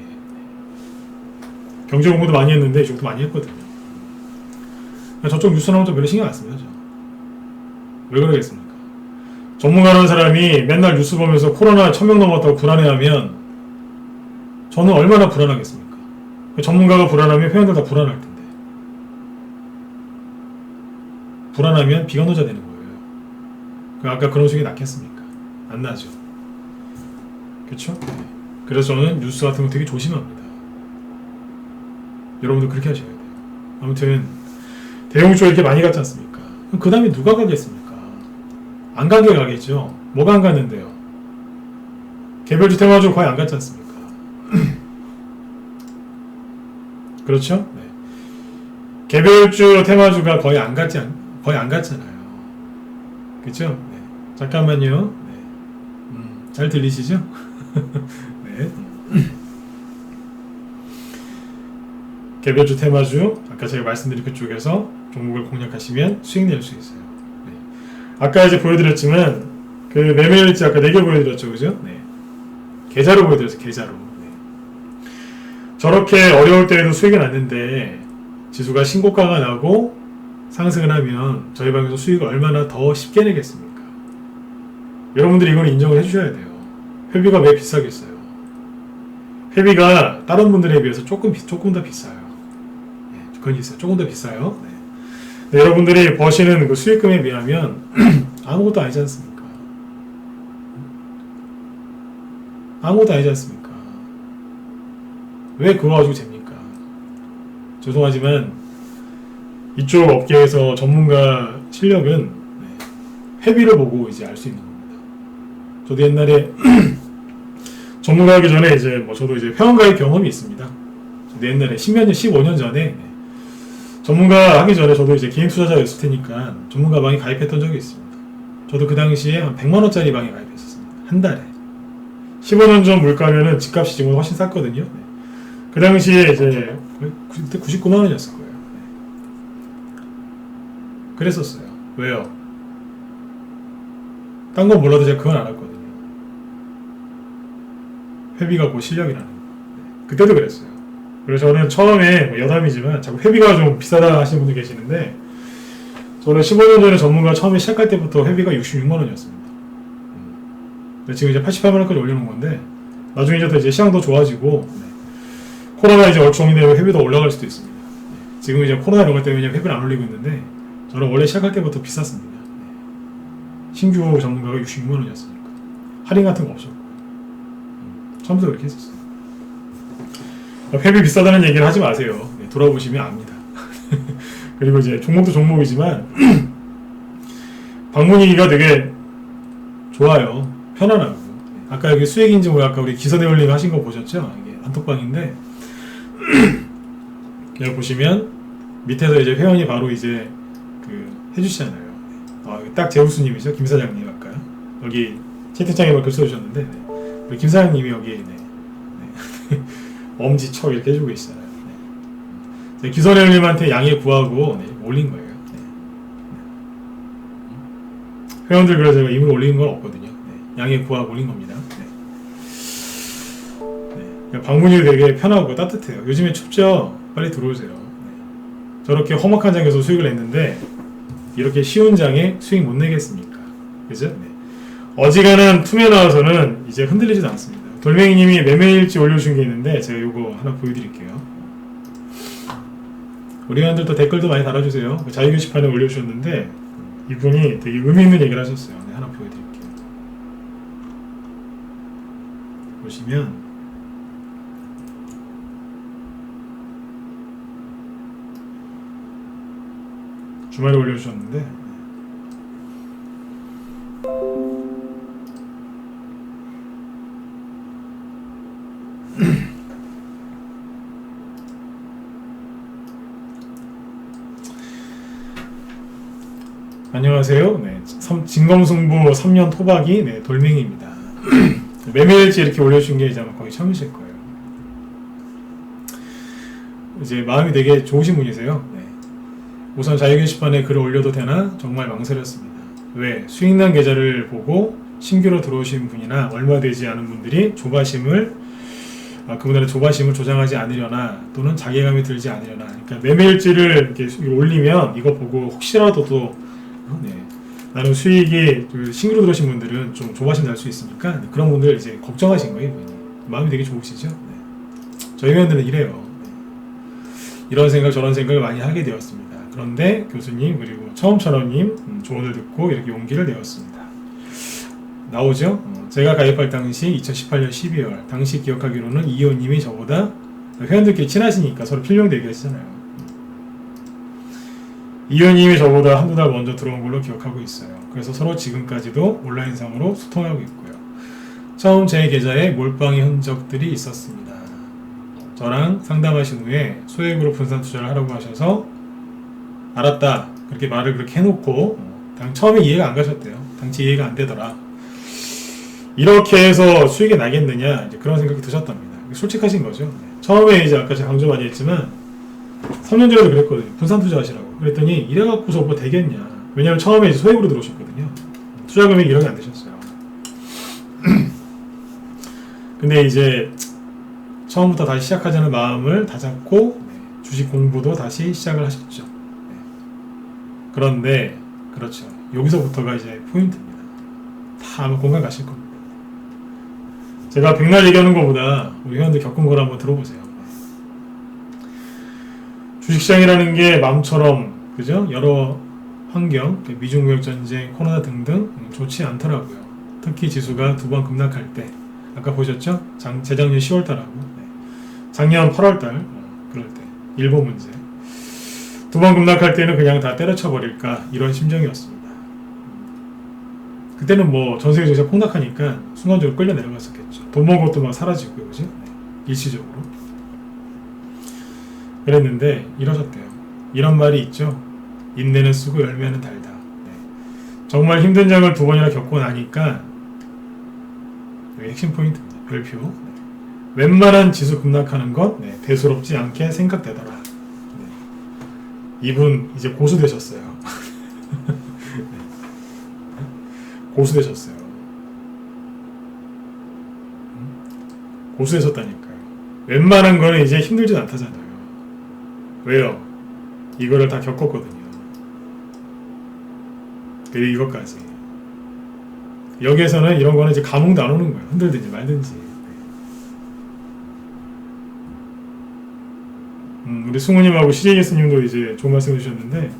A: 경제 공부도 많이 했는데 이쪽도 많이 했거든요. 저쪽 뉴스 나오면 저 별로 신경 안 씁니다. 저. 왜 그러겠습니까? 전문가라는 사람이 맨날 뉴스 보면서 코로나 1000명 넘었다고 불안해하면 저는 얼마나 불안하겠습니까? 전문가가 불안하면 회원들 다 불안할 텐데. 불안하면 비관노자 되는 거예요. 아까 그런 소리 났겠습니까? 안 나죠. 그렇죠? 그래서 저는 뉴스 같은 거 되게 조심합니다. 여러분도 그렇게 하셔야 돼요. 아무튼 대형 쪽에 이렇게 많이 갔지 않습니까? 그 다음에 누가 가겠습니까? 안 가게 가겠죠. 뭐가 안 갔는데요? 개별주 테마주 거의 안 갔지 않습니까? 그렇죠? 네. 개별주 테마주가 거의 안 갔잖아요. 그렇죠? 네. 잠깐만요. 네. 잘 들리시죠? 네. 개별주 테마주 아까 제가 말씀드린 그쪽에서 종목을 공략하시면 수익 낼 수 있어요. 네. 아까 이제 보여드렸지만 그 매매일지 아까 4개 보여드렸죠, 그죠? 네. 계좌로 보여드렸어요. 계좌로. 네. 저렇게 어려울 때에도 수익이 났는데 지수가 신고가가 나고 상승을 하면 저희 방에서 수익을 얼마나 더 쉽게 내겠습니까? 여러분들이 이건 인정을 해주셔야 돼요. 회비가 왜 비싸겠어요? 회비가 다른 분들에 비해서 조금 더 비싸요. 네, 그건 있어요. 조금 더 비싸요. 네. 네, 여러분들이 버시는 그 수익금에 비하면 아무것도 아니지 않습니까? 아무것도 아니지 않습니까? 왜 그거 가지고 잽니까? 죄송하지만 이쪽 업계에서 전문가 실력은 회비를 보고 이제 알 수 있는 겁니다. 저도 옛날에 전문가 하기 전에 이제 뭐 저도 이제 회원가입 경험이 있습니다. 저도 옛날에 10몇 년, 15년 전에 전문가 하기 전에 저도 이제 개인 투자자였을 테니까 전문가 방에 가입했던 적이 있습니다. 저도 그 당시에 한 100만원짜리 방에 가입했었습니다. 한 달에. 15년 전 물가면은 집값이 지금 훨씬 쌌거든요. 그 당시에 이제 그때 99만원이었을 거예요. 그랬었어요. 왜요? 딴 건 몰라도 제가 그건 알았거든요. 회비가 곧 실력이라는 거. 그때도 그랬어요. 그래서 저는 처음에 뭐 여담이지만 자꾸 회비가 좀 비싸다 하시는 분들 계시는데 저는 15년 전에 전문가 처음에 시작할 때부터 회비가 66만원이었습니다. 근데 지금 이제 88만원까지 올려놓은 건데 나중에 이제 시장 더 좋아지고 코로나 이제 얼추 되면 회비도 올라갈 수도 있습니다. 지금 이제 코로나 이런 것 때문에 회비를 안 올리고 있는데 저는 원래 시작할 때부터 비쌌습니다. 신규 전문가가 66만원이었으니까 할인 같은 거 없었고 처음부터 그렇게 했었어요. 회비 비싸다는 얘기를 하지 마세요. 네, 돌아보시면 압니다. 그리고 이제 종목도 종목이지만 방문이기가 되게 좋아요. 편안하고. 아까 여기 수액인지 뭐야 아까 우리 기선회원님 하신 거 보셨죠? 이게 단톡방인데 여기 보시면 밑에서 이제 회원이 바로 이제 그 해주시잖아요. 딱 제우스님이죠. 김 사장님 아까 여기 채팅창에 막 글 써주셨는데 우리 김 사장님이 여기 엄지척 이렇게 해주고 계시잖아요. 네. 기선회원님한테 양해 구하고 올린 거예요. 회원들 그래서 제가 임을 올리는 건 없거든요. 양해 구하고 올린 겁니다. 방문이 되게 편하고 따뜻해요. 요즘에 춥죠? 빨리 들어오세요. 저렇게 험악한 장에서 수익을 냈는데 이렇게 쉬운 장에 수익 못 내겠습니까? 그죠? 어지간한 툼에 나와서는 이제 흔들리지도 않습니다. 돌멩이님이 매매일지 올려준 게 있는데 제가 이거 하나 보여드릴게요. 우리 회원들도 댓글도 많이 달아주세요. 자유 게시판에 올려주셨는데 이분이 되게 의미 있는 얘기를 하셨어요. 네, 하나 보여드릴게요. 보시면 주말에 올려주셨는데 안녕하세요. 네, 진검승부 3년 토박이 네, 돌멩이입니다. 매매일지 이렇게 올려주신 게 이제 아마 거의 처음이실 거예요. 이제 마음이 되게 좋으신 분이세요. 네. 우선 자유 게시판에 글을 올려도 되나 정말 망설였습니다. 왜? 수익난 계좌를 보고 신규로 들어오신 분이나 얼마 되지 않은 분들이 그분들의 조바심을 조장하지 않으려나 또는 자괴감이 들지 않으려나. 그러니까 매매일지를 이렇게 올리면 이거 보고 혹시라도 또 나는 수익이 신규로 들어오신 분들은 좀 조바심 날 수 있으니까 그런 분들 이제 걱정하신 거예요. 마음이 되게 좋으시죠? 네. 저희 회원들은 이래요. 네. 이런 생각 저런 생각을 많이 하게 되었습니다. 그런데 교수님 그리고 처음처럼님 조언을 듣고 이렇게 용기를 내었습니다. 나오죠? 제가 가입할 당시 2018년 12월 당시 기억하기로는 이 의원님이 저보다 회원들끼리 친하시니까 서로 필명도 얘기하시잖아요. 이 의원님이 저보다 한두 달 먼저 들어온 걸로 기억하고 있어요. 그래서 서로 지금까지도 온라인상으로 소통하고 있고요. 처음 제 계좌에 몰빵의 흔적들이 있었습니다. 저랑 상담하신 후에 소액으로 분산 투자를 하라고 하셔서 알았다 그렇게 말을 그렇게 해놓고 처음에 이해가 안 가셨대요. 당시 이해가 안 되더라. 이렇게 해서 수익이 나겠느냐 이제 그런 생각이 드셨답니다. 솔직하신 거죠. 처음에 이제 아까 제가 강조 많이 했지만 3년 전에도 그랬거든요. 분산 투자 하시라고. 그랬더니 이래갖고서 뭐 되겠냐. 왜냐면 처음에 이제 소액으로 들어오셨거든요. 투자 금액이 1억이 안 되셨어요. 근데 이제 처음부터 다시 시작하자는 마음을 다잡고 주식 공부도 다시 시작을 하셨죠. 그런데 그렇죠. 여기서부터가 이제 포인트입니다. 다 아마 공감 가실 겁니다. 제가 백날 얘기하는 것보다 우리 회원들 겪은 걸 한번 들어보세요. 주식시장이라는 게 마음처럼 그죠? 여러 환경, 미중무역 전쟁, 코로나 등등 좋지 않더라고요. 특히 지수가 두 번 급락할 때 아까 보셨죠? 재작년 10월달하고 작년 8월달 그럴 때 일본 문제 두 번 급락할 때는 그냥 다 때려쳐 버릴까 이런 심정이었습니다. 그때는 뭐 전세계 증시가 폭락하니까 순간적으로 끌려 내려갔었겠죠. 돈 번 것도 막 사라지고 그죠? 일시적으로 그랬는데 이러셨대요. 이런 말이 있죠. 인내는 쓰고 열매는 달다. 정말 힘든 장을 두 번이나 겪고 나니까 여기 핵심 포인트입니다. 별표. 웬만한 지수 급락하는 것 대수롭지 않게 생각되더라. 이분 이제 고수 되셨어요. 고수 되셨어요. 고수 되셨다니까요. 웬만한 거는 이제 힘들진 않다잖아요. 왜요? 이거를 다 겪었거든요. 그리고 이것까지. 여기에서는 이런 거는 이제 감흥도 안 오는 거예요. 흔들든지 말든지. 우리 승우님하고 CJS님도 이제 좋은 말씀 해주셨는데,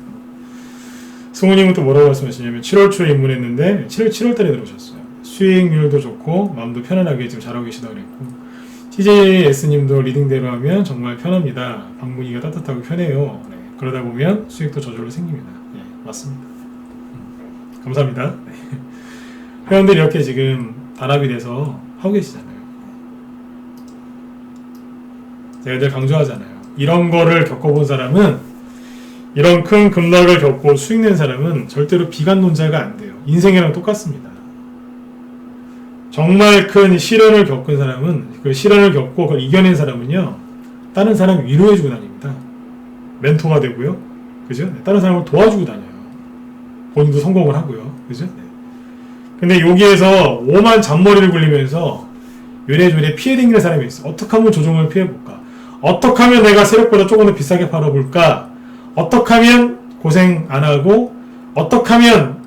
A: 승우님은 또 뭐라고 말씀하시냐면 7월 초에 입문했는데 7월 달에 들어오셨어요. 수익률도 좋고 마음도 편안하게 지금 잘하고 계시다고 그랬고, CJS님도 리딩대로 하면 정말 편합니다. 방문이가 따뜻하고 편해요. 그러다 보면 수익도 저절로 생깁니다. 맞습니다. 감사합니다. 회원들이 이렇게 지금 단합이 돼서 하고 계시잖아요. 제가 늘 강조하잖아요. 이런 거를 겪어본 사람은, 이런 큰 급락을 겪고 수익 낸 사람은 절대로 비관론자가 안 돼요. 인생이랑 똑같습니다. 정말 큰 시련을 겪은 사람은, 그 시련을 겪고 그걸 이겨낸 사람은요, 다른 사람 위로해주고 다닙니다. 멘토가 되고요. 그죠? 다른 사람을 도와주고 다녀요. 본인도 성공을 하고요. 그죠? 근데 여기에서 오만 잔머리를 굴리면서 요래조래 피해 댕기는 사람이 있어. 어떻게 하면 조정을 피해볼까? 어떻게 하면 내가 세력보다 조금 더 비싸게 팔아볼까? 어떻게 하면 고생 안 하고, 어떻게 하면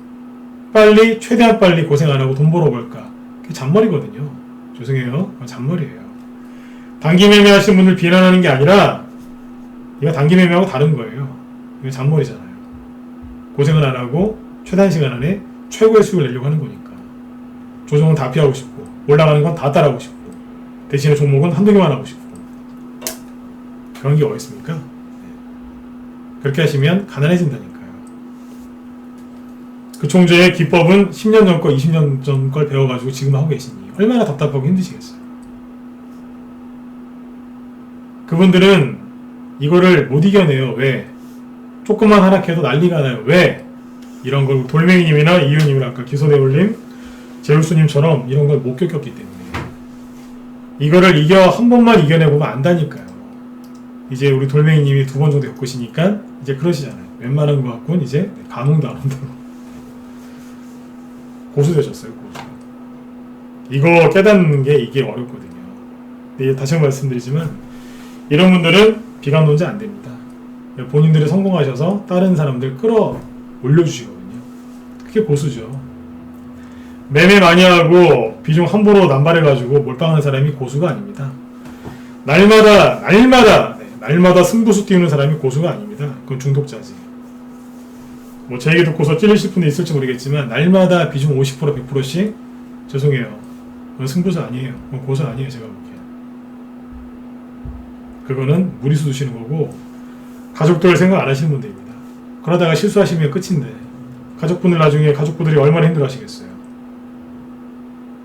A: 빨리, 최대한 빨리 고생 안 하고 돈 벌어볼까? 그게 잔머리거든요. 죄송해요. 잔머리예요. 단기 매매하시는 분들 비난하는 게 아니라, 이거 단기 매매하고 다른 거예요. 이거 잔머리잖아요. 고생을 안 하고 최단 시간 안에 최고의 수익을 내려고 하는 거니까. 조정은 다 피하고 싶고 올라가는 건 다 따라하고 싶고 대신에 종목은 한두 개만 하고 싶고 그런 게 어디 있습니까? 그렇게 하시면 가난해진다니까요. 그 총재의 기법은 10년 전 거, 20년 전 걸 배워가지고 지금 하고 계시니 얼마나 답답하고 힘드시겠어요. 그분들은 이거를 못 이겨내요. 왜? 조금만 하락해도 난리가 나요. 왜? 이런 걸 돌멩이님이나 이유님을 아까 기소대올님, 제우스님처럼 이런 걸 못 겪었기 때문에 이거를 한 번만 이겨내보면 안다니까요. 이제 우리 돌멩이님이 2번 정도 겪으시니까 이제 그러시잖아요. 웬만한 거 갖고는 이제 감흥도 안 온다고. 고수 되셨어요. 고수. 이거 깨닫는 게 이게 어렵거든요. 근데 다시 한번 말씀드리지만 이런 분들은 비관론자 안 됩니다. 본인들이 성공하셔서 다른 사람들 끌어 올려주시거든요. 그게 고수죠. 매매 많이 하고 비중 함부로 남발해가지고 몰빵하는 사람이 고수가 아닙니다. 날마다 승부수 띄우는 사람이 고수가 아닙니다. 그건 중독자지. 뭐 제 얘기 듣고서 찔리실 분이 있을지 모르겠지만 날마다 비중 50% 100%씩 죄송해요. 그건 승부수 아니에요. 그건 고수 아니에요. 제가 보기엔. 그거는 무리수 두시는 거고 가족들 생각 안 하시는 분들입니다. 그러다가 실수하시면 끝인데 가족분들 나중에 가족분들이 얼마나 힘들어 하시겠어요.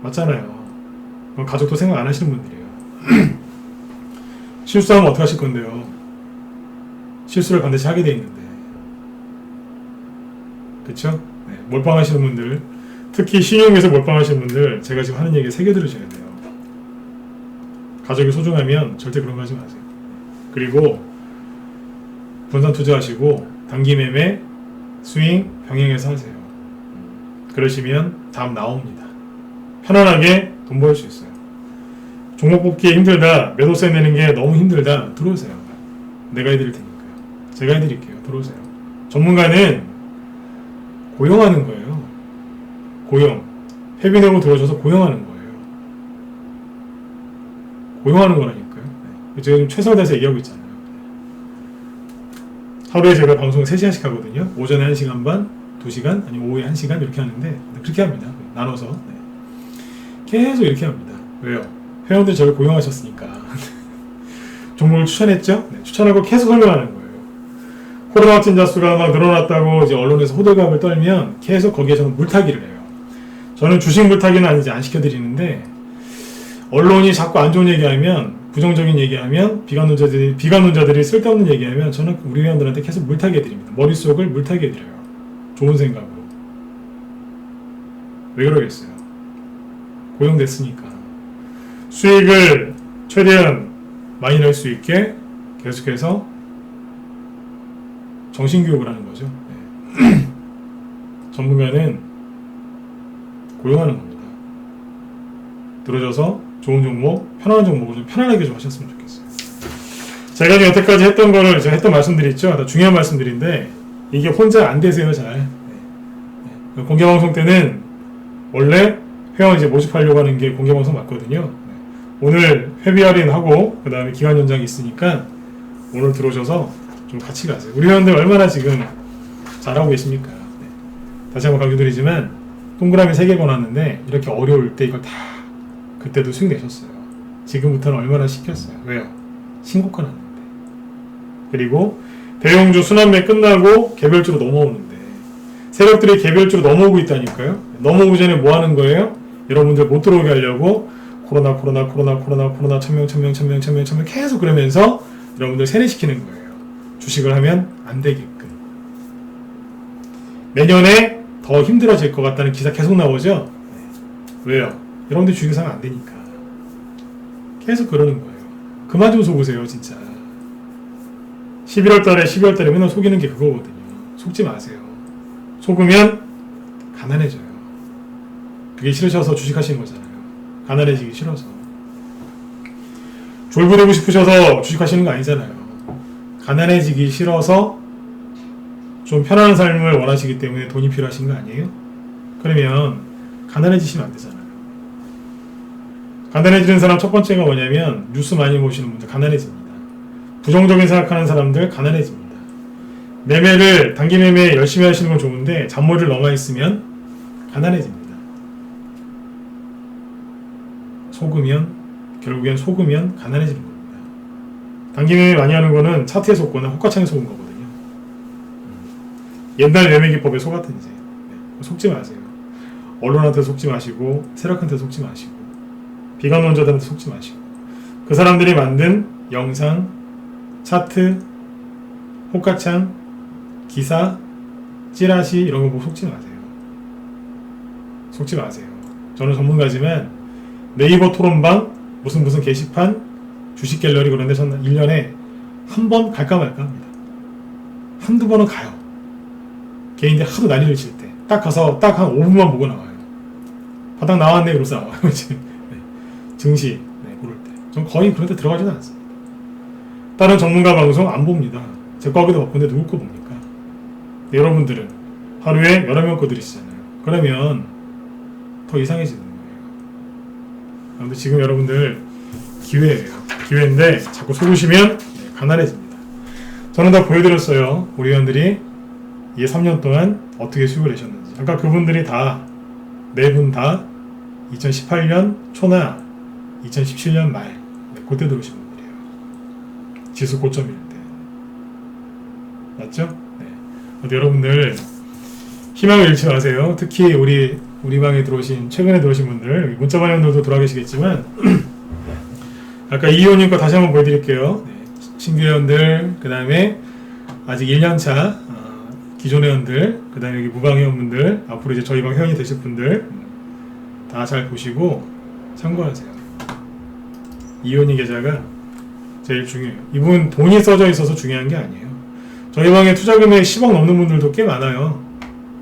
A: 맞잖아요. 그건 가족도 생각 안 하시는 분들이에요. 실수하면 어떻게 하실 건데요. 실수를 반드시 하게 돼 있는데 그쵸? 네, 몰빵하시는 분들 특히 신용에서 몰빵하시는 분들 제가 지금 하는 얘기 새겨 들으셔야 돼요. 가족이 소중하면 절대 그런 거 하지 마세요. 그리고 분산 투자하시고 단기 매매 스윙 병행해서 하세요. 그러시면 답 나옵니다. 편안하게 돈 벌 수 있어요. 종목 뽑기 힘들다, 매도세 내는 게 너무 힘들다, 들어오세요. 내가 해드릴 테니까요. 제가 해드릴게요. 들어오세요. 전문가는 고용하는 거예요. 고용. 회비 내고 들어오셔서 고용하는 거예요. 고용하는 거라니까요. 네. 제가 지금 최선을 다해서 얘기하고 있잖아요. 하루에 제가 방송 3시간씩 하거든요. 오전에 1시간 반, 2시간, 아니면 오후에 1시간 이렇게 하는데 그렇게 합니다. 나눠서. 네. 계속 이렇게 합니다. 왜요? 회원들 저를 고용하셨으니까. 종목을 추천했죠? 네, 추천하고 계속 설명하는 거예요. 코로나 확진자 수가 막 늘어났다고 이제 언론에서 호들갑을 떨면 계속 거기에 저는 물타기를 해요. 저는 주식 물타기는 아니지 안 시켜드리는데 언론이 자꾸 안 좋은 얘기하면 부정적인 얘기하면 비관론자들이 쓸데없는 얘기하면 저는 우리 회원들한테 계속 물타기 해드립니다. 머릿속을 물타기 해드려요. 좋은 생각으로. 왜 그러겠어요? 고용됐으니까. 수익을 최대한 많이 낼 수 있게 계속해서 정신교육을 하는 거죠. 네. 전문가는 고용하는 겁니다. 들어줘서 좋은 종목, 편안한 종목을 좀 편안하게 좀 하셨으면 좋겠어요. 제가 여태까지 했던 거를 제가 했던 말씀드렸죠. 다 중요한 말씀들인데 이게 혼자 안 되세요, 잘. 네. 네. 공개방송 때는 원래 회원 이제 모집하려고 하는 게 공개방송 맞거든요. 네. 오늘 회비 할인하고 그 다음에 기간 연장이 있으니까 오늘 들어오셔서 좀 같이 가세요. 우리 회원들 얼마나 지금 잘하고 계십니까? 네. 다시 한번 강조드리지만 동그라미 3개 권았는데 이렇게 어려울 때 이걸 다 그때도 수익 내셨어요. 지금부터는 얼마나 시켰어요. 왜요? 신고가 났는데. 그리고 대형주 순환매 끝나고 개별주로 넘어오는데 세력들이 개별주로 넘어오고 있다니까요. 넘어오기 전에 뭐 하는 거예요? 여러분들 못 들어오게 하려고 코로나 천명 계속 그러면서 여러분들 세뇌시키는 거예요. 주식을 하면 안 되게끔. 내년에 더 힘들어질 것 같다는 기사 계속 나오죠? 네. 왜요? 여러분들 주식을 사면 안 되니까. 계속 그러는 거예요. 그만 좀 속으세요, 진짜. 11월 달에 맨날 속이는 게 그거거든요. 속지 마세요. 속으면 가난해져요. 그게 싫으셔서 주식하시는 거잖아요. 가난해지기 싫어서. 졸부되고 싶으셔서 주식하시는 거 아니잖아요. 가난해지기 싫어서 좀 편안한 삶을 원하시기 때문에 돈이 필요하신 거 아니에요? 그러면 가난해지시면 안 되잖아요. 가난해지는 사람 첫 번째가 뭐냐면 뉴스 많이 보시는 분들 가난해집니다. 부정적인 생각하는 사람들 가난해집니다. 매매를 단기 매매 열심히 하시는 건 좋은데 잔머리를 넘어 있으면 가난해집니다. 결국엔 속으면 가난해지는 겁니다. 단기 매매 많이 하는 거는 차트에 속거나 호가창에 속은 거거든요. 옛날 매매 기법에 속았든지. 속지 마세요. 언론한테 속지 마시고 세력한테 속지 마시고 비관론자들한테 속지 마시고 그 사람들이 만든 영상, 차트, 호가창, 기사, 찌라시 이런 거 보고 속지 마세요. 속지 마세요. 저는 전문가지만 네이버 토론방, 무슨 게시판, 주식 갤러리 그런데 저는 1년에 한 번 갈까 말까 합니다. 한두 번은 가요. 개인들 하도 난리를 칠 때. 딱 가서 딱 한 5분만 보고 나와요. 바닥 나왔네 그러면서 나와요. 증시 고를 때. 전 거의 그런 데 들어가지는 않습니다. 다른 전문가 방송 안 봅니다. 제 거 하기도 바쁜데 누구 거 봅니까? 여러분들은 하루에 여러 명 거 들으시잖아요. 그러면 더 이상해지는 거예요. 아무튼 지금 여러분들 기회예요. 기회인데 자꾸 속으시면 가난해집니다. 저는 다 보여드렸어요. 우리 회원들이 이 3년 동안 어떻게 수익을 내셨는지. 아까 그분들이 다 네 분 다 2018년 초나 2017년 말 그때 들어오신 분들이에요. 지수 고점일 때. 맞죠? 네. 여러분들 희망을 잃지 마세요. 특히 우리 방에 들어오신 최근에 들어오신 분들 문자반 회원들도 돌아와 계시겠지만 아까 이희원님 거 다시 한번 보여드릴게요. 네. 신규 회원들 그 다음에 아직 1년차 기존 회원들 그 다음에 여기 무방 회원분들 앞으로 이제 저희 방 회원이 되실 분들 다 잘 보시고 참고하세요. 이희원님 계좌가 제일 중요해요. 이분 돈이 써져 있어서 중요한 게 아니에요. 저희 방에 투자 금액 10억 넘는 분들도 꽤 많아요.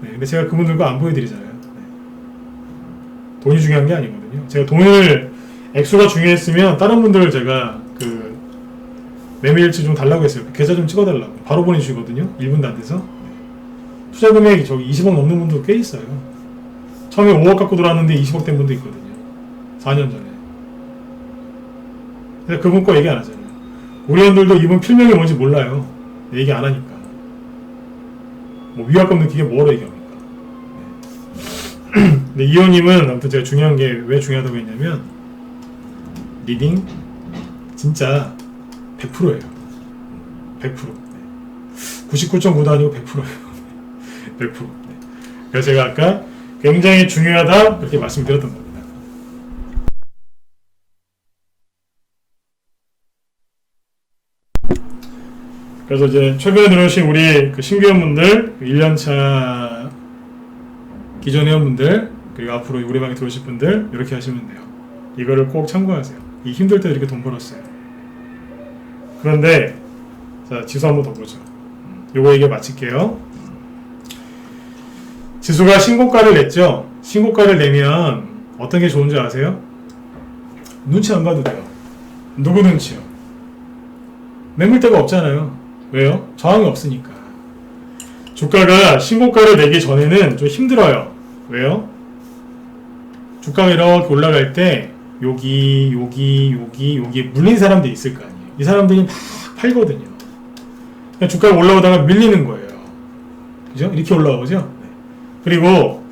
A: 네, 근데 제가 그분들 거 안 보여드리잖아요. 네. 돈이 중요한 게 아니거든요. 제가 돈을 액수가 중요했으면 다른 분들 제가 그 매매일치 좀 달라고 했어요. 계좌 좀 찍어달라고 바로 보내주시거든요. 1분도 안 돼서. 네. 투자 금액이 저기 20억 넘는 분도 꽤 있어요. 처음에 5억 갖고 들어왔는데 20억 된 분도 있거든요. 4년 전에. 근데 그분 거 얘기 안 하잖아요. 우리 회원들도 이분 필명이 뭔지 몰라요. 얘기 안 하니까. 뭐 위압감 느끼게 뭐로 얘기합니까? 네. 근데 이호님은 아무튼 제가 중요한 게 왜 중요하다고 했냐면 리딩 진짜 100%예요. 100%. 네. 99.9도 아니고 100%예요. 100%. 네. 그래서 제가 아까 굉장히 중요하다 그렇게 말씀드렸던 겁니다. 그래서 이제 최근에 들어오신 우리 그 신규 회원분들, 1년차 기존 회원분들, 그리고 앞으로 우리 방에 들어오실 분들 이렇게 하시면 돼요. 이거를 꼭 참고하세요. 이 힘들 때 이렇게 돈 벌었어요. 그런데 자 지수 한번 더 보죠. 요거 얘기 마칠게요. 지수가 신고가를 냈죠. 신고가를 내면 어떤 게 좋은지 아세요? 눈치 안 봐도 돼요. 누구 눈치요? 매물대가 없잖아요. 왜요? 저항이 없으니까. 주가가 신고가를 내기 전에는 좀 힘들어요. 왜요? 주가가 이렇게 올라갈 때 여기 물린 사람들이 있을 거 아니에요. 이 사람들이 막 팔거든요. 그냥 주가가 올라오다가 밀리는 거예요. 그죠? 이렇게 올라오죠? 네. 그리고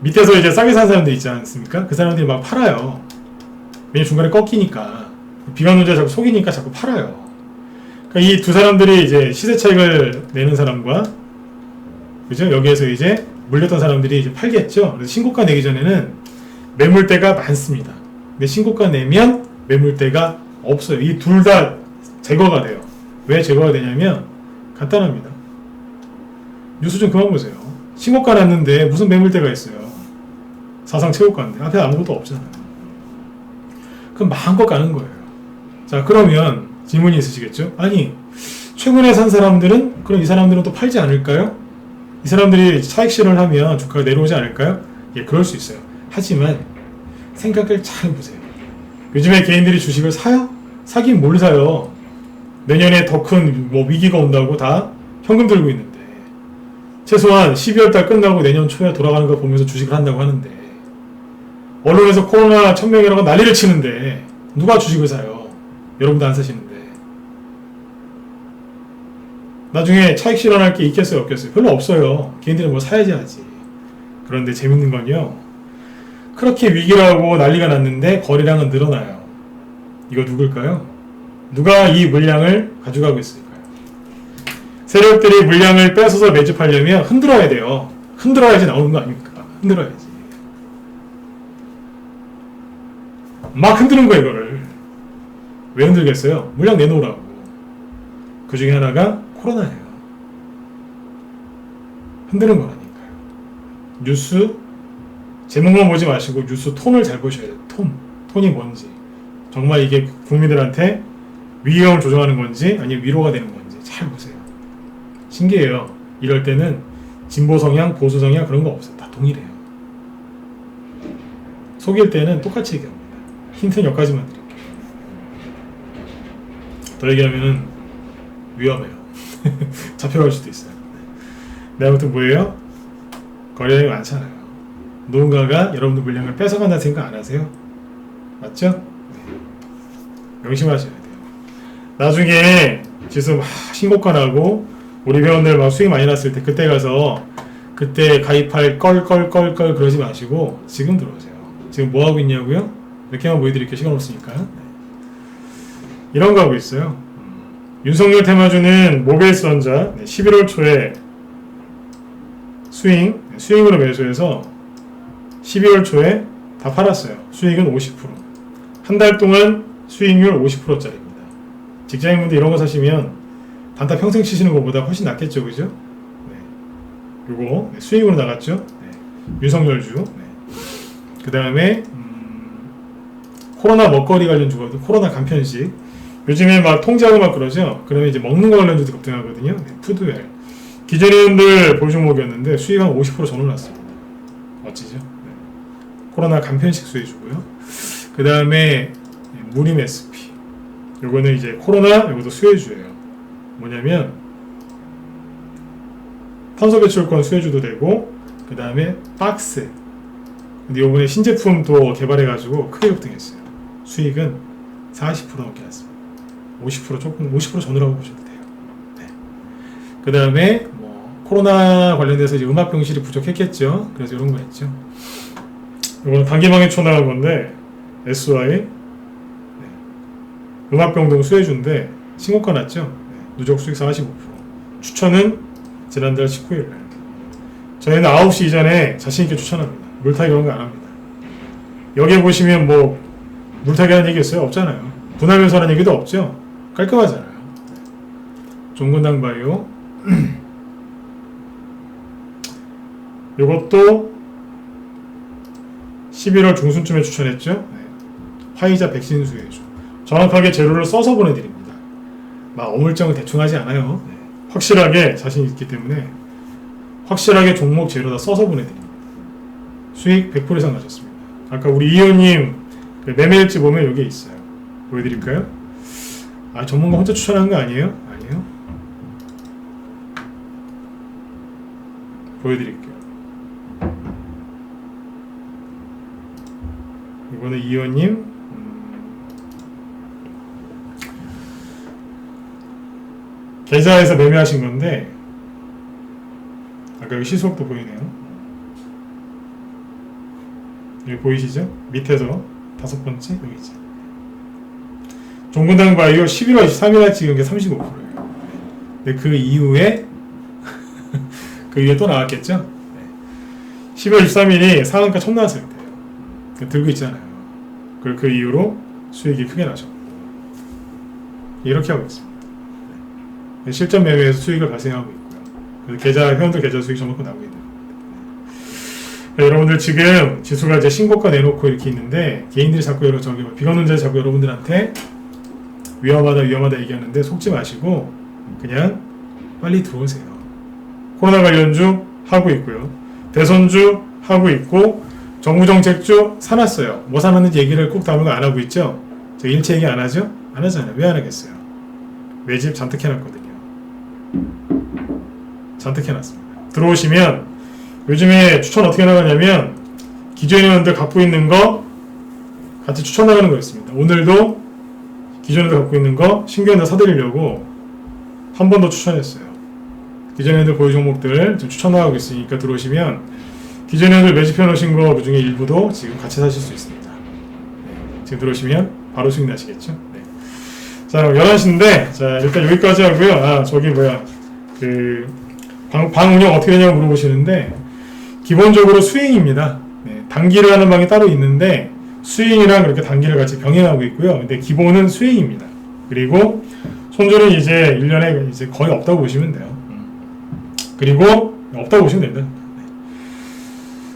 A: 밑에서 이제 싸게 산 사람들 있지 않습니까? 그 사람들이 막 팔아요. 왜냐면 중간에 꺾이니까. 비관론자 자꾸 속이니까 자꾸 팔아요. 그러니까 이 두 사람들이 이제 시세 차익을 내는 사람과 그죠? 여기에서 이제 물렸던 사람들이 이제 팔겠죠. 그래서 신고가 내기 전에는 매물대가 많습니다. 근데 신고가 내면 매물대가 없어요. 이 둘 다 제거가 돼요. 왜 제거가 되냐면 간단합니다. 뉴스 좀 그만 보세요. 신고가 났는데 무슨 매물대가 있어요. 사상 최고가인데 앞에 아무것도 없잖아요. 그럼 마음껏 가는 거예요. 자 그러면 질문이 있으시겠죠? 아니 최근에 산 사람들은 그럼 이 사람들은 또 팔지 않을까요? 이 사람들이 차익 실현을 하면 주가가 내려오지 않을까요? 예, 그럴 수 있어요. 하지만 생각을 잘 해보세요. 요즘에 개인들이 주식을 사요? 사긴 뭘 사요? 내년에 더 큰 뭐 위기가 온다고 다 현금 들고 있는데 최소한 12월 달 끝나고 내년 초에 돌아가는 거 보면서 주식을 한다고 하는데 언론에서 코로나 1000명이라고 난리를 치는데 누가 주식을 사요? 여러분도 안 사시는데 나중에 차익 실현할 게 있겠어요, 없겠어요? 별로 없어요. 개인들은 뭐 사야지 하지. 그런데 재밌는 건요. 그렇게 위기라고 난리가 났는데 거래량은 늘어나요. 이거 누굴까요? 누가 이 물량을 가져가고 있을까요? 세력들이 물량을 뺏어서 매집하려면 흔들어야 돼요. 흔들어야지 나오는 거 아닙니까? 흔들어야지. 막 흔드는 거예요, 이거를. 왜 흔들겠어요? 물량 내놓으라고. 그 중에 하나가 코로나예요. 흔드는 거라니까요. 뉴스 제목만 보지 마시고 뉴스 톤을 잘 보셔야 돼요. 톤이 뭔지, 정말 이게 국민들한테 위험을 조정하는 건지 아니면 위로가 되는 건지 잘 보세요. 신기해요. 이럴 때는 진보 성향, 보수 성향 그런 거 없어요. 다 동일해요. 속일 때는 똑같이 얘기합니다. 힌트는 여기까지만 드릴게요. 더 얘기하면은 위험해요. 잡혀갈 수도 있어요. 네, 아무튼 뭐예요? 거래량이 많잖아요. 누군가가 여러분들 물량을 뺏어간다는 생각 안 하세요? 맞죠? 네. 명심하셔야 돼요. 나중에 지수 막 신고가 나고 우리 회원들 막 수익 많이 났을 때 그때 가서 그때 가입할 껄껄껄껄 그러지 마시고 지금 들어오세요. 지금 뭐 하고 있냐고요? 이렇게만 보여드릴게요. 시간 없으니까. 네. 이런 거 하고 있어요. 윤석열 테마주는 모빌스원자 11월 초에 스윙으로 매수해서 12월 초에 다 팔았어요. 수익은 50%. 한 달 동안 수익률 50%짜리입니다. 직장인분들 이런 거 사시면 단타 평생 치시는 것보다 훨씬 낫겠죠, 그죠? 네. 요거 수익으로 나갔죠. 네. 윤석열주. 네. 그 다음에 코로나 먹거리 관련주거든. 코로나 간편식. 요즘에 막 통제하고 막 그러죠. 그러면 이제 먹는 거 관련주도 급등하거든요. 네. 푸드웰. 기존 회원들 볼 종목이었는데 수익 한 50% 전후 났습니다. 멋지죠? 네. 코로나 간편식 수혜주고요. 그 다음에 무림 SP. 요거는 이제 코로나, 요것도 수혜주예요. 뭐냐면 탄소 배출권 수혜주도 되고, 그 다음에 박스. 근데 요번에 신제품 또 개발해가지고 크게 급등했어요. 수익은 40% 넘게 났습니다. 50% 전후라고 보셔도 돼요. 네. 그 다음에 코로나 관련돼서 이제 음압병실이 부족했겠죠. 그래서 이런 거 했죠. 이거는 단기방에 쳐나간 건데 SY 네. 음압병동 수혜주인데 신고가 났죠. 네. 누적 수익 45%. 추천은 지난달 19일 날. 저희는 9시 이전에 자신있게 추천합니다. 물타기 그런 거 안 합니다. 여기에 보시면 뭐 물타기 하는 얘기 있어요? 없잖아요. 분할면서 하는 얘기도 없죠. 깔끔하잖아요. 종근당 바이오 이것도 11월 중순쯤에 추천했죠. 네. 화이자 백신 수혜주. 정확하게 재료를 써서 보내드립니다. 막 어물쩡을 대충 하지 않아요. 네. 확실하게 자신 있기 때문에 확실하게 종목 재료 다 써서 보내드립니다. 수익 100% 이상 나셨습니다. 아까 우리 이호님 매매일지 보면 여기에 있어요. 보여드릴까요? 아, 전문가 혼자 추천한 거 아니에요? 아니에요. 보여드릴게요. 이거는 이호님 계좌에서 매매하신 건데 아까 여기 시속도 보이네요. 여기 보이시죠? 밑에서 5번째 여기지. 종근당 바이오 11월 23일날 찍은 게 35%예요. 근데 그 이후에 그 위에 또 나왔겠죠? 네. 12월 23일이 상한가 처음 나왔을 때예요. 들고 있잖아요. 그리고 그 이후로 수익이 크게 나셨고 이렇게 하고 있습니다. 네. 실전 매매에서 수익을 발생하고 있고요. 그래서 회원들 계좌 수익 저만큼 나오고 있는 겁니다. 네. 여러분들 지금 지수가 이제 신고가 내놓고 이렇게 있는데 개인들이 자꾸 비관론자들이 자꾸 여러분들한테 위험하다 얘기하는데 속지 마시고 그냥 빨리 들어오세요. 코로나 관련주 하고 있고요. 대선주 하고 있고 정부정책주 사놨어요. 뭐 사놨는지 얘기를 꼭 다음에 안 하고 있죠. 저 일체 얘기 안 하죠? 안 하잖아요. 왜 안 하겠어요? 매집 잔뜩 해놨거든요. 잔뜩 해놨습니다. 들어오시면 요즘에 추천 어떻게 나가냐면 기존 회원들 갖고 있는 거 같이 추천 나가는 거 있습니다. 오늘도 기존에도 갖고 있는 거 신규 회원들 사드리려고 한 번 더 추천했어요. 기존에들 보유 종목들 좀 추천 나가고 있으니까 들어오시면 기존에들 매집해 놓으신 거 그중에 일부도 지금 같이 사실 수 있습니다. 네, 지금 들어오시면 바로 수익 나시겠죠. 네. 자, 11시인데 자, 일단 여기까지 하고요. 아, 저기 뭐야 그 방 운영 어떻게 되냐고 물어보시는데 기본적으로 스윙입니다. 네, 단기를 하는 방이 따로 있는데 스윙이랑 그렇게 단기를 같이 병행하고 있고요. 근데 기본은 스윙입니다. 그리고 손절은 이제 1년에 이제 거의 없다고 보시면 돼요. 그리고 없다고 보시면 됩니다.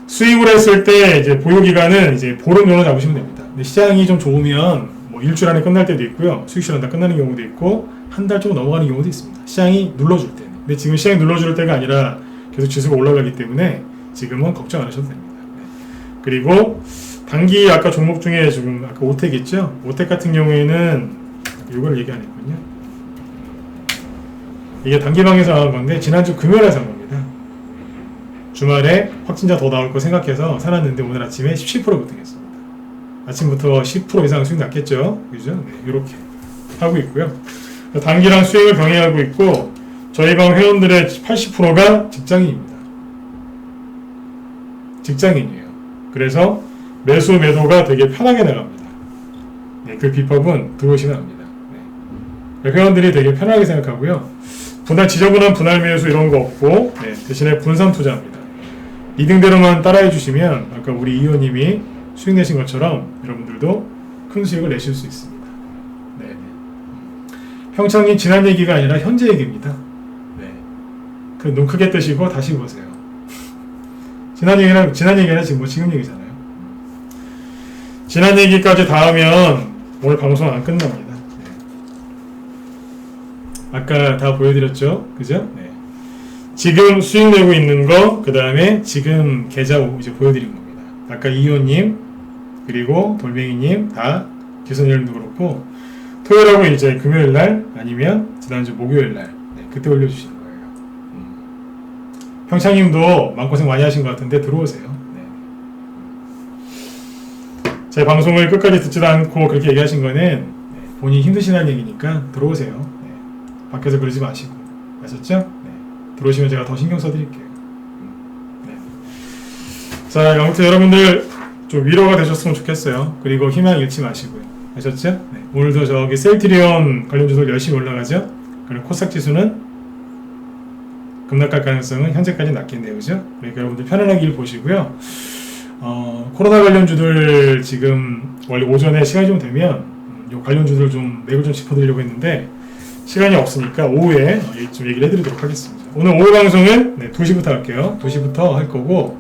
A: 수익을 했을 때 이제 보유 기간은 이제 보름 정도 잡으시면 됩니다. 근데 시장이 좀 좋으면 뭐 일주일 안에 끝날 때도 있고요. 수익 실현 다 끝나는 경우도 있고 한 달 정도 넘어가는 경우도 있습니다. 시장이 눌러줄 때는. 근데 지금 시장이 눌러줄 때가 아니라 계속 지수가 올라가기 때문에 지금은 걱정 안 하셔도 됩니다. 그리고 단기 아까 종목 중에 지금 아까 오텍 있죠? 오텍 같은 경우에는 이걸 얘기 안 했군요. 이게 단기방에서 나온 건데 지난주 금요일에 산 겁니다. 주말에 확진자 더 나올 거 생각해서 사놨는데 오늘 아침에 17% 급등했습니다. 아침부터 10% 이상 수익 났겠죠? 그죠? 네, 이렇게 하고 있고요. 단기랑 수익을 병행하고 있고 저희 방 회원들의 80%가 직장인입니다. 직장인이에요. 그래서 매수 매도가 되게 편하게 나갑니다. 네, 그 비법은 들어오시면 합니다. 네. 회원들이 되게 편하게 생각하고요. 지저분한 분할 매수 이런 거 없고 네, 대신에 분산 투자합니다. 리딩대로만 따라해 주시면 아까 우리 이 의원님이 수익 내신 것처럼 여러분들도 큰 수익을 내실 수 있습니다. 네. 평창이 지난 얘기가 아니라 현재 얘기입니다. 네. 그 눈 크게 뜨시고 다시 보세요. 지난 얘기는 지금 얘기잖아요. 지난 얘기까지 다 하면 오늘 방송 안 끝납니다. 네. 아까 다 보여드렸죠? 그죠? 네. 지금 수익 내고 있는 거, 그 다음에 지금 계좌 이제 보여드린 겁니다. 아까 이호님, 그리고 돌멩이님, 다 기선열님도 그렇고, 토요일하고 이제 금요일날, 아니면 지난주 목요일날, 네, 그때 올려주시는 거예요. 평창님도 마음고생 많이 하신 것 같은데 들어오세요. 네. 제 방송을 끝까지 듣지도 않고 그렇게 얘기하신 거는 네, 본인이 힘드시다는 얘기니까 들어오세요. 네. 밖에서 그러지 마시고. 아셨죠? 네. 들어오시면 제가 더 신경 써드릴게요. 네. 자, 아무튼 여러분들 좀 위로가 되셨으면 좋겠어요. 그리고 희망 잃지 마시고요. 아셨죠? 네. 오늘도 저기 셀트리온 관련 주들 열심히 올라가죠? 그리고 코스닥 지수는 급락할 가능성은 현재까지 낮겠네요. 그죠? 그러니까 여러분들 편안하게 일 보시고요. 코로나 관련주들 지금 원래 오전에 시간이 좀 되면 요 관련주들 좀 맥을 좀 짚어드리려고 했는데 시간이 없으니까 오후에 좀 얘기를 해드리도록 하겠습니다. 오늘 오후 방송은 네, 2시부터 할게요. 2시부터 할 거고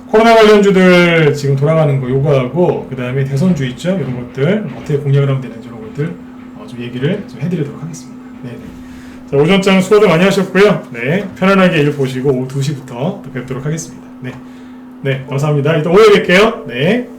A: 코로나 관련주들 지금 돌아가는 거 요거하고 그 다음에 대선주 있죠? 이런 것들 어떻게 공략을 하면 되는지 이런 것들 좀 얘기를 좀 해드리도록 하겠습니다. 네네. 자, 오전장 수고들 많이 하셨고요. 네, 편안하게 일 보시고 오후 2시부터 또 뵙도록 하겠습니다. 네, 네, 감사합니다. 이따 오후에 뵐게요. 네.